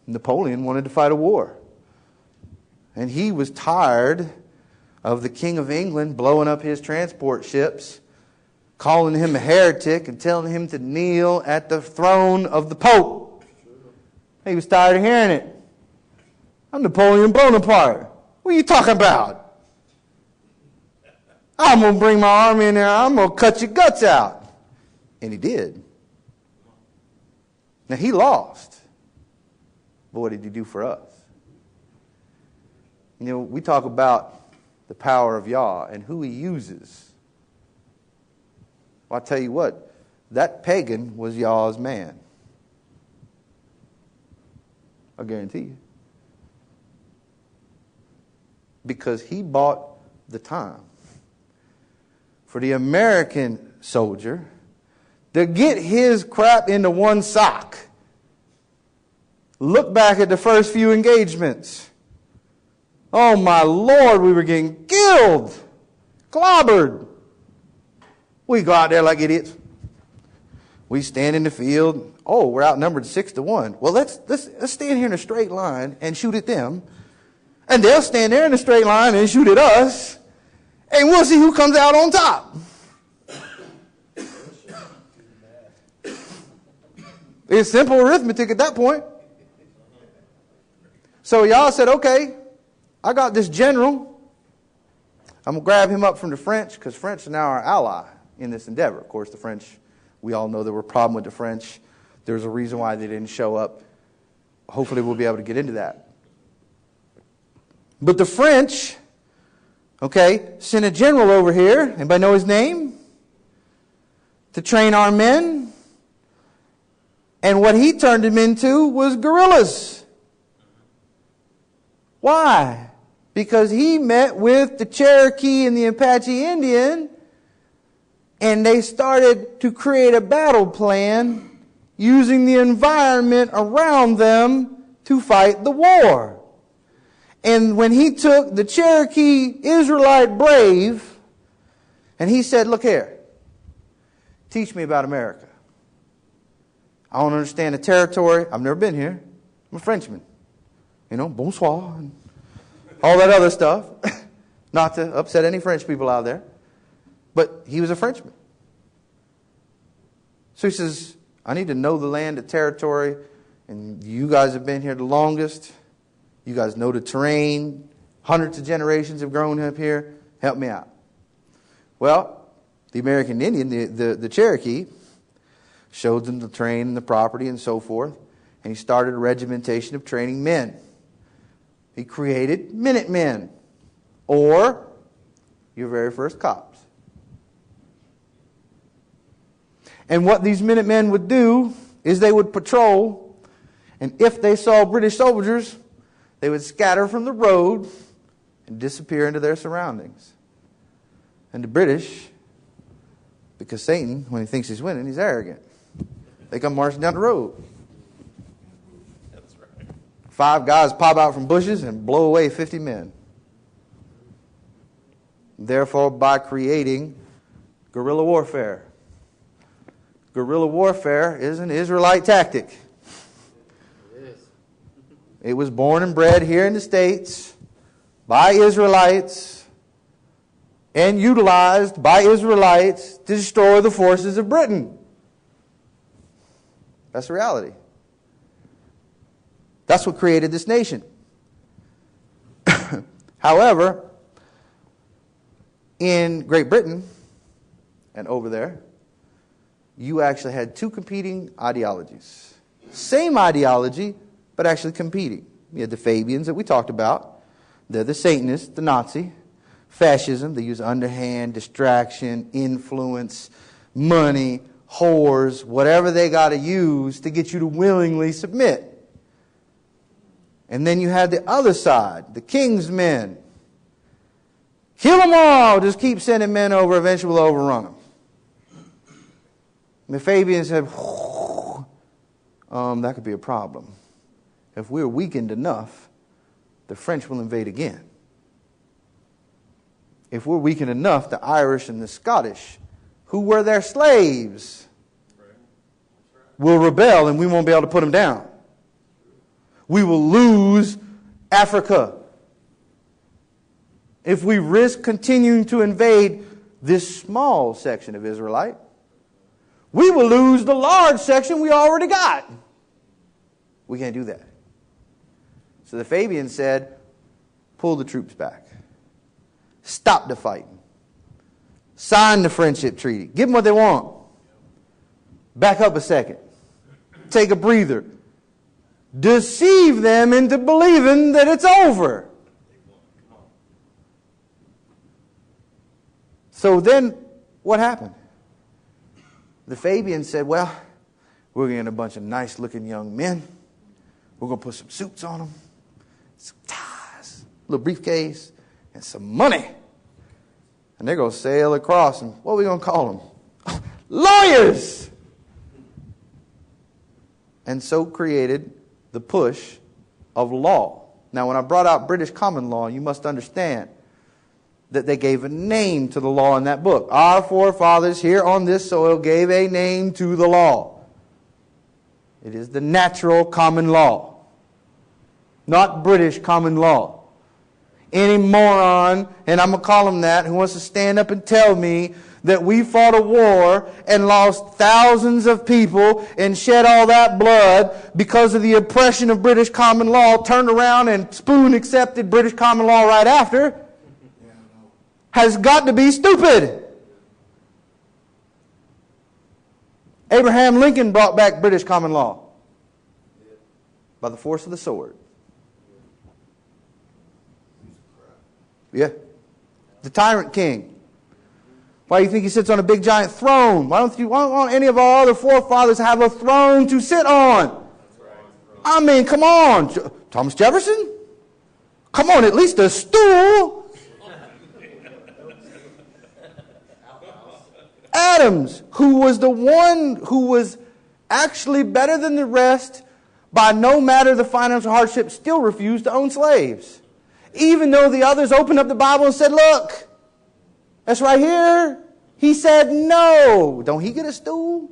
[SPEAKER 2] Napoleon wanted to fight a war. And he was tired of the King of England blowing up his transport ships, calling him a heretic and telling him to kneel at the throne of the Pope. He was tired of hearing it. I'm Napoleon Bonaparte. What are you talking about? I'm going to bring my army in there. I'm going to cut your guts out. And he did. Now, he lost. But what did he do for us? You know, we talk about the power of Yah and who he uses. Well, I'll tell you what. That pagan was Yah's man. I guarantee you. Because he bought the time for the American soldier to get his crap into one sock. Look back at the first few engagements. Oh my Lord, we were getting killed, clobbered. We go out there like idiots. We stand in the field. Oh, we're outnumbered 6-1. Well, let's stand here in a straight line and shoot at them. And they'll stand there in a straight line and shoot at us. And we'll see who comes out on top. It's simple arithmetic at that point. So y'all said, okay, I got this general. I'm going to grab him up from the French because French are now our ally in this endeavor. Of course, the French, we all know there were a problem with the French. There's a reason why they didn't show up. Hopefully we'll be able to get into that. But the French, okay, sent a general over here. Anybody know his name? To train our men. And what he turned them into was guerrillas. Why? Because he met with the Cherokee and the Apache Indian, and they started to create a battle plan using the environment around them to fight the war. And when he took the Cherokee Israelite brave, and he said, look here, teach me about America. I don't understand the territory. I've never been here. I'm a Frenchman. Bonsoir, and all that other stuff. Not to upset any French people out there. But he was a Frenchman. So he says, I need to know the land, the territory, and you guys have been here the longest. You guys know the terrain. Hundreds of generations have grown up here. Help me out. Well, the American Indian, the Cherokee, showed them the terrain and the property and so forth. And he started a regimentation of training men. He created Minutemen, or your very first cops. And what these Minutemen would do is they would patrol, and if they saw British soldiers, they would scatter from the road and disappear into their surroundings. And the British, because Satan, when he thinks he's winning, he's arrogant. They come marching down the road.
[SPEAKER 3] That's right.
[SPEAKER 2] 5 guys pop out from bushes and blow away 50 men. Therefore, by creating guerrilla warfare. Guerrilla warfare is an Israelite tactic.
[SPEAKER 3] It is.
[SPEAKER 2] It was born and bred here in the States by Israelites and utilized by Israelites to destroy the forces of Britain. That's the reality. That's what created this nation. However, in Great Britain and over there, you actually had 2 competing ideologies. Same ideology, but actually competing. You had the Fabians that we talked about. They're the Satanists, the Nazi. Fascism, they use underhand, distraction, influence, money, whores, whatever they got to use to get you to willingly submit. And then you had the other side, the king's men. Kill them all, just keep sending men over, eventually we'll overrun them. And the Fabians said, that could be a problem. If we're weakened enough, the French will invade again. If we're weakened enough, the Irish and the Scottish, who were their slaves, will rebel and we won't be able to put them down. We will lose Africa. If we risk continuing to invade this small section of Israelite, we will lose the large section we already got. We can't do that. So the Fabians said, pull the troops back. Stop the fighting. Sign the friendship treaty. Give them what they want. Back up a second. Take a breather. Deceive them into believing that it's over. So then, what happened? The Fabians said, well, we're going to get a bunch of nice-looking young men. We're going to put some suits on them, some ties, a little briefcase, and some money. And they're going to sail across, and what are we going to call them? Lawyers! And so created the push of law. Now, when I brought out British common law, you must understand that they gave a name to the law in that book. Our forefathers here on this soil gave a name to the law. It is the natural common law, not British common law. Any moron, and I'm going to call him that, who wants to stand up and tell me that we fought a war and lost thousands of people and shed all that blood because of the oppression of British common law, turned around and spoon accepted British common law right after, has got to be stupid. Abraham Lincoln brought back British common law by the force of the sword. Yeah. The tyrant king. Why do you think he sits on a big giant throne? Why don't any of our other forefathers have a throne to sit on? I mean, come on. Thomas Jefferson? Come on, at least a stool. Adams, who was the one who was actually better than the rest, by no matter the financial hardship, still refused to own slaves. Even though the others opened up the Bible and said, look, that's right here. He said no. Don't he get a stool?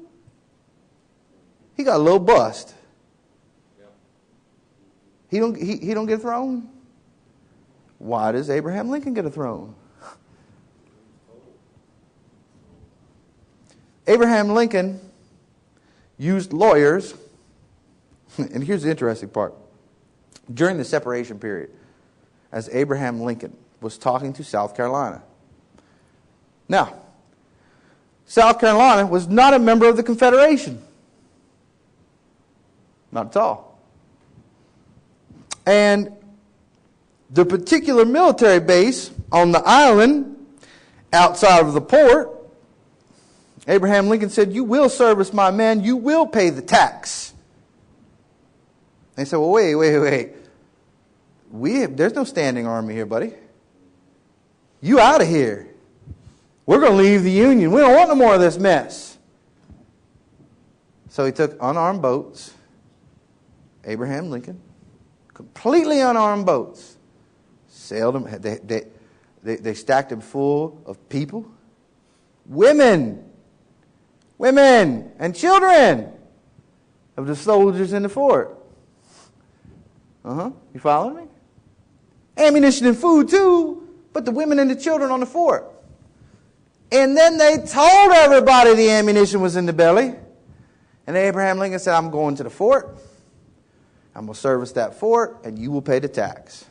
[SPEAKER 2] He got a little bust. He don't get a throne. Why does Abraham Lincoln get a throne? Abraham Lincoln used lawyers, and here's the interesting part. During the separation period, as Abraham Lincoln was talking to South Carolina. Now, South Carolina was not a member of the Confederation. Not at all. And the particular military base on the island outside of the port, Abraham Lincoln said, you will service my men, you will pay the tax. They said, well, wait. There's no standing army here, buddy. You out of here. We're going to leave the Union. We don't want no more of this mess. So he took unarmed boats, Abraham Lincoln, completely unarmed boats, sailed them. They stacked them full of people, women and children of the soldiers in the fort. You following me? Ammunition and food too, but the women and the children on the fort. And then they told everybody the ammunition was in the belly. And Abraham Lincoln said, I'm going to the fort. I'm going to service that fort, and you will pay the tax.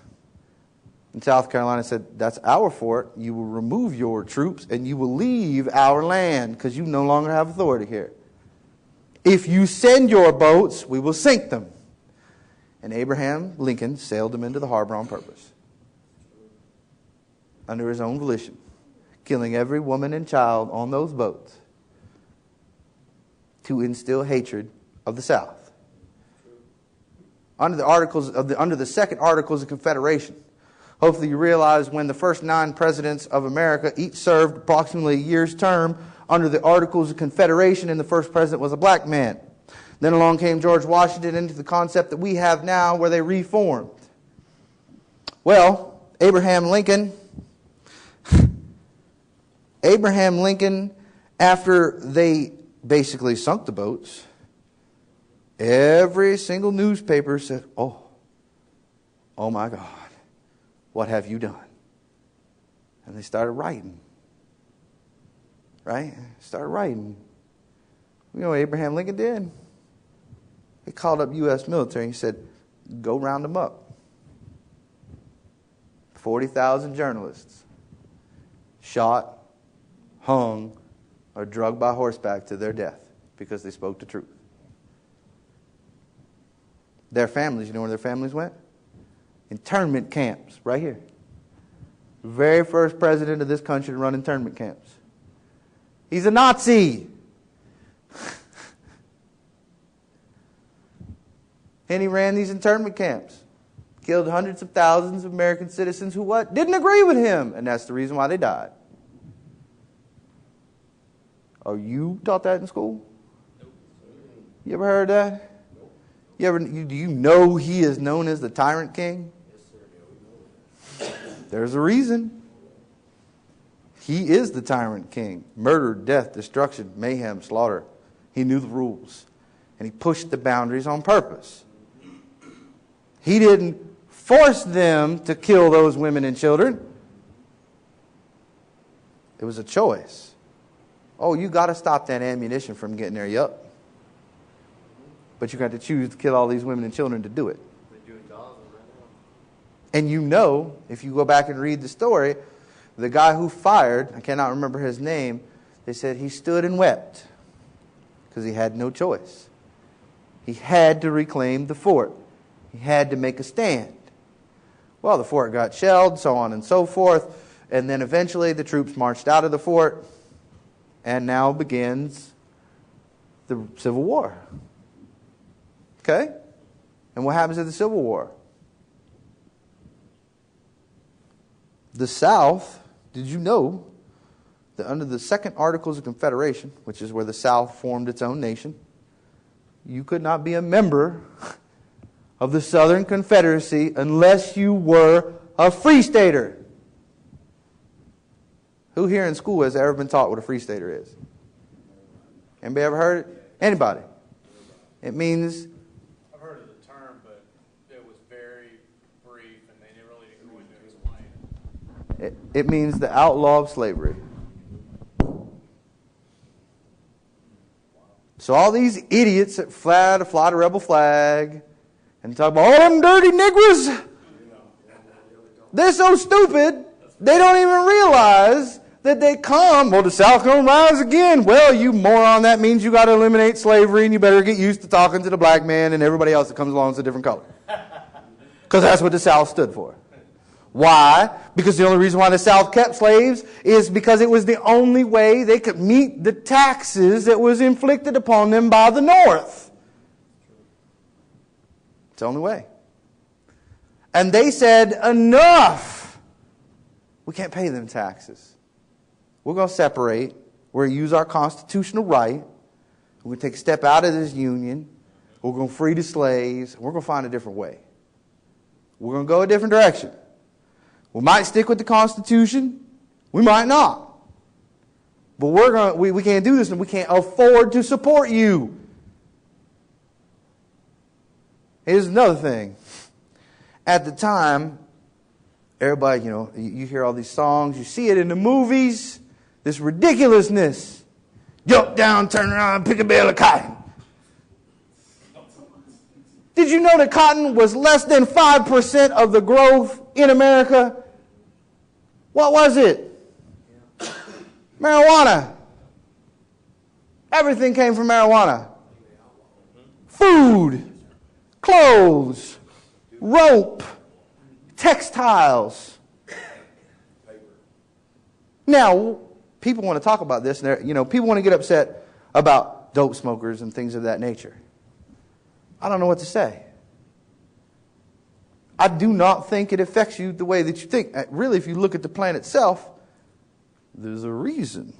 [SPEAKER 2] And South Carolina said, that's our fort. You will remove your troops, and you will leave our land, because you no longer have authority here. If you send your boats, we will sink them. And Abraham Lincoln sailed them into the harbor on purpose, under his own volition, killing every woman and child on those boats to instill hatred of the South. Under the second Articles of Confederation, hopefully you realize when the first 9 presidents of America each served approximately a year's term under the Articles of Confederation, and the first president was a black man. Then along came George Washington into the concept that we have now, where they reformed. Well, Abraham Lincoln, after they basically sunk the boats, every single newspaper said, oh my God, what have you done? And they started writing. Right? Started writing. You know what Abraham Lincoln did? He called up U.S. military and he said, go round them up. 40,000 journalists shot, hung, or drugged by horseback to their death because they spoke the truth. Their families, you know where their families went? Internment camps, right here. The very first president of this country to run internment camps. He's a Nazi. And he ran these internment camps. Killed hundreds of thousands of American citizens who what? Didn't agree with him. And that's the reason why they died. Oh, you taught that in school? You ever heard that? Do you know he is known as the Tyrant King? There's a reason. He is the Tyrant King. Murder, death, destruction, mayhem, slaughter. He knew the rules. And he pushed the boundaries on purpose. He didn't force them to kill those women and children. It was a choice. Oh, you got to stop that ammunition from getting there. Yup. But you got to choose to kill all these women and children to do it. And you know, if you go back and read the story, the guy who fired, I cannot remember his name, they said he stood and wept because he had no choice. He had to reclaim the fort. He had to make a stand. Well, the fort got shelled, so on and so forth, and then eventually the troops marched out of the fort, and now begins the Civil War. Okay? And what happens in the Civil War? the South, did you know that under the Second Articles of Confederation, which is where the South formed its own nation, you could not be a member of the Southern Confederacy unless you were a free stater? Who here in school has ever been taught what a free stater is? Anybody ever heard it? Anybody? It means...
[SPEAKER 4] I've heard of the term, but it was very brief, and they really didn't go into explain it.
[SPEAKER 2] It means the outlaw of slavery. So all these idiots that fly the rebel flag and talk about all them dirty niggers, they're so stupid, they don't even realize that they come, well, the South gonna rise again. Well, you moron, that means you got to eliminate slavery and you better get used to talking to the black man and everybody else that comes along is a different color. Because that's what the South stood for. Why? Because the only reason why the South kept slaves is because it was the only way they could meet the taxes that was inflicted upon them by the North. It's the only way. And they said, enough. We can't pay them taxes. We're going to separate. We're going to use our constitutional right. We're going to take a step out of this union. We're going to free the slaves. We're going to find a different way. We're going to go a different direction. We might stick with the Constitution. We might not. But we can't do this, and we can't afford to support you. Here's another thing. At the time, everybody, you hear all these songs. You see it in the movies. This ridiculousness. Jump down, turn around, pick a bale of cotton. Did you know that cotton was less than 5% of the growth in America? What was it? Marijuana. Everything came from marijuana. Food, clothes, rope, textiles. Now, people want to talk about this, and people want to get upset about dope smokers and things of that nature. I don't know what to say. I do not think it affects you the way that you think. Really, if you look at the plant itself, there's a reason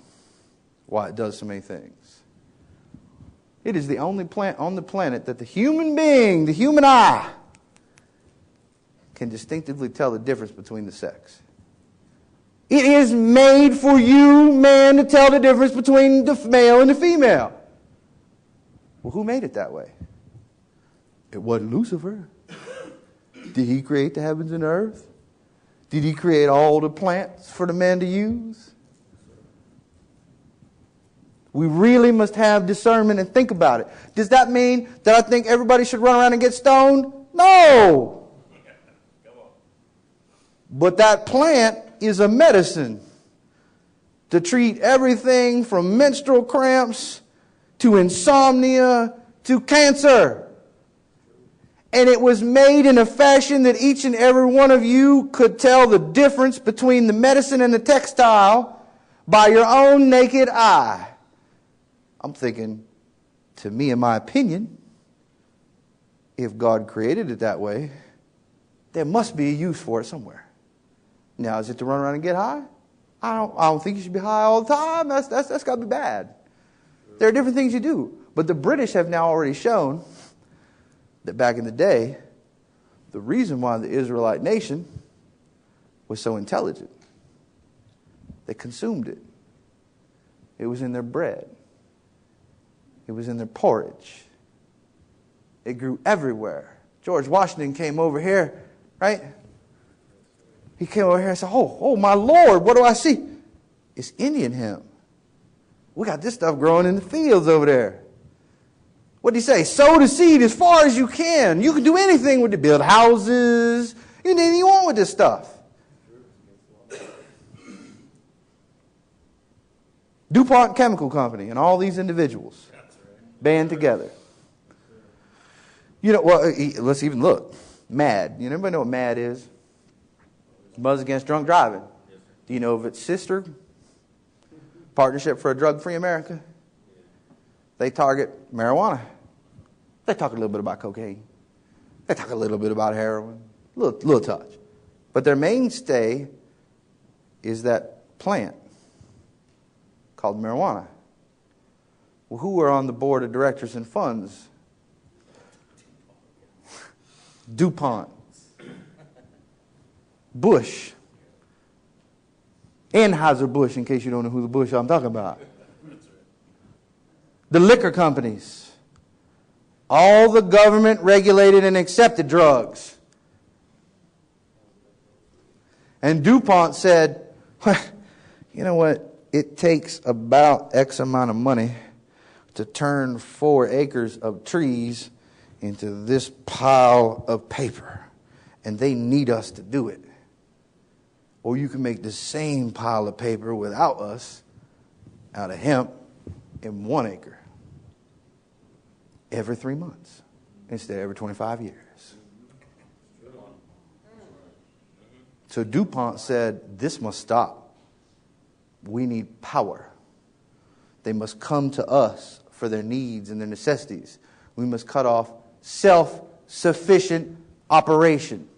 [SPEAKER 2] why it does so many things. It is the only plant on the planet that the human being, the human eye, can distinctively tell the difference between the sex. It is made for you, man, to tell the difference between the male and the female. Well, who made it that way? It wasn't Lucifer. Did he create the heavens and earth? Did he create all the plants for the man to use? We really must have discernment and think about it. Does that mean that I think everybody should run around and get stoned? No. But that plant is a medicine to treat everything from menstrual cramps to insomnia to cancer. And it was made in a fashion that each and every one of you could tell the difference between the medicine and the textile by your own naked eye. I'm thinking, to me, in my opinion, if God created it that way, there must be a use for it somewhere. Now, is it to run around and get high? I don't think you should be high all the time. That's got to be bad. There are different things you do. But the British have now already shown that back in the day, the reason why the Israelite nation was so intelligent, they consumed it. It was in their bread. It was in their porridge. It grew everywhere. George Washington came over here, right? He came over here and said, oh my Lord, what do I see? It's Indian hemp. We got this stuff growing in the fields over there. What did he say? Sow the seed as far as you can. You can do anything with it. Build houses. Anything you want with this stuff. DuPont Chemical Company and all these individuals band together. Let's even look. MAD. Everybody know what MAD is? Mothers Against Drunk Driving. Do you know of its sister? Partnership for a Drug-Free America. They target marijuana. They talk a little bit about cocaine. They talk a little bit about heroin. Little touch. But their mainstay is that plant called marijuana. Well, who are on the board of directors and funds? DuPont, Bush, Anheuser-Busch, in case you don't know who the Bush I'm talking about. The liquor companies, all the government regulated and accepted drugs. And DuPont said, well, you know what? It takes about X amount of money to turn 4 acres of trees into this pile of paper. And they need us to do it. Or you can make the same pile of paper without us out of hemp in 1 acre. Every 3 months instead of every 25 years. So DuPont said, this must stop. We need power. They must come to us for their needs and their necessities. We must cut off self-sufficient operation.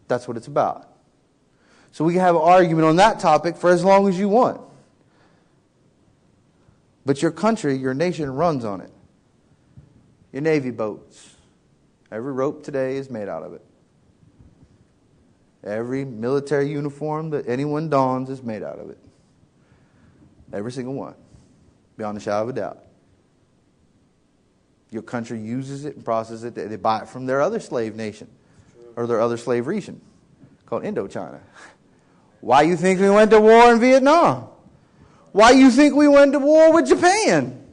[SPEAKER 2] That's what it's about. So we can have an argument on that topic for as long as you want. But your country, your nation runs on it. Your Navy boats. Every rope today is made out of it. Every military uniform that anyone dons is made out of it. Every single one. Beyond a shadow of a doubt. Your country uses it and processes it. They buy it from their other slave nation. Or their other slave region. Called Indochina. Why you think we went to war in Vietnam? Why you think we went to war with Japan?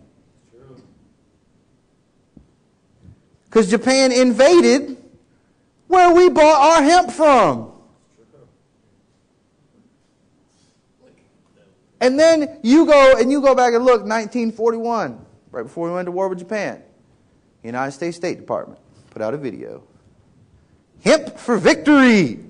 [SPEAKER 2] Because Japan invaded where we bought our hemp from. And then you go back and look, 1941, right before we went to war with Japan. United States State Department put out a video. Hemp for victory!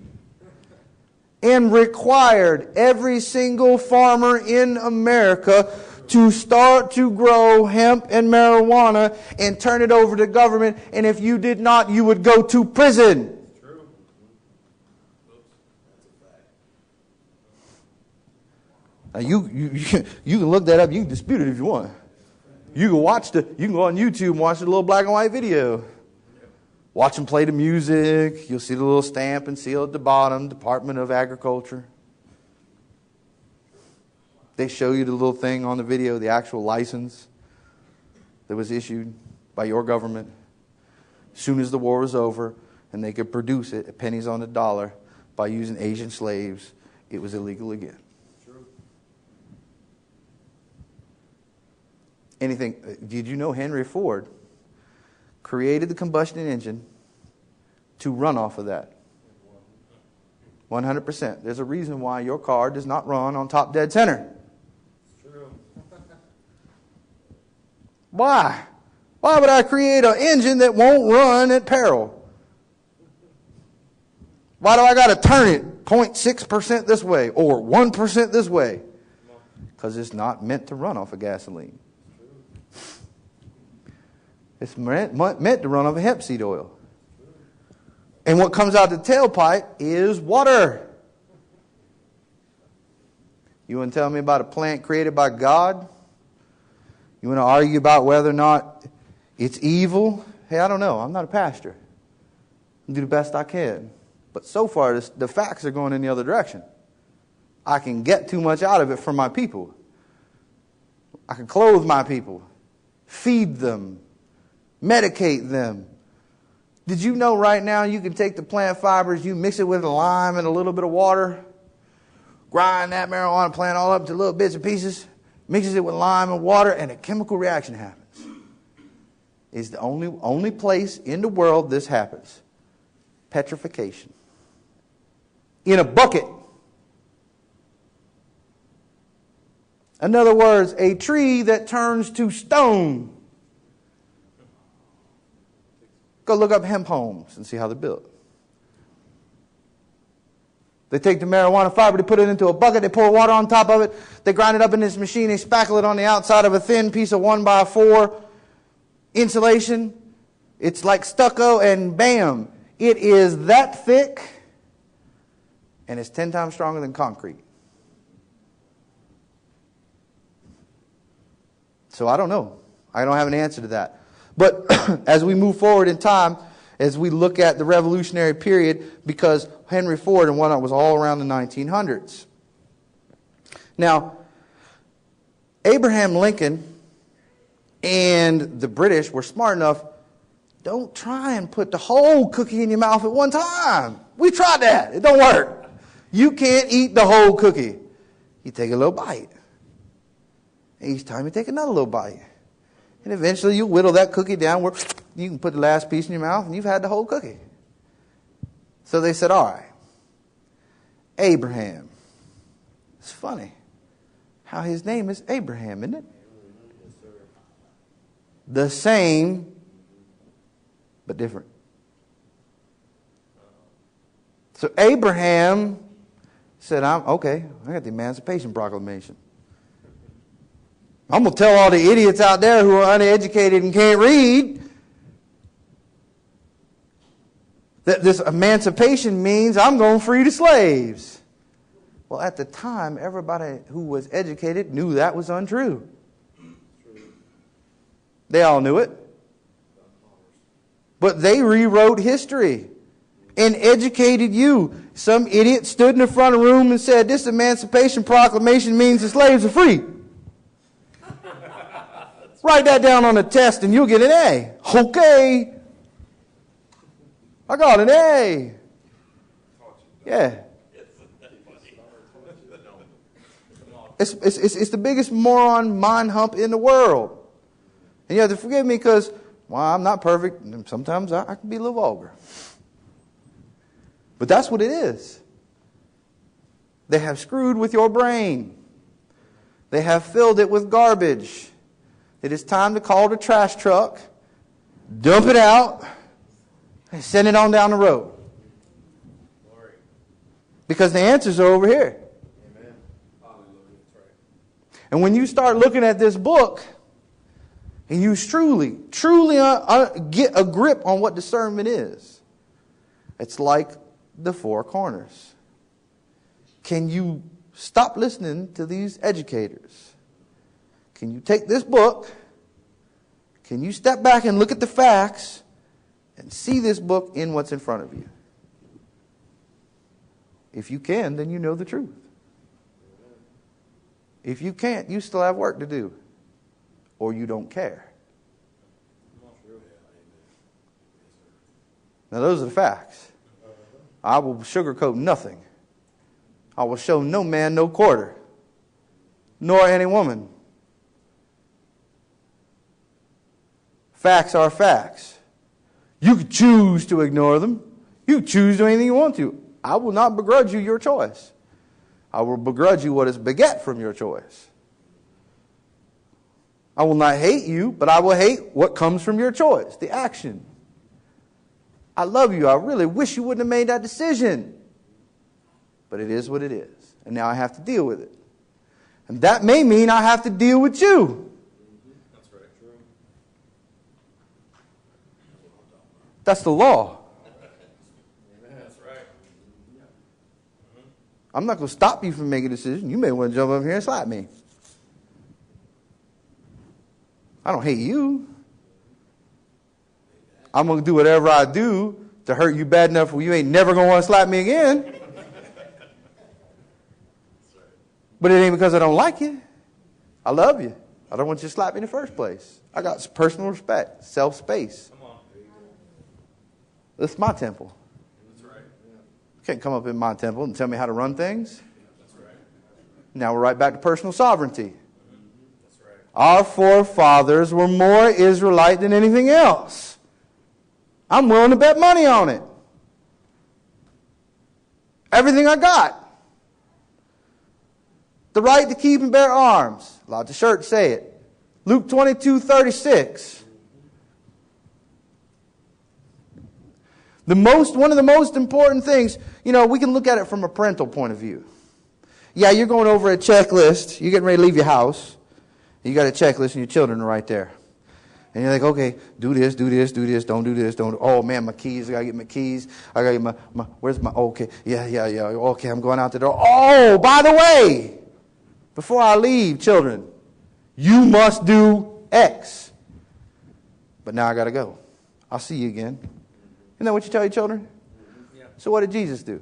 [SPEAKER 2] And required every single farmer in America to start to grow hemp and marijuana and turn it over to government. And if you did not, you would go to prison.
[SPEAKER 3] True.
[SPEAKER 2] Now you can look that up. You can dispute it if you want. You can go on YouTube and watch the little black and white video. Watch them play the music. You'll see the little stamp and seal at the bottom, Department of Agriculture. They show you the little thing on the video, the actual license that was issued by your government. As soon as the war was over and they could produce it at pennies on the dollar by using Asian slaves, it was illegal again.
[SPEAKER 3] True.
[SPEAKER 2] Did you know Henry Ford created the combustion engine to run off of that? 100%. There's a reason why your car does not run on top dead center.
[SPEAKER 3] True.
[SPEAKER 2] Why? Why would I create an engine that won't run at peril? Why do I got to turn it 0.6% this way or 1% this way? Because it's not meant to run off of gasoline. It's meant to run off of hemp seed oil. And what comes out the tailpipe is water. You want to tell me about a plant created by God? You want to argue about whether or not it's evil? Hey, I don't know. I'm not a pastor. I do the best I can. But so far, the facts are going in the other direction. I can get too much out of it for my people. I can clothe my people, feed them, medicate them. Did you know right now you can take the plant fibers, you mix it with a lime and a little bit of water, grind that marijuana plant all up to little bits and pieces, mixes it with lime and water, and a chemical reaction happens. It's the only place in the world this happens. Petrification. In a bucket. In other words, a tree that turns to stone. Go look up hemp homes and see how they're built. They take the marijuana fiber, they put it into a bucket, they pour water on top of it, they grind it up in this machine, they spackle it on the outside of a thin piece of 1x4 insulation. It's like stucco, and bam, it is that thick and it's 10 times stronger than concrete. So I don't know. I don't have an answer to that. But as we move forward in time, as we look at the Revolutionary period, because Henry Ford and whatnot was all around the 1900s. Now, Abraham Lincoln and the British were smart enough, don't try and put the whole cookie in your mouth at one time. We tried that. It don't work. You can't eat the whole cookie. You take a little bite. Each time you take another little bite. And eventually you whittle that cookie down where you can put the last piece in your mouth and you've had the whole cookie. So they said, all right, Abraham. It's funny how his name is Abraham, isn't it? The same, but different. So Abraham said, I got the Emancipation Proclamation. I'm going to tell all the idiots out there who are uneducated and can't read that this emancipation means I'm going to free the slaves. Well, at the time, everybody who was educated knew that was untrue. They all knew it. But they rewrote history and educated you. Some idiot stood in the front of the room and said, this Emancipation Proclamation means the slaves are free. Write that down on a test and you'll get an A. Okay. I got an A. Yeah. It's the biggest moron mind hump in the world. And you have to forgive me because, well, I'm not perfect. And sometimes I can be a little vulgar. But that's what it is. They have screwed with your brain. They have filled it with garbage. It is time to call the trash truck, dump it out, and send it on down the road. Because the answers are over here.
[SPEAKER 3] Amen.
[SPEAKER 2] And when you start looking at this book, and you truly get a grip on what discernment is, it's like the four corners. Can you stop listening to these educators? Can you take this book? Can you step back and look at the facts and see this book in what's in front of you? If you can, then you know the truth. If you can't, you still have work to do. Or you don't care. Now those are the facts. I will sugarcoat nothing. I will show no man no quarter, nor any woman. Facts are facts. You can choose to ignore them. You can choose to do anything you want to. I will not begrudge you your choice. I will begrudge you what is beget from your choice. I will not hate you, but I will hate what comes from your choice, the action. I love you. I really wish you wouldn't have made that decision. But it is what it is. And now I have to deal with it. And that may mean I have to deal with you. That's the law.
[SPEAKER 3] That's right.
[SPEAKER 2] I'm not going to stop you from making a decision. You may want to jump up here and slap me. I don't hate you. I'm going to do whatever I do to hurt you bad enough where you ain't never going to want to slap me again. But it ain't because I don't like you. I love you. I don't want you to slap me in the first place. I got personal respect, self-space. This is my temple.
[SPEAKER 3] That's right.
[SPEAKER 2] You can't come up in my temple and tell me how to run things.
[SPEAKER 3] That's right.
[SPEAKER 2] Now we're right back to personal sovereignty.
[SPEAKER 3] That's right.
[SPEAKER 2] Our forefathers were more Israelite than anything else. I'm willing to bet money on it. Everything I got. The right to keep and bear arms. Allowed the church say it. Luke 22:36. One of the most important things, we can look at it from a parental point of view. Yeah, you're going over a checklist. You're getting ready to leave your house. You got a checklist and your children are right there. And you're like, okay, do this, don't do this, don't. Oh, man, my keys, I got to get my keys. I got to get my, where's my, okay, yeah. Okay, I'm going out the door. Oh, by the way, before I leave, children, you must do X. But now I got to go. I'll see you again. Isn't that what you tell your children? Yeah. So what did Jesus do?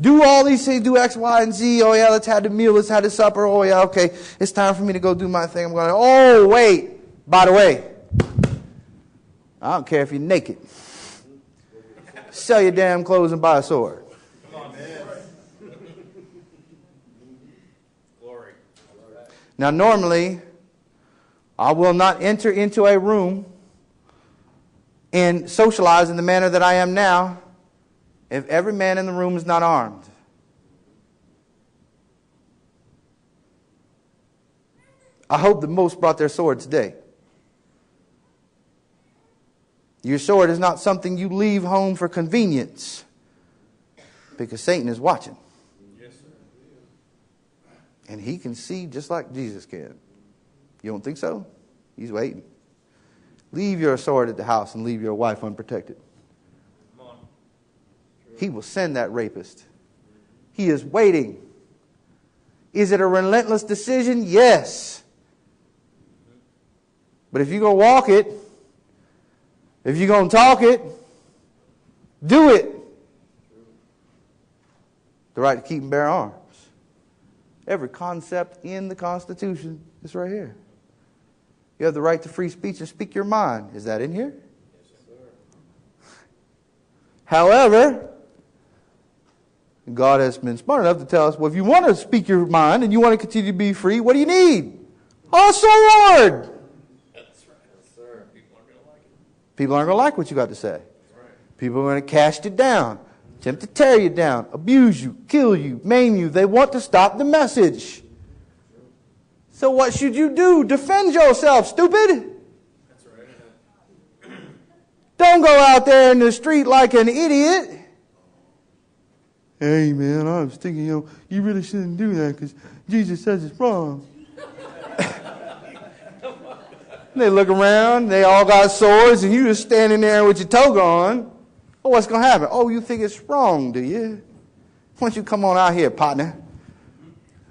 [SPEAKER 2] Do all these things, do X, Y, and Z. Oh, yeah, let's have the meal, let's have the supper. Oh, yeah, okay, it's time for me to go do my thing. I'm going, oh, wait. By the way, I don't care if you're naked. Sell your damn clothes and buy a sword.
[SPEAKER 4] Come on, man. Glory.
[SPEAKER 2] Now, normally, I will not enter into a room and socialize in the manner that I am now if every man in the room is not armed. I hope that most brought their sword today. Your sword is not something you leave home for convenience, because Satan is watching.
[SPEAKER 4] Yes, sir.
[SPEAKER 2] And he can see just like Jesus can. You don't think so? He's waiting. Leave your sword at the house and leave your wife unprotected.
[SPEAKER 4] Come on.
[SPEAKER 2] He will send that rapist. He is waiting. Is it a relentless decision? Yes. But if you're going to walk it, if you're going to talk it, do it. The right to keep and bear arms. Every concept in the Constitution is right here. You have the right to free speech and speak your mind. Is that in here?
[SPEAKER 4] Yes, sir.
[SPEAKER 2] However, God has been smart enough to tell us, well, if you want to speak your mind and you want to continue to be free, what do you need? A sword. People aren't going to like what you got to say. People are going to cast you down, attempt to tear you down, abuse you, kill you, maim you. They want to stop the message. So what should you do? Defend yourself, stupid.
[SPEAKER 4] That's right.
[SPEAKER 2] Don't go out there in the street like an idiot. Hey, man, I was thinking, you really shouldn't do that because Jesus says it's wrong. They look around, they all got swords, and you just standing there with your toga on. Oh, what's going to happen? Oh, you think it's wrong, do you? Why don't you come on out here, partner?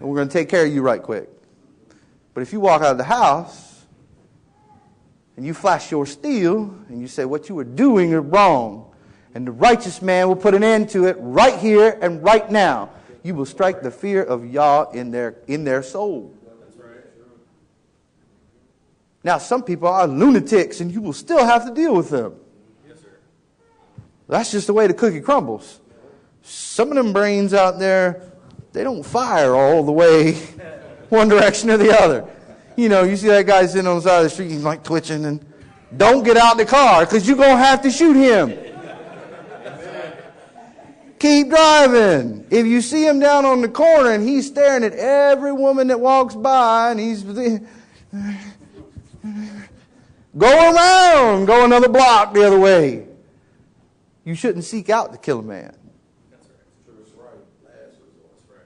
[SPEAKER 2] And we're going to take care of you right quick. But if you walk out of the house, and you flash your steel, and you say what you were doing is wrong, and the righteous man will put an end to it right here and right now, you will strike the fear of Yah in their soul. Now, some people are lunatics, and you will still have to deal with them.
[SPEAKER 4] Yes, sir.
[SPEAKER 2] That's just the way the cookie crumbles. Some of them brains out there, they don't fire all the way one direction or the other. You see that guy sitting on the side of the street, he's like twitching, and don't get out the car, because you're going to have to shoot him. Keep driving. If you see him down on the corner, and he's staring at every woman that walks by, and he's... Go around. Go another block the other way. You shouldn't seek out to kill a man.
[SPEAKER 4] That's right.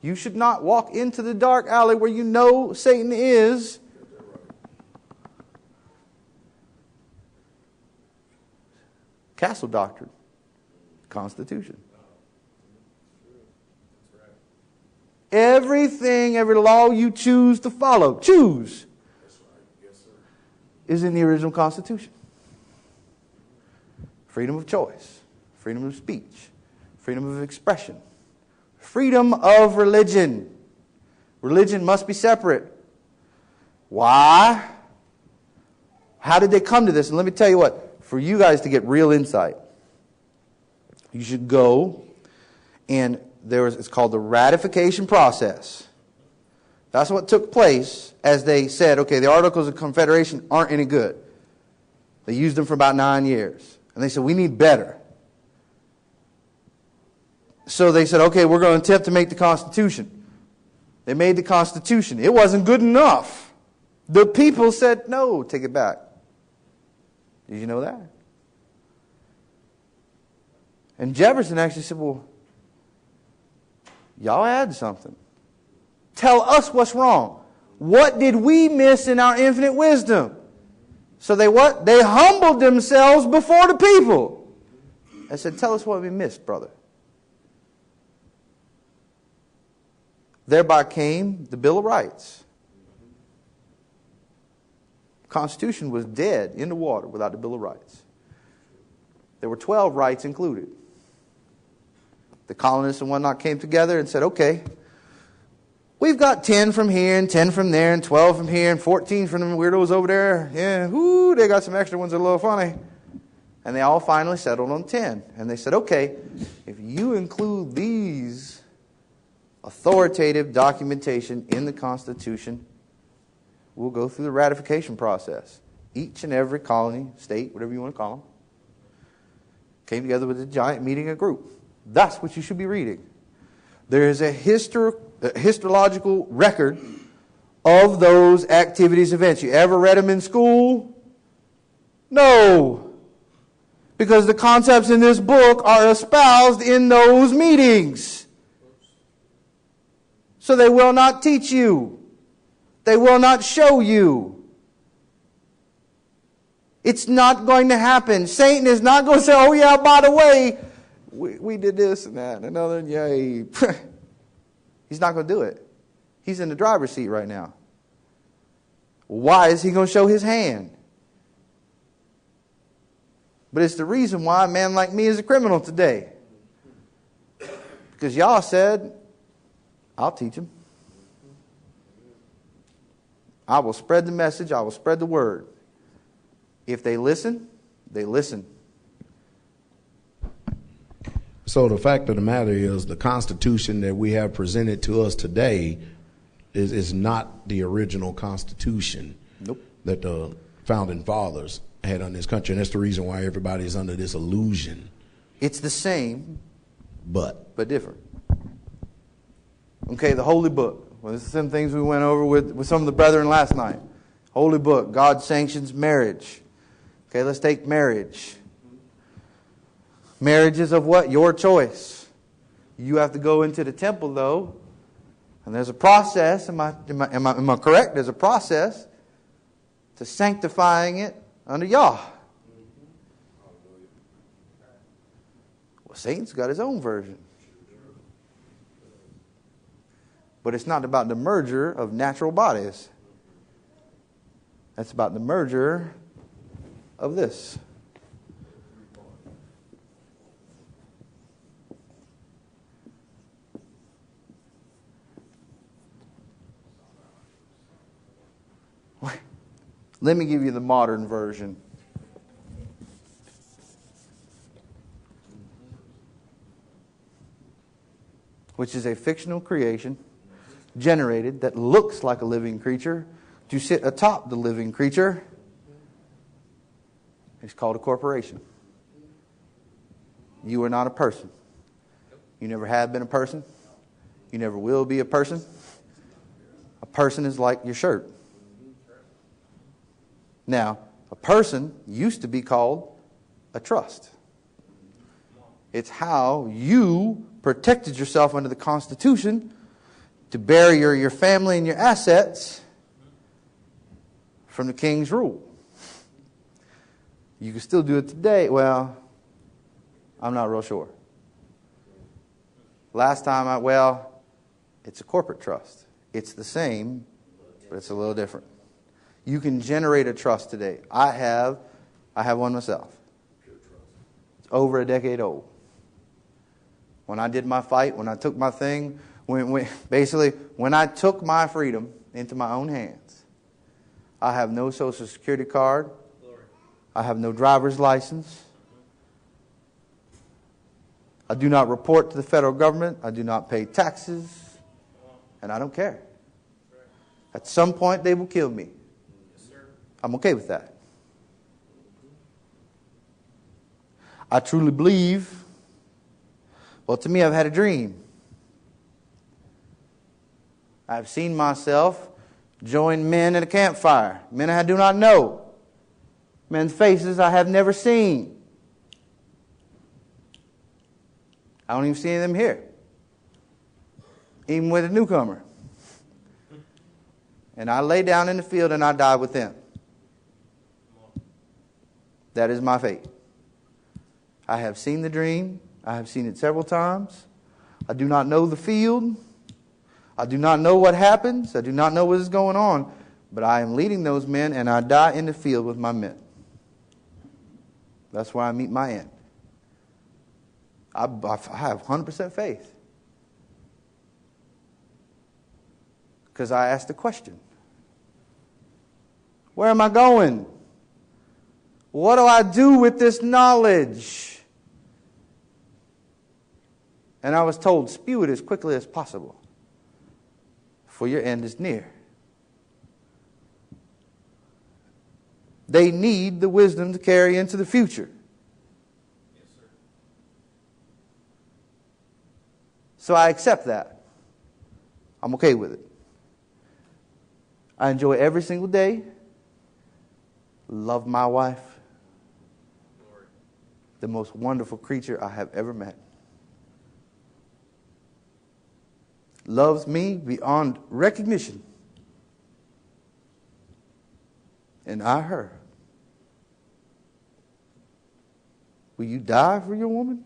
[SPEAKER 2] You should not walk into the dark alley where you know Satan is. Castle doctrine. Constitution. Everything, every law you choose to follow, is in the original Constitution. Freedom of choice, freedom of speech, freedom of expression, freedom of religion. Religion must be separate. Why? How did they come to this? And let me tell you what, for you guys to get real insight, you should go and it's called the ratification process. That's what took place as they said, okay, the Articles of Confederation aren't any good. They used them for about 9 years. And they said, we need better. So they said, okay, we're going to attempt to make the Constitution. They made the Constitution. It wasn't good enough. The people said, no, take it back. Did you know that? And Jefferson actually said, well, y'all add something. Tell us what's wrong. What did we miss in our infinite wisdom? So they what? They humbled themselves before the people. I said, tell us what we missed, brother. Thereby came the Bill of Rights. Constitution was dead in the water without the Bill of Rights. There were 12 rights included. The colonists and whatnot came together and said, okay, we've got 10 from here and 10 from there and 12 from here and 14 from them weirdos over there. Yeah, whoo, they got some extra ones that are a little funny. And they all finally settled on 10. And they said, okay, if you include these authoritative documentation in the Constitution, we'll go through the ratification process. Each and every colony, state, whatever you want to call them, came together with a giant meeting, a group. That's what you should be reading. There is a histological record of those activities, events. You ever read them in school? No. Because the concepts in this book are espoused in those meetings. So they will not teach you. They will not show you. It's not going to happen. Satan is not going to say, oh yeah, by the way, we did this and that and another, and yay. He's not going to do it. He's in the driver's seat right now. Why is he going to show his hand? But it's the reason why a man like me is a criminal today. Because y'all said, I'll teach him. I will spread the message. I will spread the word. If they listen, they listen.
[SPEAKER 1] So the fact of the matter is the Constitution that we have presented to us today is not the original Constitution.
[SPEAKER 2] Nope.
[SPEAKER 1] That the founding fathers had on this country. And that's the reason why everybody's under this illusion.
[SPEAKER 2] It's the same,
[SPEAKER 1] but
[SPEAKER 2] different. Okay, the Holy Book. Well, this is some things we went over with some of the brethren last night. Holy Book. God sanctions marriage. Okay, let's take marriage. Marriage is of what? Your choice. You have to go into the temple, though. And there's a process. Am I correct? There's a process to sanctifying it under Yah. Well, Satan's got his own version. But it's not about the merger of natural bodies. That's about the merger of this. Let me give you the modern version. Which is a fictional creation generated that looks like a living creature to sit atop the living creature. It's called a corporation. You are not a person. You never have been a person. You never will be a person. A person is like your shirt. Now, a person used to be called a trust. It's how you protected yourself under the Constitution to bear your family and your assets from the king's rule. You can still do it today. Well, I'm not real sure. Last time it's a corporate trust. It's the same, but it's a little different. You can generate a trust today. I have one myself. It's over a decade old. When I did my fight, when I took my thing, when I took my freedom into my own hands, I have no Social Security card. I have no driver's license. I do not report to the federal government. I do not pay taxes. And I don't care. At some point, they will kill me. I'm okay with that. I truly believe, well, to me, I've had a dream. I've seen myself join men at a campfire. Men I do not know. Men's faces I have never seen. I don't even see any of them here. Even with a newcomer. And I lay down in the field and I die with them. That is my fate. I have seen the dream. I have seen it several times. I do not know the field. I do not know what happens. I do not know what is going on. But I am leading those men, and I die in the field with my men. That's where I meet my end. I have 100% faith. Because I asked the question. Where am I going? What do I do with this knowledge? And I was told, spew it as quickly as possible, for your end is near. They need the wisdom to carry into the future.
[SPEAKER 4] Yes, sir.
[SPEAKER 2] So I accept that. I'm okay with it. I enjoy every single day. Love my wife.
[SPEAKER 4] Lord.
[SPEAKER 2] The most wonderful creature I have ever met. Loves me beyond recognition. And I her. Will you die for your woman?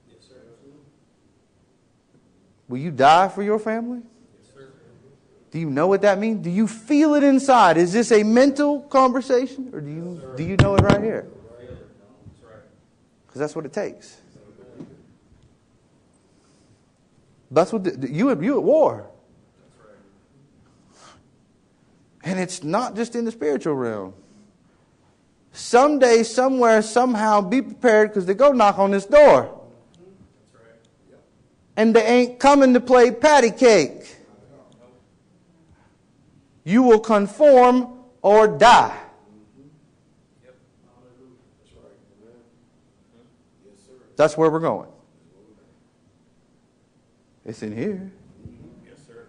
[SPEAKER 4] Yes, sir.
[SPEAKER 2] Will you die for your family?
[SPEAKER 4] Yes, sir.
[SPEAKER 2] Do you know what that means? Do you feel it inside? Is this a mental conversation, or do you know it right here?
[SPEAKER 4] That's right.
[SPEAKER 2] Because that's what it takes. That's what you at war.
[SPEAKER 4] That's right.
[SPEAKER 2] And it's not just in the spiritual realm. Someday, somewhere, somehow, be prepared, because they go knock on this door.
[SPEAKER 4] That's right. Yep.
[SPEAKER 2] And they ain't coming to play patty cake. You will conform or die.
[SPEAKER 4] Yep.
[SPEAKER 3] That's right. Amen. Yes, sir.
[SPEAKER 2] That's where we're going. It's in here.
[SPEAKER 4] Yes, sir.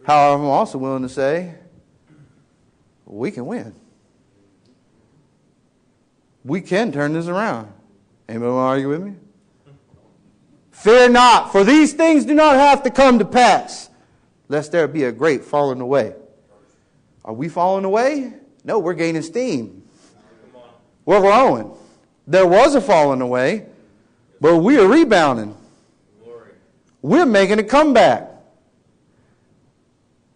[SPEAKER 2] However, I'm also willing to say, we can win. We can turn this around. Anybody want to argue with me? Fear not, for these things do not have to come to pass, lest there be a great falling away. Are we falling away? No, we're gaining steam.
[SPEAKER 4] Come on.
[SPEAKER 2] We're growing. There was a falling away, but we are rebounding.
[SPEAKER 4] Glory.
[SPEAKER 2] We're making a comeback.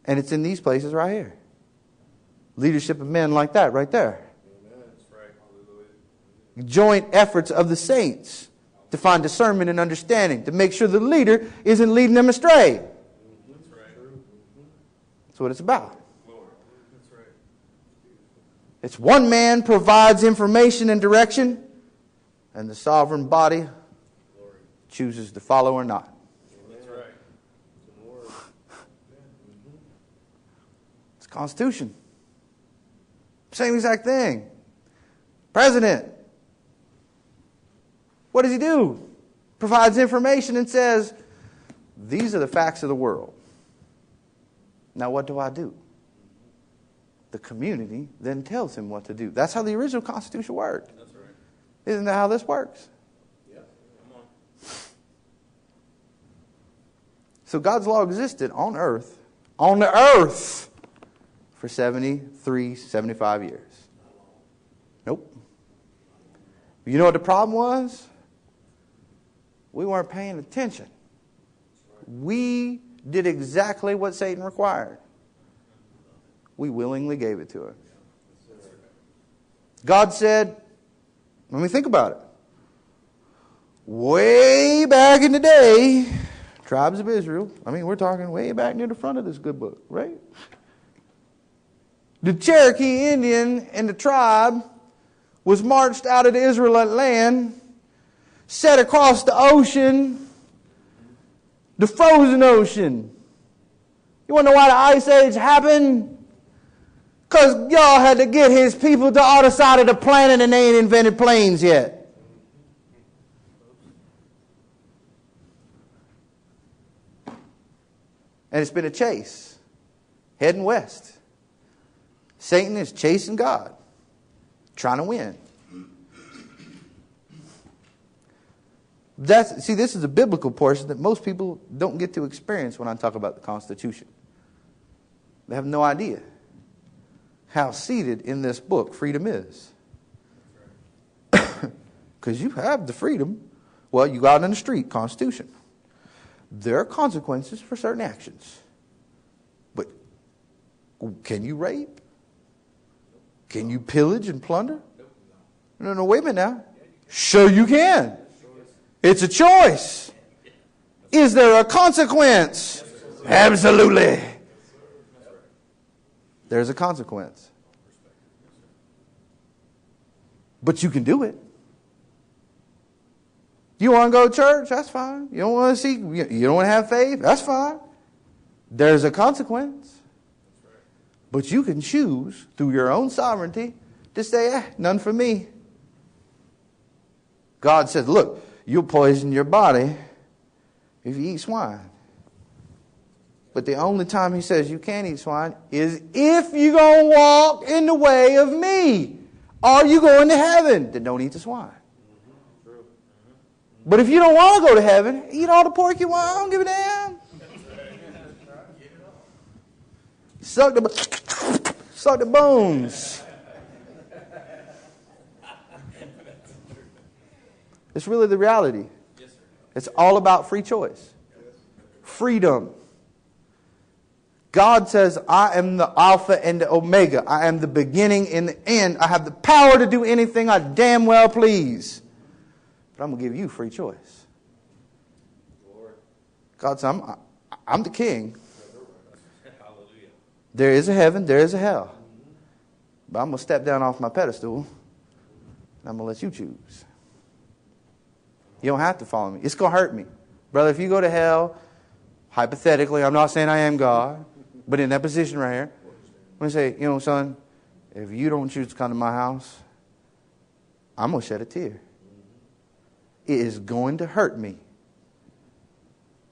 [SPEAKER 2] And it's in these places right here. Leadership of men like that right there.
[SPEAKER 4] Amen. That's right. Hallelujah.
[SPEAKER 2] Joint efforts of the saints to find discernment and understanding, to make sure the leader isn't leading them astray.
[SPEAKER 4] That's right.
[SPEAKER 2] That's what it's about.
[SPEAKER 4] Lord. That's right.
[SPEAKER 2] It's one man provides information and direction, and the sovereign body
[SPEAKER 4] Glory.
[SPEAKER 2] chooses to follow or not.
[SPEAKER 4] That's right.
[SPEAKER 2] It's the Constitution. Same exact thing. President. What does he do? Provides information and says, these are the facts of the world. Now what do I do? The community then tells him what to do. That's how the original Constitution worked.
[SPEAKER 4] That's right.
[SPEAKER 2] Isn't that how this works?
[SPEAKER 4] Yeah. Come on.
[SPEAKER 2] So God's law existed on the earth, for 75 years. Nope. You know what the problem was? We weren't paying attention. We did exactly what Satan required. We willingly gave it to him. God said, let me think about it. Way back in the day, tribes of Israel, we're talking way back near the front of this good book, right? The Cherokee Indian and the tribe was marched out of the Israelite land, set across the ocean, the frozen ocean. You want to know why the Ice Age happened? Because y'all had to get his people to the other side of the planet and they ain't invented planes yet. And it's been a chase, heading west. Satan is chasing God, trying to win. This is a biblical portion that most people don't get to experience when I talk about the Constitution. They have no idea how seated in this book freedom is. because you have the freedom. Well, you go out in the street, Constitution. There are consequences for certain actions. But can you rape? Can you pillage and plunder? No, wait a minute now. Sure you can. It's a choice. Is there a consequence? Absolutely. There's a consequence. But you can do it. You want to go to church? That's fine. You don't want to see, you don't want to have faith? That's fine. There's a consequence. But you can choose through your own sovereignty to say, none for me. God says, look, you'll poison your body if you eat swine. But the only time he says you can't eat swine is if you're going to walk in the way of me. Are you going to heaven? Then don't eat the swine. But if you don't want to go to heaven, eat all the pork you want. I don't give a damn. Suck the bones. It's really the reality. It's all about free choice. Freedom. God says, I am the Alpha and the Omega. I am the beginning and the end. I have the power to do anything I damn well please. But I'm going to give you free choice. God says, I'm the king. There is a heaven, there is a hell. But I'm going to step down off my pedestal and I'm going to let you choose. You don't have to follow me. It's going to hurt me. Brother, if you go to hell, hypothetically, I'm not saying I am God, but in that position right here, I'm going to say, son, if you don't choose to come to my house, I'm going to shed a tear. It is going to hurt me,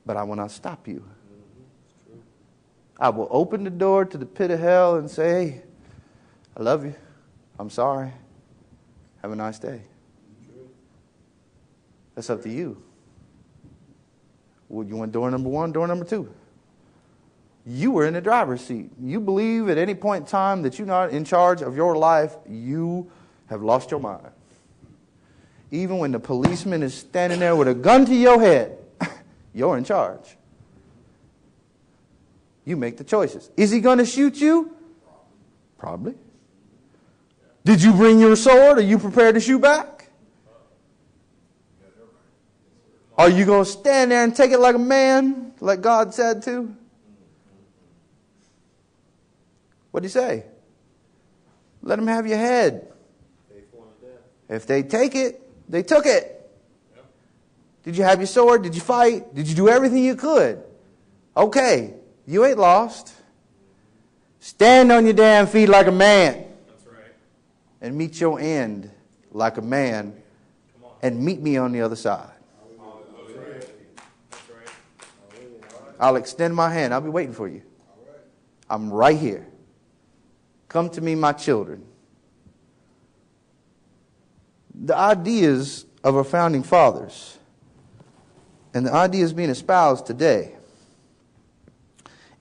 [SPEAKER 2] but I will not stop you. I will open the door to the pit of hell and say, hey, I love you. I'm sorry. Have a nice day. That's up to you. Would you want door number 1, door number 2? You were in the driver's seat. You believe at any point in time that you're not in charge of your life, you have lost your mind. Even when the policeman is standing there with a gun to your head, you're in charge. You make the choices. Is he going to shoot you? Probably. Did you bring your sword? Are you prepared to shoot back? Are you going to stand there and take it like a man, like God said to? What did he say? Let them have your head. If they take it, they took it. Did you have your sword? Did you fight? Did you do everything you could? Okay, you ain't lost. Stand on your damn feet like a man.
[SPEAKER 4] That's right.
[SPEAKER 2] And meet your end like a man. And meet me on the other side. I'll extend my hand. I'll be waiting for you. I'm right here. Come to me, my children. The ideas of our founding fathers and the ideas being espoused today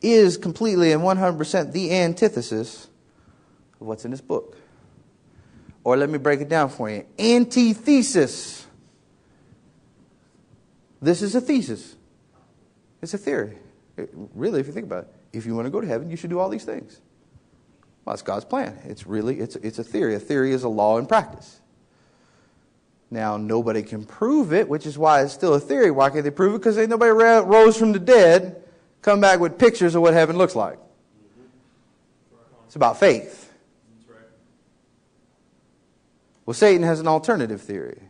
[SPEAKER 2] is completely and 100% the antithesis of what's in this book. Or let me break it down for you. Antithesis. This is a thesis. It's a theory. Really, if you think about it, if you want to go to heaven, you should do all these things. Well, that's God's plan. It's a theory. A theory is a law in practice. Now, nobody can prove it, which is why it's still a theory. Why can't they prove it? Because ain't nobody rose from the dead, come back with pictures of what heaven looks like. It's about faith. Well, Satan has an alternative theory.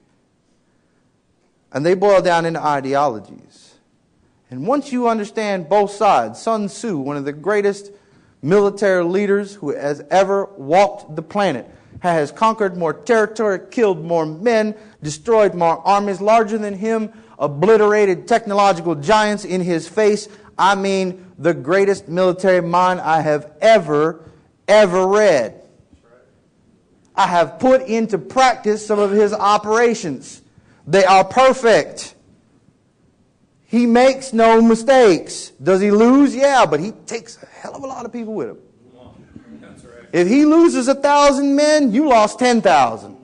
[SPEAKER 2] And they boil down into ideologies. And once you understand both sides, Sun Tzu, one of the greatest military leaders who has ever walked the planet, has conquered more territory, killed more men, destroyed more armies larger than him, obliterated technological giants in his face. I mean, the greatest military mind I have ever read. I have put into practice some of his operations. They are perfect. He makes no mistakes. Does he lose? Yeah, but he takes a hell of a lot of people with him. If he loses 1,000 men, you lost 10,000.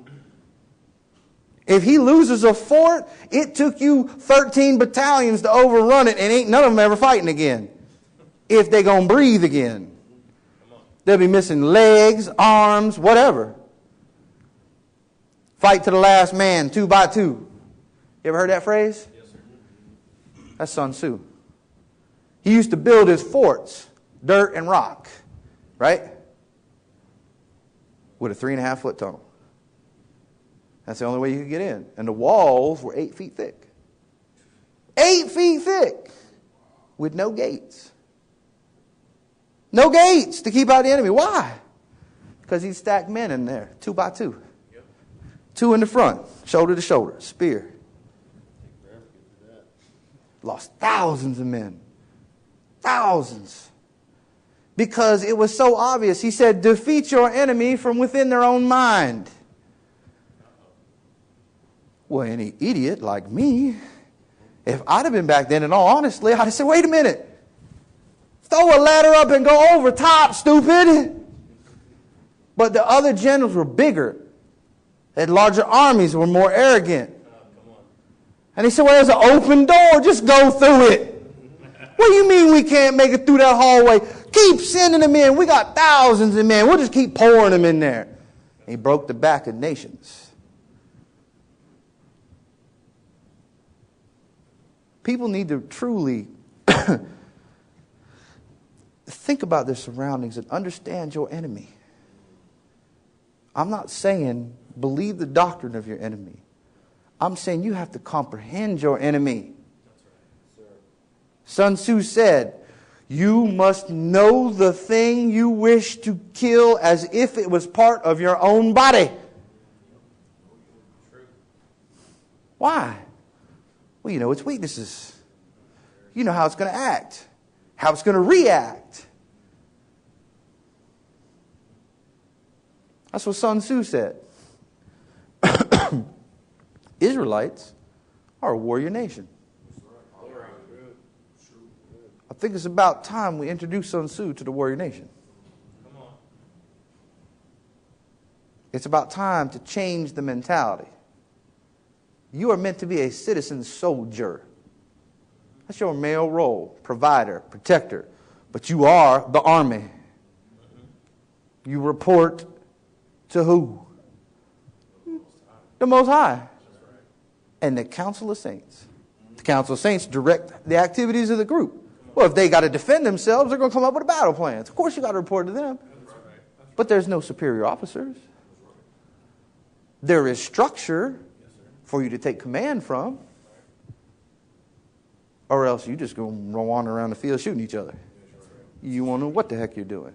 [SPEAKER 2] If he loses a fort, it took you 13 battalions to overrun it, and ain't none of them ever fighting again. If they gonna breathe again. They'll be missing legs, arms, whatever. Fight to the last man, 2 by 2. You ever heard that phrase?
[SPEAKER 3] Yes, sir.
[SPEAKER 2] That's Sun Tzu. He used to build his forts, dirt and rock, right? With a 3.5-foot tunnel. That's the only way you could get in. And the walls were 8 feet thick. 8 feet thick! With no gates. No gates to keep out the enemy. Why? Because he stacked men in there, 2 by 2. Yep. 2 in the front, shoulder to shoulder, spear. Lost thousands of men. Thousands. Because it was so obvious. He said, defeat your enemy from within their own mind. Well, any idiot like me, if I'd have been back then, in all honesty, I'd have said, wait a minute. Throw a ladder up and go over top, stupid. But the other generals were bigger. They had larger armies, were more arrogant. And he said, well, there's an open door. Just go through it. What do you mean we can't make it through that hallway? Keep sending them in. We got thousands of men. We'll just keep pouring them in there. And he broke the back of nations. People need to truly think about their surroundings and understand your enemy. I'm not saying believe the doctrine of your enemy. I'm saying you have to comprehend your enemy. Sun Tzu said, you must know the thing you wish to kill as if it was part of your own body. Why? Well, you know its weaknesses. You know how it's going to act, how it's going to react. That's what Sun Tzu said. Israelites are a warrior nation. I think it's about time we introduce Sun Tzu to the warrior nation. It's about time to change the mentality. You are meant to be a citizen soldier. That's your male role, provider, protector. But you are the army. You report to who? The Most High. And the Council of Saints. The Council of Saints direct the activities of the group. Well, if they got to defend themselves, they're going to come up with a battle plan. Of course you got to report to them. But there's no superior officers. There is structure for you to take command from. Or else you just go wander around the field shooting each other. You won't know what the heck you're doing.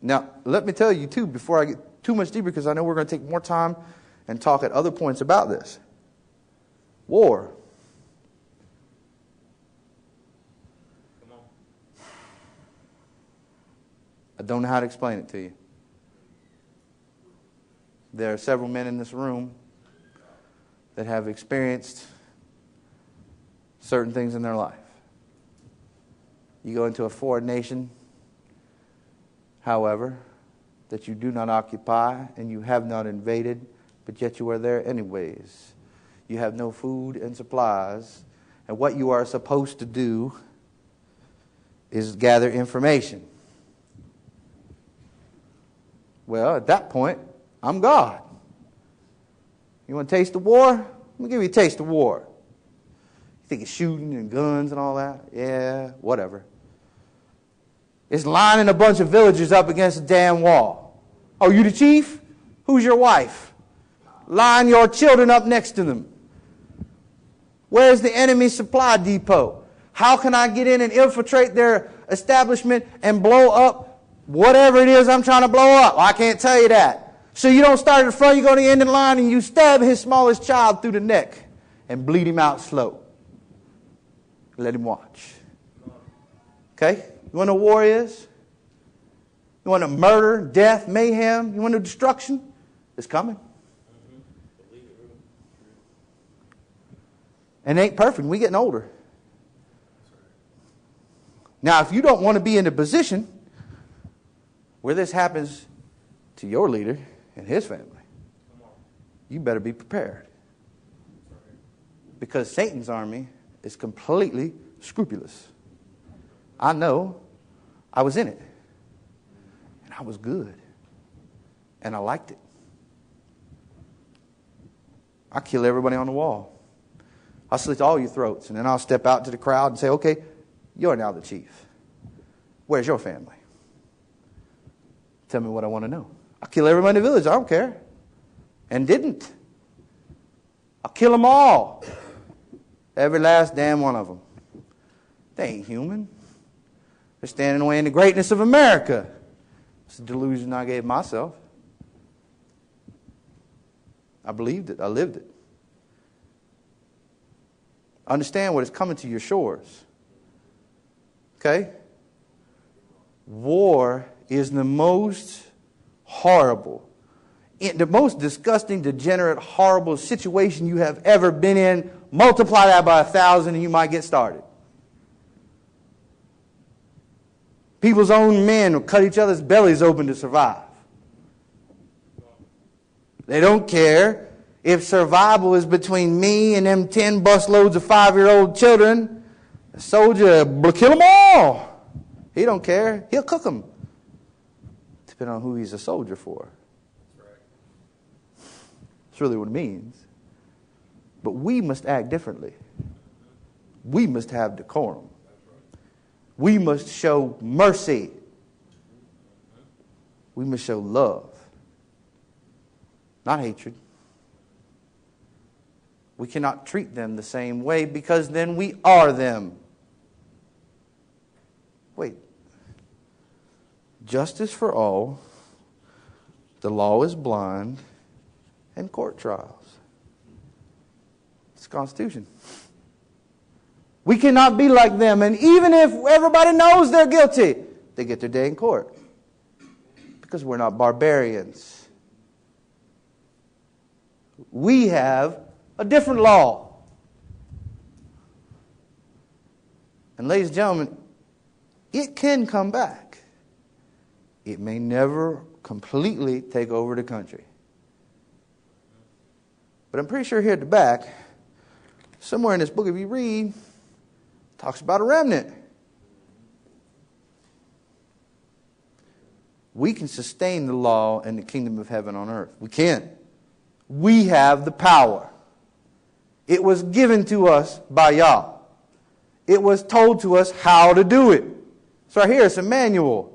[SPEAKER 2] Now, let me tell you, too, before I get too much deeper, because I know we're going to take more time and talk at other points about this. War. I don't know how to explain it to you. There are several men in this room that have experienced certain things in their life. You go into a foreign nation, however, that you do not occupy and you have not invaded, but yet you are there anyways. You have no food and supplies, and what you are supposed to do is gather information. Well, at that point, I'm God. You want to taste the war? Let me give you a taste of war. You think it's shooting and guns and all that? Yeah, whatever. It's lining a bunch of villagers up against a damn wall. Oh, you the chief? Who's your wife? Line your children up next to them. Where's the enemy supply depot? How can I get in and infiltrate their establishment and blow up whatever it is I'm trying to blow up? Well, I can't tell you that. So you don't start at the front, you go to the end of the line and you stab his smallest child through the neck and bleed him out slow. Let him watch. Okay? You want to know what war is? You want to murder, death, mayhem? You want to know destruction? It's coming. And it ain't perfect. We're getting older. Now, if you don't want to be in a position where this happens to your leader and his family, you better be prepared. Because Satan's army is completely scrupulous. I know. I was in it. And I was good. And I liked it. I kill everybody on the wall. I'll slit all your throats. And then I'll step out to the crowd and say, okay, you're now the chief. Where's your family? Tell me what I want to know. I'll kill everybody in the village. I don't care. And didn't. I'll kill them all. Every last damn one of them. They ain't human. They're standing away in the greatness of America. It's a delusion I gave myself. I believed it. I lived it. Understand what is coming to your shores. Okay? War is the most horrible, the most disgusting, degenerate, horrible situation you have ever been in. Multiply that by 1,000 and you might get started. People's own men will cut each other's bellies open to survive. They don't care if survival is between me and them 10 busloads of 5-year-old children. The soldier will kill them all. He don't care. He'll cook them. Depending on who he's a soldier for. That's really what it means. But we must act differently. We must have decorum. We must show mercy. We must show love. Not hatred. We cannot treat them the same way because then we are them. Wait. Justice for all, the law is blind, and court trials. It's the Constitution. We cannot be like them, and even if everybody knows they're guilty, they get their day in court. Because we're not barbarians. We have a different law. And ladies and gentlemen, it can come back. It may never completely take over the country. But I'm pretty sure here at the back, somewhere in this book, if you read, it talks about a remnant. We can sustain the law and the kingdom of heaven on earth. We can. We have the power. It was given to us by Yah. It was told to us how to do it. It's right here. It's a manual.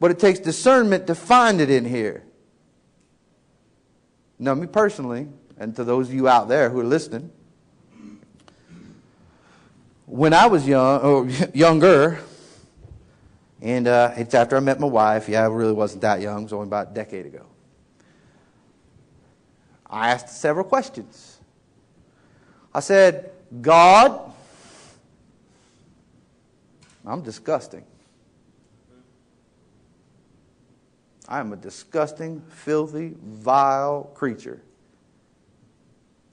[SPEAKER 2] But it takes discernment to find it in here. Now, me personally, and to those of you out there who are listening, when I was young, or younger, and it's after I met my wife. Yeah, I really wasn't that young. It was only about a decade ago. I asked several questions. I said, God, I'm disgusting. I am a disgusting, filthy, vile creature.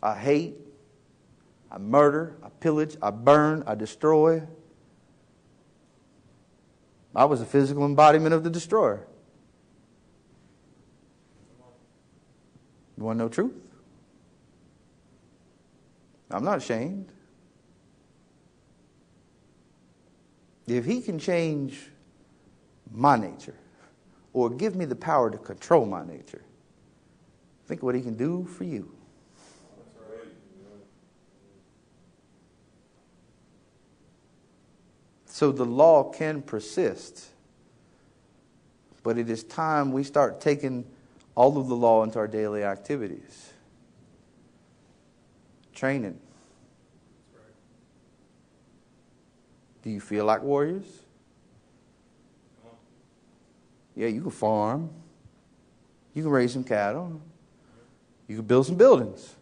[SPEAKER 2] I hate, I murder, I pillage, I burn, I destroy. I was a physical embodiment of the destroyer. You want to know truth? I'm not ashamed. If he can change my nature, or give me the power to control my nature, think what he can do for you. So the law can persist. But it is time we start taking all of the law into our daily activities. Training. Do you feel like warriors? Yeah, you can farm. You can raise some cattle. You can build some buildings.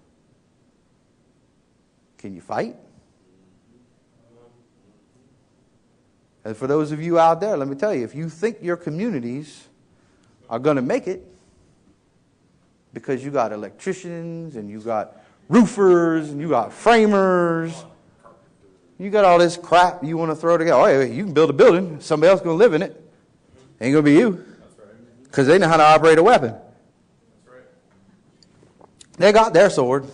[SPEAKER 2] Can you fight? And for those of you out there, let me tell you, if you think your communities are going to make it because you got electricians and you got roofers and you got framers, you got all this crap you want to throw together. Oh, yeah, you can build a building. Somebody else is going to live in it. Ain't going to be you. Because they know how to operate a weapon.
[SPEAKER 4] That's right.
[SPEAKER 2] They got their sword.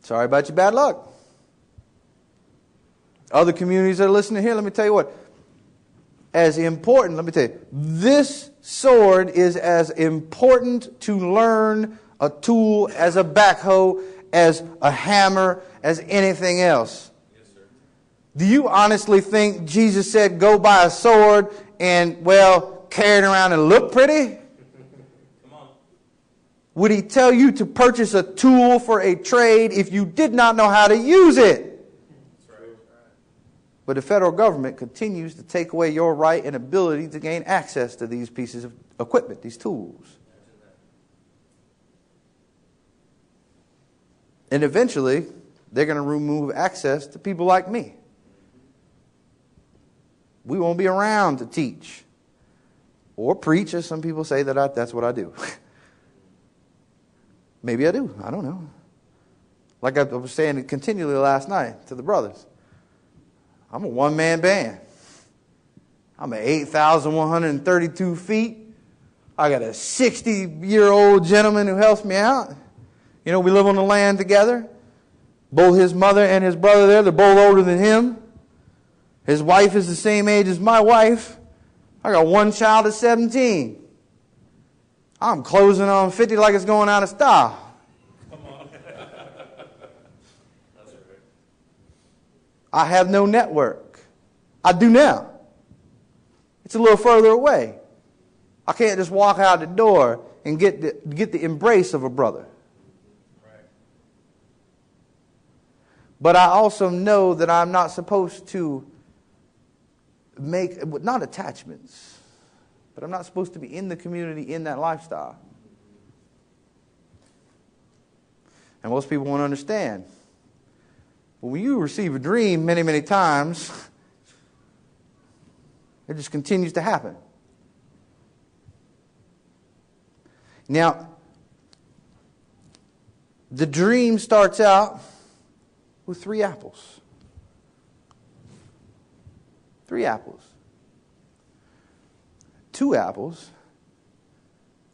[SPEAKER 2] Sorry about your bad luck. Other communities that are listening here, let me tell you what. As important, let me tell you, this sword is as important to learn a tool as a backhoe, as a hammer, as anything else.
[SPEAKER 4] Yes, sir.
[SPEAKER 2] Do you honestly think Jesus said go buy a sword and, well, carry it around and look pretty?
[SPEAKER 4] Come on.
[SPEAKER 2] Would he tell you to purchase a tool for a trade if you did not know how to use it?
[SPEAKER 4] That's right.
[SPEAKER 2] But the federal government continues to take away your right and ability to gain access to these pieces of equipment, these tools. And eventually, they're going to remove access to people like me. We won't be around to teach or preach, as some people say that's what I do. Maybe I do. I don't know. Like I was saying continually last night to the brothers. I'm a one-man band. I'm at 8,132 feet. I got a 60-year-old gentleman who helps me out. You know, we live on the land together. Both his mother and his brother there, they're both older than him. His wife is the same age as my wife. I got one child at 17. I'm closing on 50 like it's going out of style.
[SPEAKER 4] Come on. That's right.
[SPEAKER 2] I have no network. I do now. It's a little further away. I can't just walk out the door and get the embrace of a brother.
[SPEAKER 4] Right.
[SPEAKER 2] But I also know that I'm not supposed to make, not attachments, but I'm not supposed to be in the community in that lifestyle. And most people won't understand. But when you receive a dream many, many times, it just continues to happen. Now, the dream starts out with 3 apples. 3 apples. 2 apples,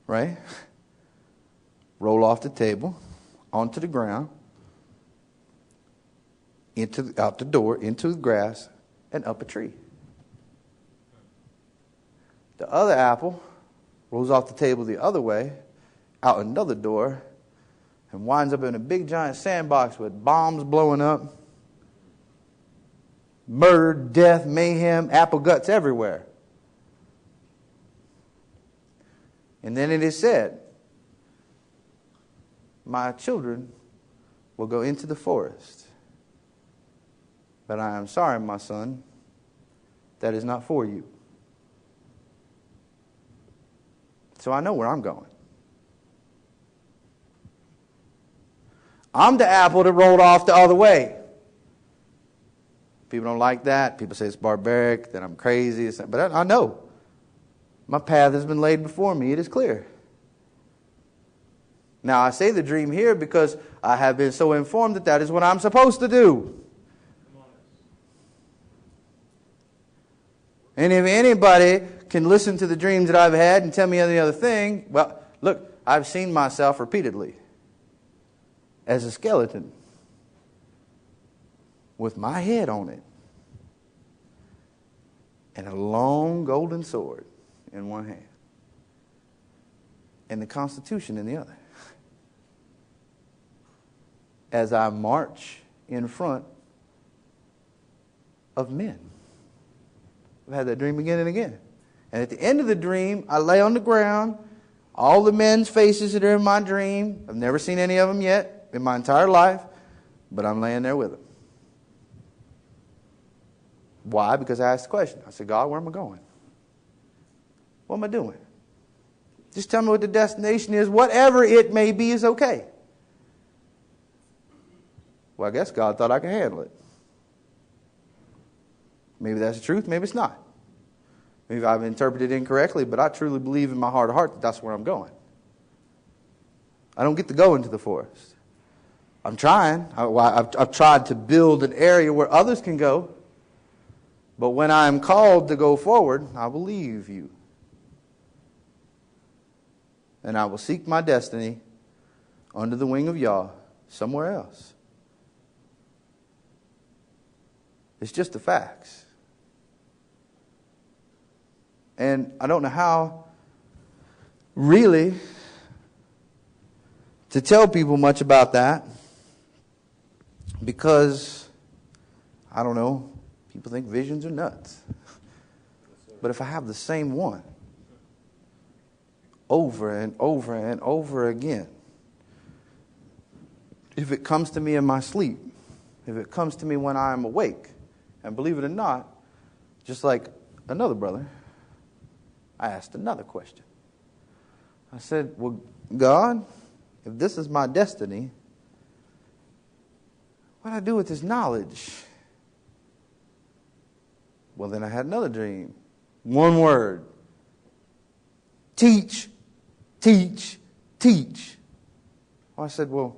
[SPEAKER 2] right? Roll off the table, onto the ground, out the door, into the grass, and up a tree. The other apple rolls off the table the other way, out another door, and winds up in a big giant sandbox with bombs blowing up, murder, death, mayhem, apple guts everywhere. And then it is said, my children will go into the forest. But I am sorry, my son, that is not for you. So I know where I'm going. I'm the apple that rolled off the other way. People don't like that. People say it's barbaric, that I'm crazy. But I know. My path has been laid before me. It is clear. Now, I say the dream here because I have been so informed that that is what I'm supposed to do. And if anybody can listen to the dreams that I've had and tell me any other thing, well, look, I've seen myself repeatedly as a skeleton with my head on it and a long golden sword in one hand and the Constitution in the other, as I march in front of men. I've had that dream again and again. And at the end of the dream, I lay on the ground. All the men's faces that are in my dream, I've never seen any of them yet in my entire life, but I'm laying there with them. Why? Because I asked the question. I said, God, where am I going? What am I doing? Just tell me what the destination is. Whatever it may be is okay. Well, I guess God thought I could handle it. Maybe that's the truth. Maybe it's not. Maybe I've interpreted it incorrectly, but I truly believe in my heart of heart that that's where I'm going. I don't get to go into the forest. I'm trying. I've tried to build an area where others can go. But when I am called to go forward, I will leave you. And I will seek my destiny under the wing of Yah somewhere else. It's just the facts. And I don't know how really to tell people much about that, because, I don't know, people think visions are nuts. But if I have the same one over and over and over again, if it comes to me in my sleep, if it comes to me when I am awake, and believe it or not, just like another brother, I asked another question. I said, well, God, if this is my destiny, what do I do with this knowledge? Well, then I had another dream. One word. Teach, teach, teach. I said, well,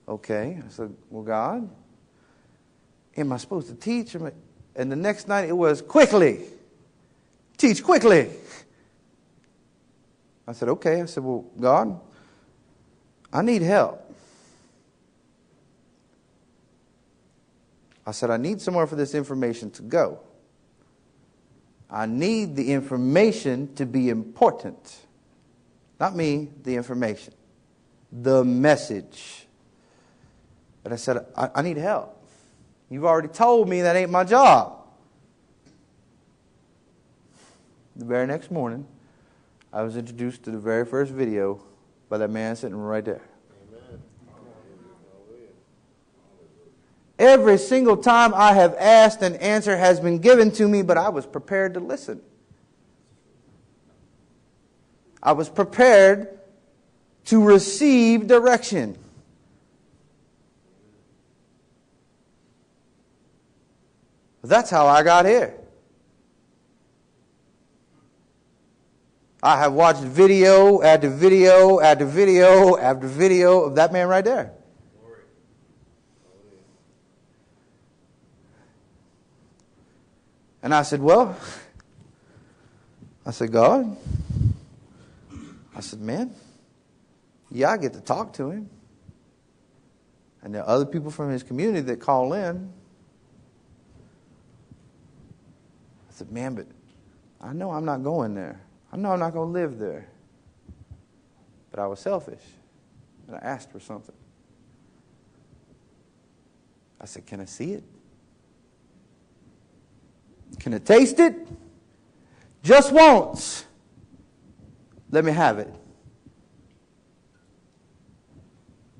[SPEAKER 2] okay. I said, well, God, am I supposed to teach? And the next night it was, quickly. Teach quickly. I said, okay. I said, well, God, I need help. I said, I need somewhere for this information to go. I need the information to be important. Not me, the information. The message. But I said, I need help. You've already told me that ain't my job. The very next morning, I was introduced to the very first video by that man sitting right there. Every single time I have asked, an answer has been given to me, but I was prepared to listen. I was prepared to receive direction. That's how I got here. I have watched video after video after video after video of that man right there. And I said, well, I said, God, I said, man, yeah, I get to talk to him. And there are other people from his community that call in. I said, man, but I know I'm not going there. I know I'm not going to live there. But I was selfish. And I asked for something. I said, can I see it? Can I taste it? Just once. Let me have it.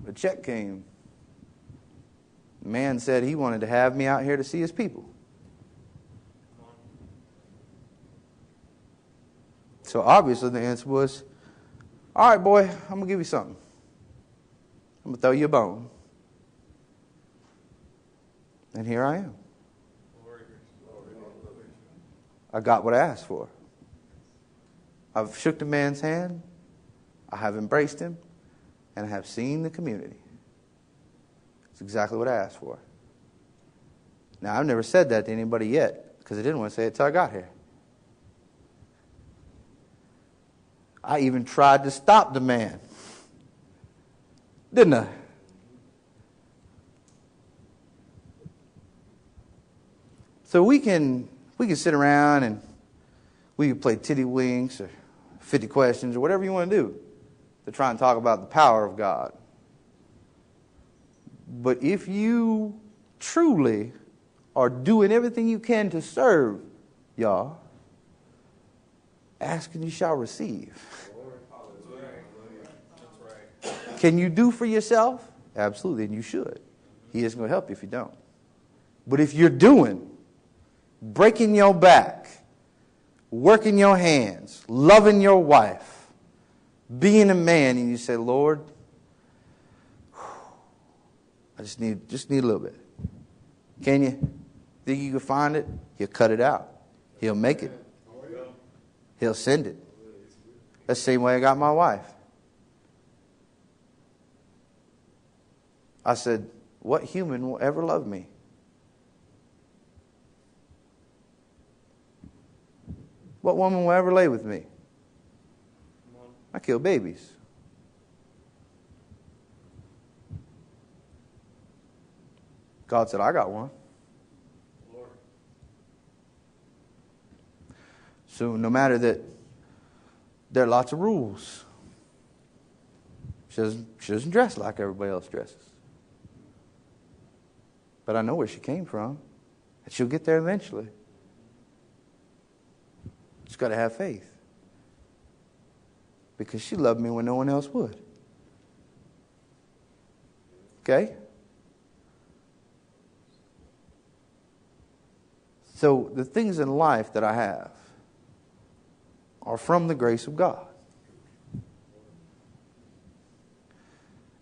[SPEAKER 2] The check came. The man said he wanted to have me out here to see his people. So obviously the answer was, all right, boy, I'm going to give you something. I'm going to throw you a bone. And here I am. I got what I asked for. I've shook the man's hand. I have embraced him. And I have seen the community. It's exactly what I asked for. Now, I've never said that to anybody yet, because I didn't want to say it till I got here. I even tried to stop the man. Didn't I? So we can sit around and we can play tiddlywinks or 50 questions or whatever you want to do to try and talk about the power of God. But if you truly are doing everything you can to serve Yah, ask and you shall receive. Can you do for yourself? Absolutely, and you should. He isn't going to help you if you don't. But if you're doing, breaking your back, working your hands, loving your wife, being a man, and you say, Lord, I just need a little bit. Can you? Think you can find it? He'll cut it out. He'll make it. He'll send it. That's the same way I got my wife. I said, what human will ever love me? What woman will ever lay with me? I kill babies. God said, I got one.
[SPEAKER 3] Lord.
[SPEAKER 2] So no matter that, there are lots of rules. She doesn't dress like everybody else dresses. But I know where she came from. And she'll get there eventually. Just got to have faith. Because she loved me when no one else would. Okay? So the things in life that I have are from the grace of God.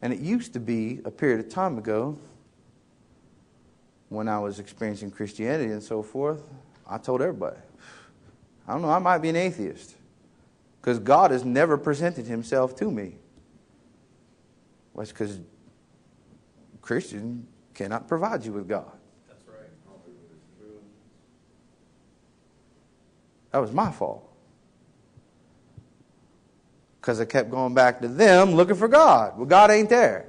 [SPEAKER 2] And it used to be a period of time ago when I was experiencing Christianity and so forth, I told everybody, I don't know, I might be an atheist. Because God has never presented himself to me. Well, it's because Christian cannot provide you with God.
[SPEAKER 3] That's right.
[SPEAKER 2] That was my fault. Because I kept going back to them looking for God. Well, God ain't there.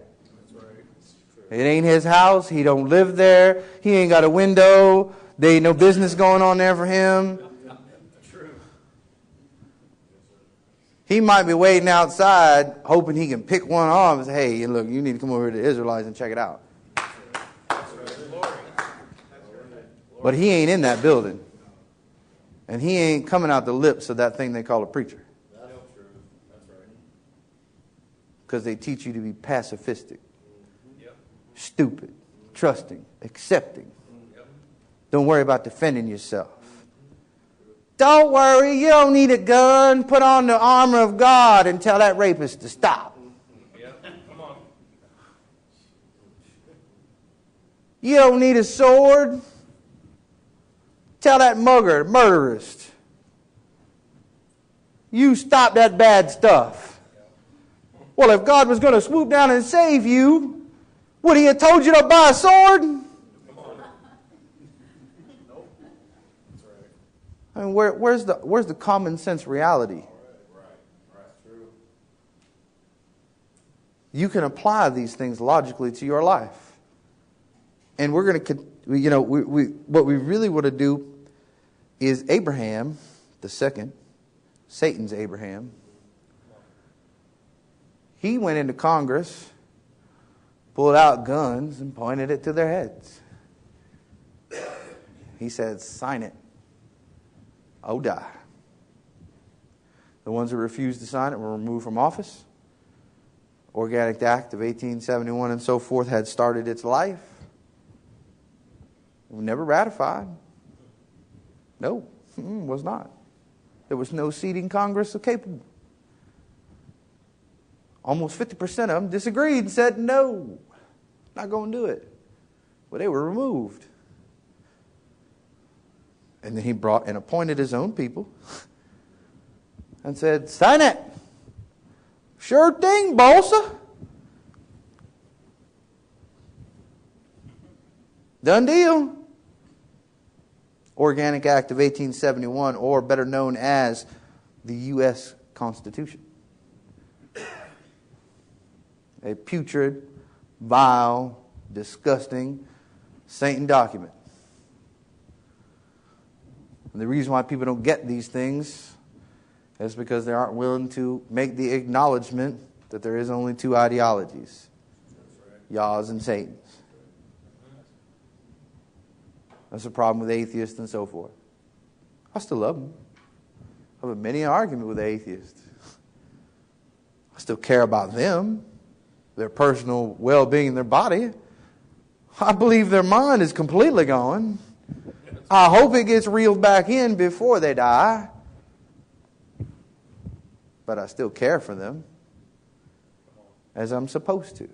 [SPEAKER 3] That's right.
[SPEAKER 2] It ain't his house. He don't live there. He ain't got a window. There ain't no business going on there for him.
[SPEAKER 3] True.
[SPEAKER 2] He might be waiting outside hoping he can pick one off and say, hey, look, you need to come over to the Israelites and check it out.
[SPEAKER 3] That's right. Glory.
[SPEAKER 2] But he ain't in that building. And he ain't coming out the lips of that thing they call a preacher.
[SPEAKER 3] That's true. That's right.
[SPEAKER 2] Because they teach you to be pacifistic,
[SPEAKER 3] Yep.
[SPEAKER 2] stupid, trusting, accepting.
[SPEAKER 3] Yep.
[SPEAKER 2] Don't worry about defending yourself. Don't worry, you don't need a gun. Put on the armor of God and tell that rapist to stop.
[SPEAKER 3] Yep. Come on.
[SPEAKER 2] You don't need a sword. Tell that murderist. You stop that bad stuff. Well, if God was going to swoop down and save you, would he have told you to buy a sword? I mean, where's the common sense reality?
[SPEAKER 3] Right. True.
[SPEAKER 2] You can apply these things logically to your life, and we're going to, what we really want to do is Abraham, the second, Satan's Abraham. He went into Congress, pulled out guns, and pointed it to their heads. He said, "Sign it. Oh, die." The ones that refused to sign it were removed from office. Organic Act of 1871 and so forth had started its life. It was never ratified. No, was not. There was no seat in Congress capable. Almost 50% of them disagreed and said, no, not going to do it. Well, they were removed. And then he brought and appointed his own people and said, sign it. Sure thing, bossa. Done deal. Organic Act of 1871, or better known as the U.S. Constitution. A putrid, vile, disgusting, Satan document. And the reason why people don't get these things is because they aren't willing to make the acknowledgement that there is only two ideologies. Yah's and Satan's. That's the problem with atheists and so forth. I still love them. I have many an argument with atheists. I still care about them, their personal well-being in their body. I believe their mind is completely gone. I hope it gets reeled back in before they die. But I still care for them as I'm supposed to.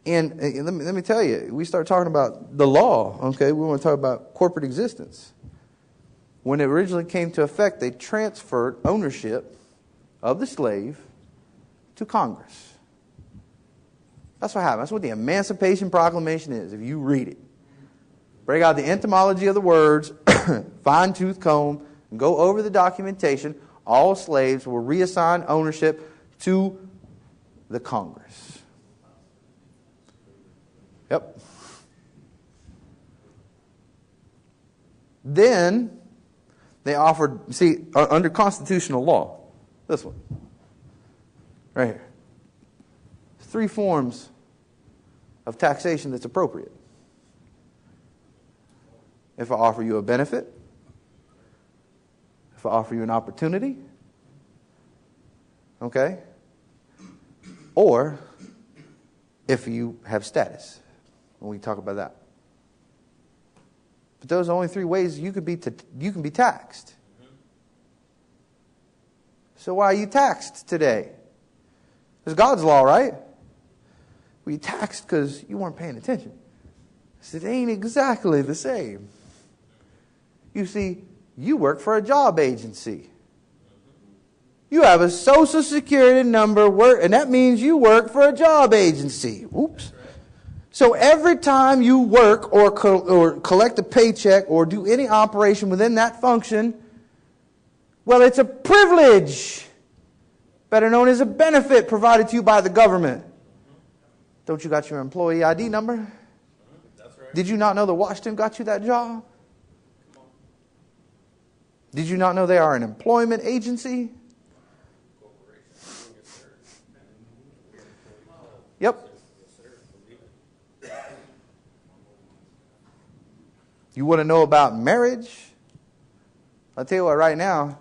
[SPEAKER 2] And let me tell you, we start talking about the law, okay? We want to talk about corporate existence. When it originally came to effect, they transferred ownership of the slave to Congress. That's what happened. That's what the Emancipation Proclamation is, if you read it. break out the etymology of the words, fine-tooth comb, and go over the documentation. All slaves were reassigned ownership to the Congress. Yep. Then they offered, under constitutional law, this one, right here, 3 forms of taxation that's appropriate. If I offer you a benefit, if I offer you an opportunity, okay, or if you have status, when we talk about that. But those are only 3 ways you can be taxed. So why are you taxed today? It's God's law, right? Well, you taxed because you weren't paying attention. So it ain't exactly the same. You see, you work for a job agency. You have a social security number, and that means you work for a job agency. Oops. So every time you work or collect a paycheck or do any operation within that function, well, it's a privilege, better known as a benefit provided to you by the government. Don't you got your employee ID number?
[SPEAKER 4] That's right.
[SPEAKER 2] Did you not know that Washington got you that job? Did you not know they are an employment agency? Yep. You want to know about marriage? I'll tell you what, right now,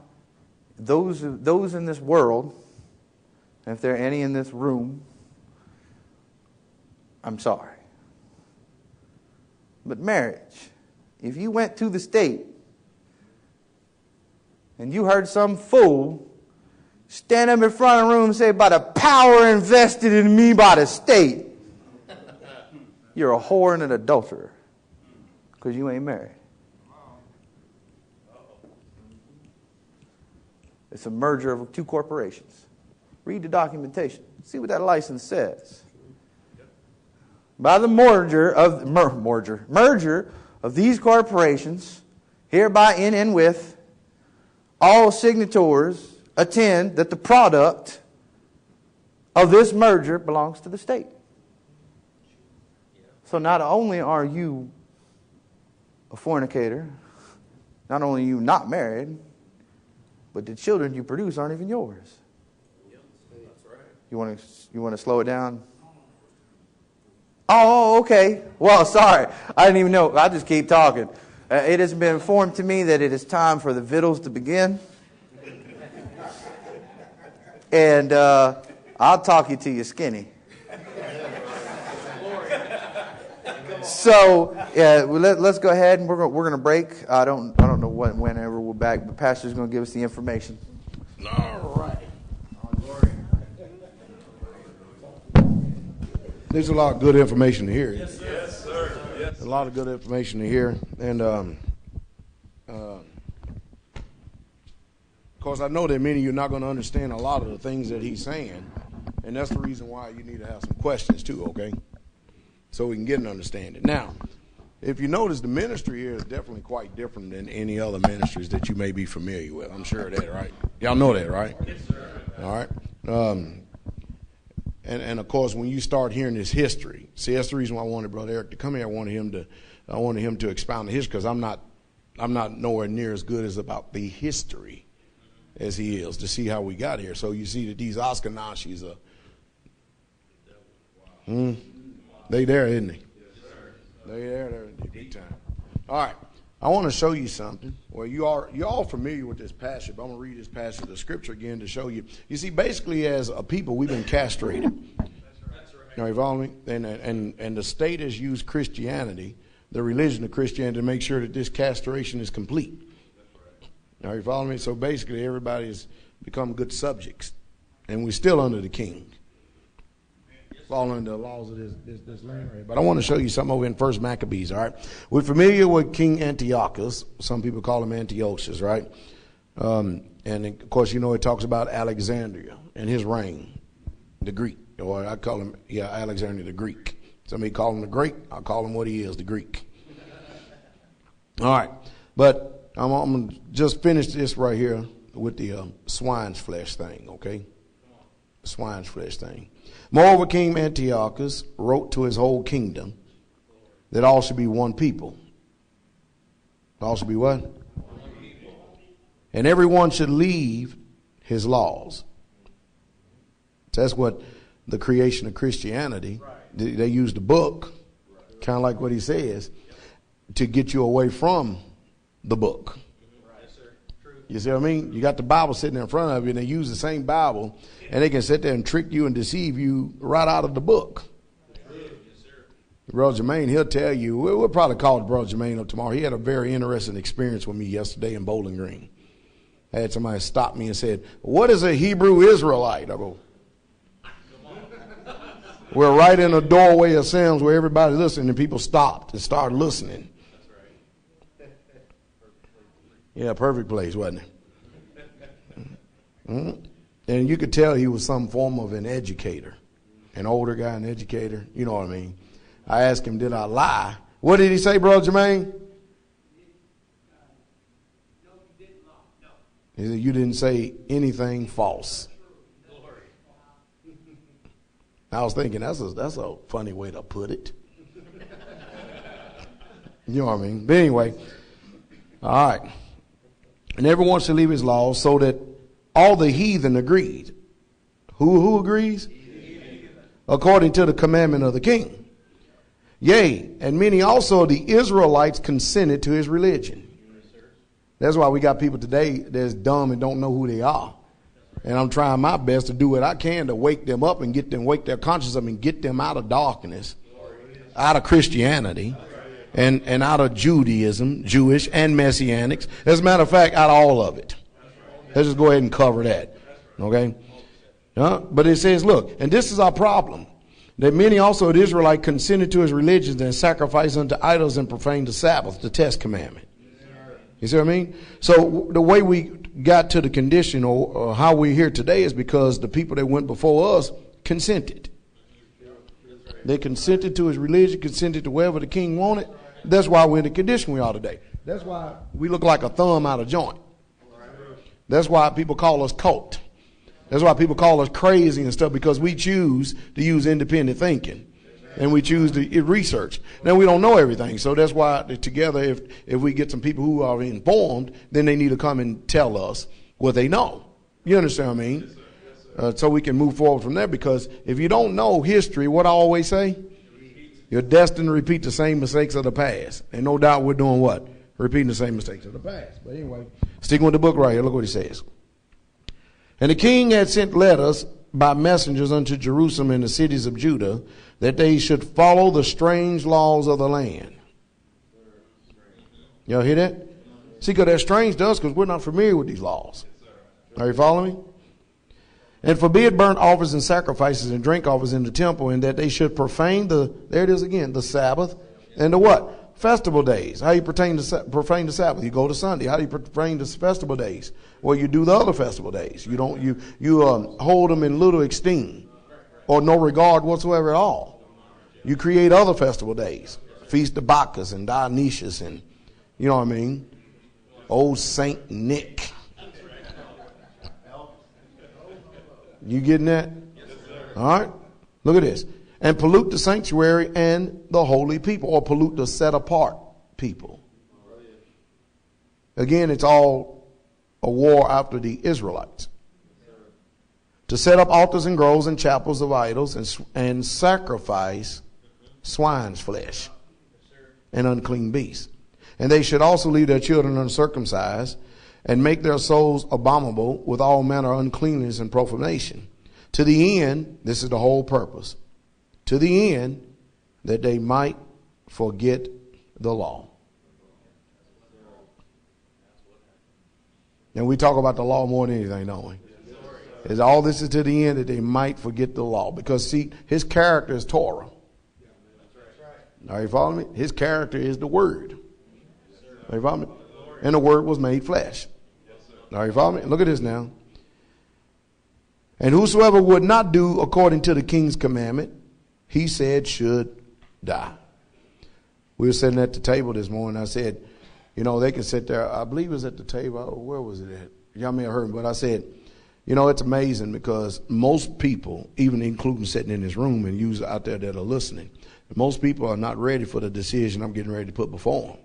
[SPEAKER 2] those in this world, and if there are any in this room, I'm sorry. But marriage, if you went to the state and you heard some fool stand up in front of the room and say, by the power invested in me by the state, you're a whore and an adulterer because you ain't married. It's a merger of 2 corporations. Read the documentation. See what that license says. By the merger of these corporations, hereby in and with, all signatories attend that the product of this merger belongs to the state. So not only are you a fornicator, not only are you not married, but the children you produce aren't even yours.
[SPEAKER 4] That's right.
[SPEAKER 2] You want to slow it down? Oh, okay. Well, sorry. I didn't even know. I just keep talking. It has been informed to me that it is time for the victuals to begin. And I'll talk you till you're skinny. So let's go ahead and we're going to break. I don't know whenever we're back, but Pastor's going to give us the information.
[SPEAKER 1] All right. There's a lot of good information to hear.
[SPEAKER 4] Yes, sir. Yes.
[SPEAKER 1] A lot of good information to hear, and of course, I know that many of you are not going to understand a lot of the things that he's saying, and that's the reason why you need to have some questions too. Okay, so we can get an understanding. Now, if you notice, the ministry here is definitely quite different than any other ministries that you may be familiar with. I'm sure of that, right? Y'all know that, right?
[SPEAKER 4] Yes, sir.
[SPEAKER 1] All right. And of course, when you start hearing this history, see, that's the reason why I wanted Brother Eric to come here. I wanted him to expound the history, because I'm not nowhere near as good as about the history as he is, to see how we got here. So you see that these Ashkenazis are, they there, isn't they? They there, they're big time. All right. I want to show you something. Well, you're all familiar with this passage, but I'm going to read this passage of the scripture again to show you. You see, basically, as a people, we've been castrated.
[SPEAKER 4] That's right.
[SPEAKER 1] Now, you follow me? And the state has used Christianity, the religion of Christianity, to make sure that this castration is complete. Now, you follow me? So basically, everybody has become good subjects, and we're still under the king, following the laws of this land right. But I want to show you something over in 1 Maccabees, all right? We're familiar with King Antiochus. Some people call him Antiochus, right? And, of course, you know it talks about Alexandria and his reign, the Greek. Or I call him, Alexander the Greek. Somebody call him the Greek. I'll call him what he is, the Greek. All right. But I'm going to just finish this right here with the swine's flesh thing, okay? Swine's flesh thing. Moreover, King Antiochus wrote to his whole kingdom that all should be one people. All should be what? And everyone should leave his laws. That's what the creation of Christianity, they use the book, kind of like what he says, to get you away from the book. You see what I mean? You got the Bible sitting there in front of you, and they use the same Bible, and they can sit there and trick you and deceive you right out of the book. Brother Jermaine, he'll tell you, we'll probably call Brother Jermaine up tomorrow. He had a very interesting experience with me yesterday in Bowling Green. I had somebody stop me and said, what is a Hebrew Israelite? I go, we're right in the doorway of Sam's where everybody's listening, and people stopped and started listening. Yeah, perfect place, wasn't it? Mm-hmm. And you could tell he was some form of an educator, an older guy, an educator. You know what I mean? I asked him, did I lie? What did he say, Brother Jermaine? No, you didn't lie. No. He said, you didn't say anything false. I was thinking, that's a funny way to put it. You know what I mean? But anyway, all right. And everyone should leave his laws, so that all the heathen agreed. Who agrees? According to the commandment of the king. Yea, and many also of the Israelites consented to his religion. That's why we got people today that's dumb and don't know who they are. And I'm trying my best to do what I can to wake them up and wake their conscience up and get them out of darkness, out of Christianity, and out of Judaism, Jewish and Messianics. As a matter of fact, out of all of it. Let's just go ahead and cover that. Okay? But it says, look, and this is our problem, that many also of the Israelites consented to his religions and sacrificed unto idols and profaned the Sabbath, the test commandment. You see what I mean? So the way we got to the condition or how we're here today is because the people that went before us consented. They consented to his religion, consented to whatever the king wanted. That's why we're in the condition we are today. That's why we look like a thumb out of joint. That's why people call us cult. That's why people call us crazy and stuff, because we choose to use independent thinking. And we choose to research. Now, we don't know everything. So that's why together, if we get some people who are informed, then they need to come and tell us what they know. You understand what I mean? So we can move forward from there, because if you don't know history, what I always say, you're destined to repeat the same mistakes of the past. And no doubt we're doing what? Repeating the same mistakes of the past. But anyway, sticking with the book right here, look what he says. And the king had sent letters by messengers unto Jerusalem and the cities of Judah, that they should follow the strange laws of the land. Y'all hear that? See, because they're strange to us because we're not familiar with these laws. Are you following me? And forbid burnt offerings and sacrifices and drink offerings in the temple, and that they should profane there it is again, the Sabbath and the what? Festival days. How you profane the Sabbath? You go to Sunday. How do you profane the festival days? Well, you do the other festival days. You don't. You hold them in little esteem or no regard whatsoever at all. You create other festival days, Feast of Bacchus and Dionysius, and you know what I mean. Old Saint Nick. You getting that? All right. Look at this. And pollute the sanctuary and the holy people, or pollute the set apart people. Again, it's all a war after the Israelites. To set up altars and groves and chapels of idols and sacrifice swine's flesh and unclean beasts. And they should also leave their children uncircumcised and make their souls abominable with all manner of uncleanness and profanation. To the end, this is the whole purpose, to the end that they might forget the law. And we talk about the law more than anything, don't we? Is all this is to the end that they might forget the law. Because see, his character is Torah. Are you following me? His character is the Word. Are you following me? And the Word was made flesh. Are you following me? Look at this now. And whosoever would not do according to the king's commandment, he said should die. We were sitting at the table this morning. I said, You know, they can sit there. I believe it was at the table. Oh, where was it at? Y'all may have heard me, but I said, you know, it's amazing because most people, even including sitting in this room and you out there that are listening, most people are not ready for the decision I'm getting ready to put before them.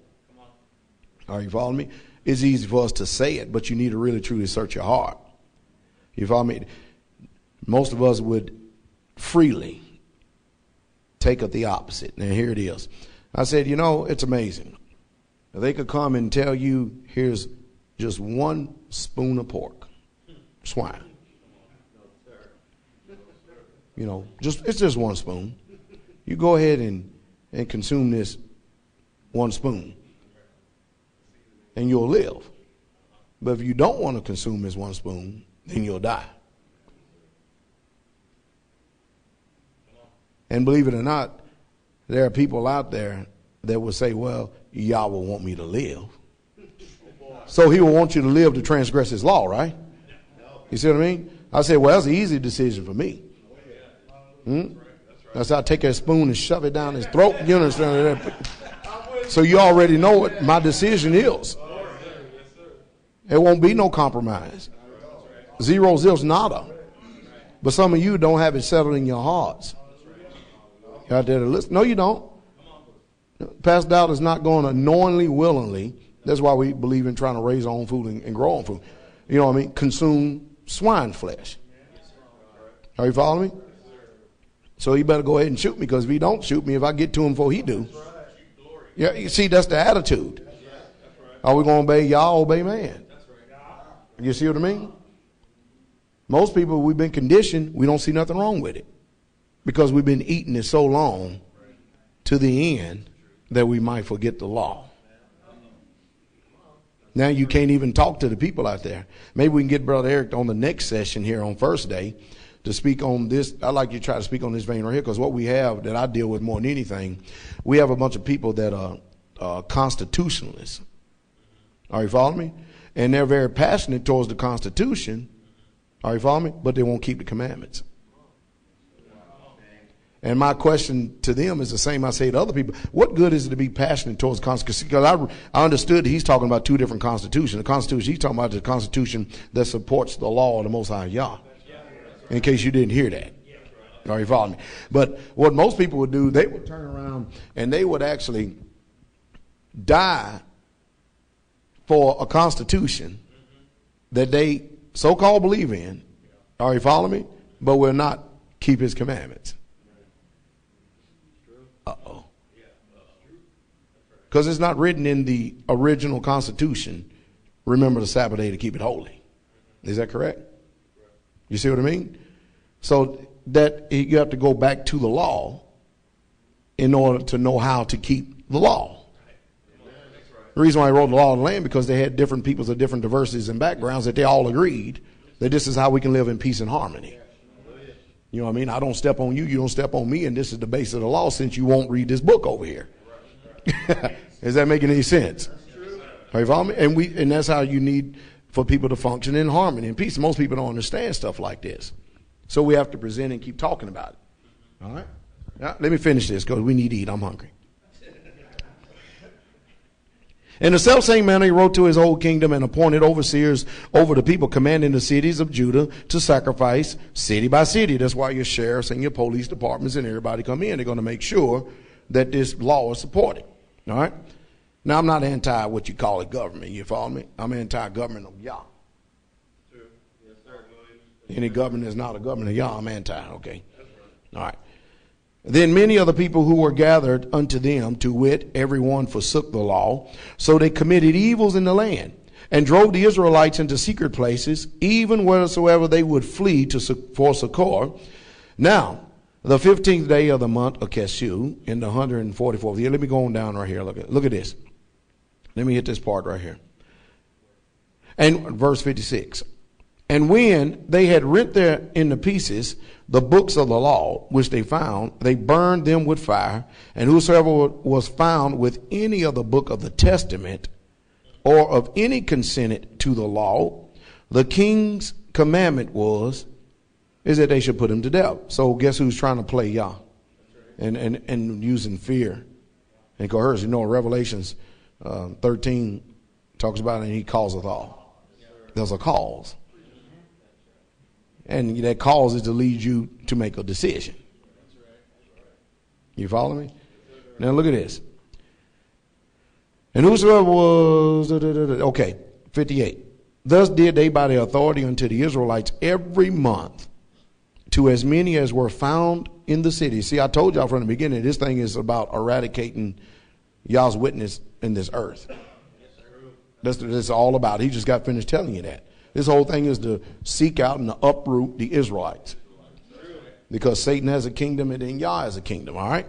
[SPEAKER 1] Are you following me? It's easy for us to say it, but you need to really truly search your heart. You follow me? Most of us would freely take up the opposite. Now here it is. I said, you know, it's amazing. They could come and tell you, here's just one spoon of pork, swine. You know, it's just one spoon. You go ahead and consume this one spoon, and you'll live. But if you don't want to consume this one spoon, then you'll die. And believe it or not, there are people out there that will say, well, Yahweh want me to live. So he will want you to live to transgress his law, right? You see what I mean? I say, well, that's an easy decision for me. That's how I take that spoon and shove it down his throat. You understand? So you already know what my decision is. There won't be no compromise. Zero, zilch, nada. But some of you don't have it settled in your hearts. You're out there to listen. No, you don't. Pastor Dowd is not going to knowingly, willingly. That's why we believe in trying to raise our own food and grow our own food. You know what I mean? Consume swine flesh. Are you following me? So he better go ahead and shoot me, because if he don't shoot me, if I get to him before he do. Yeah, you see, that's the attitude. Are we going to obey Yah, obey man? You see what I mean? Most people, we've been conditioned, we don't see nothing wrong with it, because we've been eating it so long to the end that we might forget the law. Now you can't even talk to the people out there. Maybe we can get Brother Eric on the next session here on first day to speak on this. I'd like you to try to speak on this vein right here, because what we have that I deal with more than anything, we have a bunch of people that are constitutionalists. Are you following me? And they're very passionate towards the Constitution. Are you following me? But they won't keep the commandments. And my question to them is the same I say to other people. What good is it to be passionate towards the Constitution? Because I understood he's talking about two different constitutions. The Constitution he's talking about is the Constitution that supports the law of the Most High Yah. In case you didn't hear that. Are you following me? But what most people would do, they would turn around and they would actually die for a Constitution that they so-called believe in. Are you following me? But will not keep his commandments. Uh-oh. Because it's not written in the original Constitution, remember the Sabbath day to keep it holy. Is that correct? You see what I mean? So that you have to go back to the law in order to know how to keep the law. The reason why I wrote the law of the land, because they had different peoples of different diversities and backgrounds that they all agreed that this is how we can live in peace and harmony. You know what I mean? I don't step on you, you don't step on me, and this is the base of the law, since you won't read this book over here. Is that making any sense? Are you following me? And that's how you need for people to function in harmony and peace. Most people don't understand stuff like this. So we have to present and keep talking about it. All right? Now, let me finish this, because we need to eat. I'm hungry. In the selfsame manner, he wrote to his whole kingdom and appointed overseers over the people, commanding the cities of Judah to sacrifice city by city. That's why your sheriffs and your police departments and everybody come in. They're going to make sure that this law is supported. All right? Now, I'm not anti what you call it government. You follow me? I'm anti-government of Yah.
[SPEAKER 3] Yes, sir.
[SPEAKER 1] Any government is not a government of Yah, I'm anti. Okay. All right. Then many of the people who were gathered unto them, to wit, everyone forsook the law. So they committed evils in the land, and drove the Israelites into secret places, even wheresoever they would flee for succor. Now, the 15th day of the month of Keshu, in the 144th year. Let me go on down right here. Look at this. Let me hit this part right here. And verse 56. And when they had rent into pieces the books of the law, which they found, they burned them with fire. And whosoever was found with any of the book of the testament, or of any consented to the law, the king's commandment is that they should put him to death. So guess who's trying to play Yah? And using fear and coercion. You know, Revelations 13 talks about it, and he causeth all. There's a cause. And that cause is to lead you to make a decision. You follow me? Now look at this. And whosoever was, okay, 58. Thus did they by their authority unto the Israelites every month, to as many as were found in the city. See, I told y'all from the beginning, this thing is about eradicating y'all's witness in this earth. That's what it's all about. He just got finished telling you that. This whole thing is to seek out and to uproot the Israelites. Because Satan has a kingdom and then Yah has a kingdom, all right?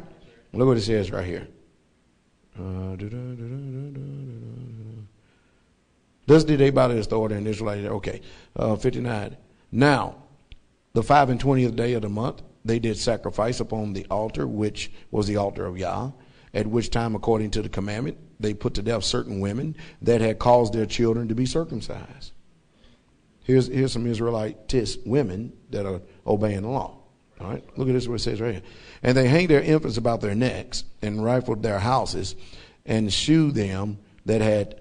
[SPEAKER 1] Look what it says right here. Thus did they by their authority and Israelites. Okay, 59. Now, the 25th day of the month, they did sacrifice upon the altar, which was the altar of Yah, at which time, according to the commandment, they put to death certain women that had caused their children to be circumcised. Here's some Israelite women that are obeying the law. All right, look at this, what it says right here. And they hanged their infants about their necks and rifled their houses and slew them that had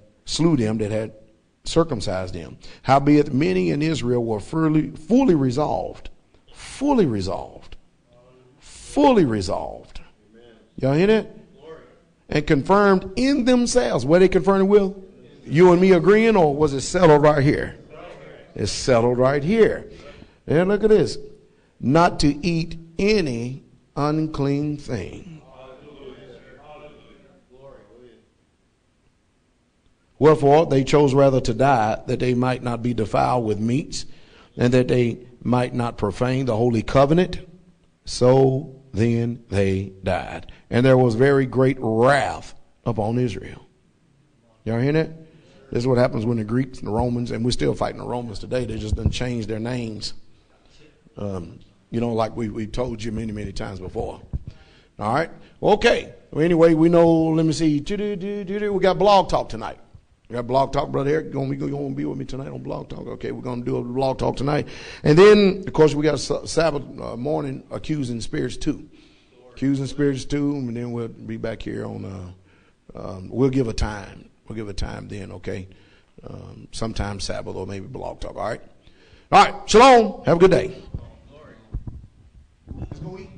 [SPEAKER 1] circumcised them. Howbeit many in Israel were fully resolved. Y'all hear that? And confirmed in themselves. What they confirmed with? You and me agreeing, or was it settled right here? It's settled right here. And look at this. Not to eat any unclean thing. Wherefore they chose rather to die, that they might not be defiled with meats, and that they might not profane the holy covenant. So then they died. And there was very great wrath upon Israel. Y'all hear that? This is what happens when the Greeks and the Romans, and we're still fighting the Romans today, they just done changed their names. Like we told you many times before. All right. Okay. Well, anyway, we know, let me see. We got Blog Talk tonight. We got Blog Talk. Brother Eric, you going to be with me tonight on Blog Talk? Okay, we're going to do a Blog Talk tonight. And then, of course, we got Sabbath morning, Accusing Spirits 2. Accusing Spirits 2, and then we'll be back here on, we'll give a time. We'll give a time then, okay? Sometime Sabbath or maybe Blog Talk, all right? All right, shalom. Have a good day. Let's go eat.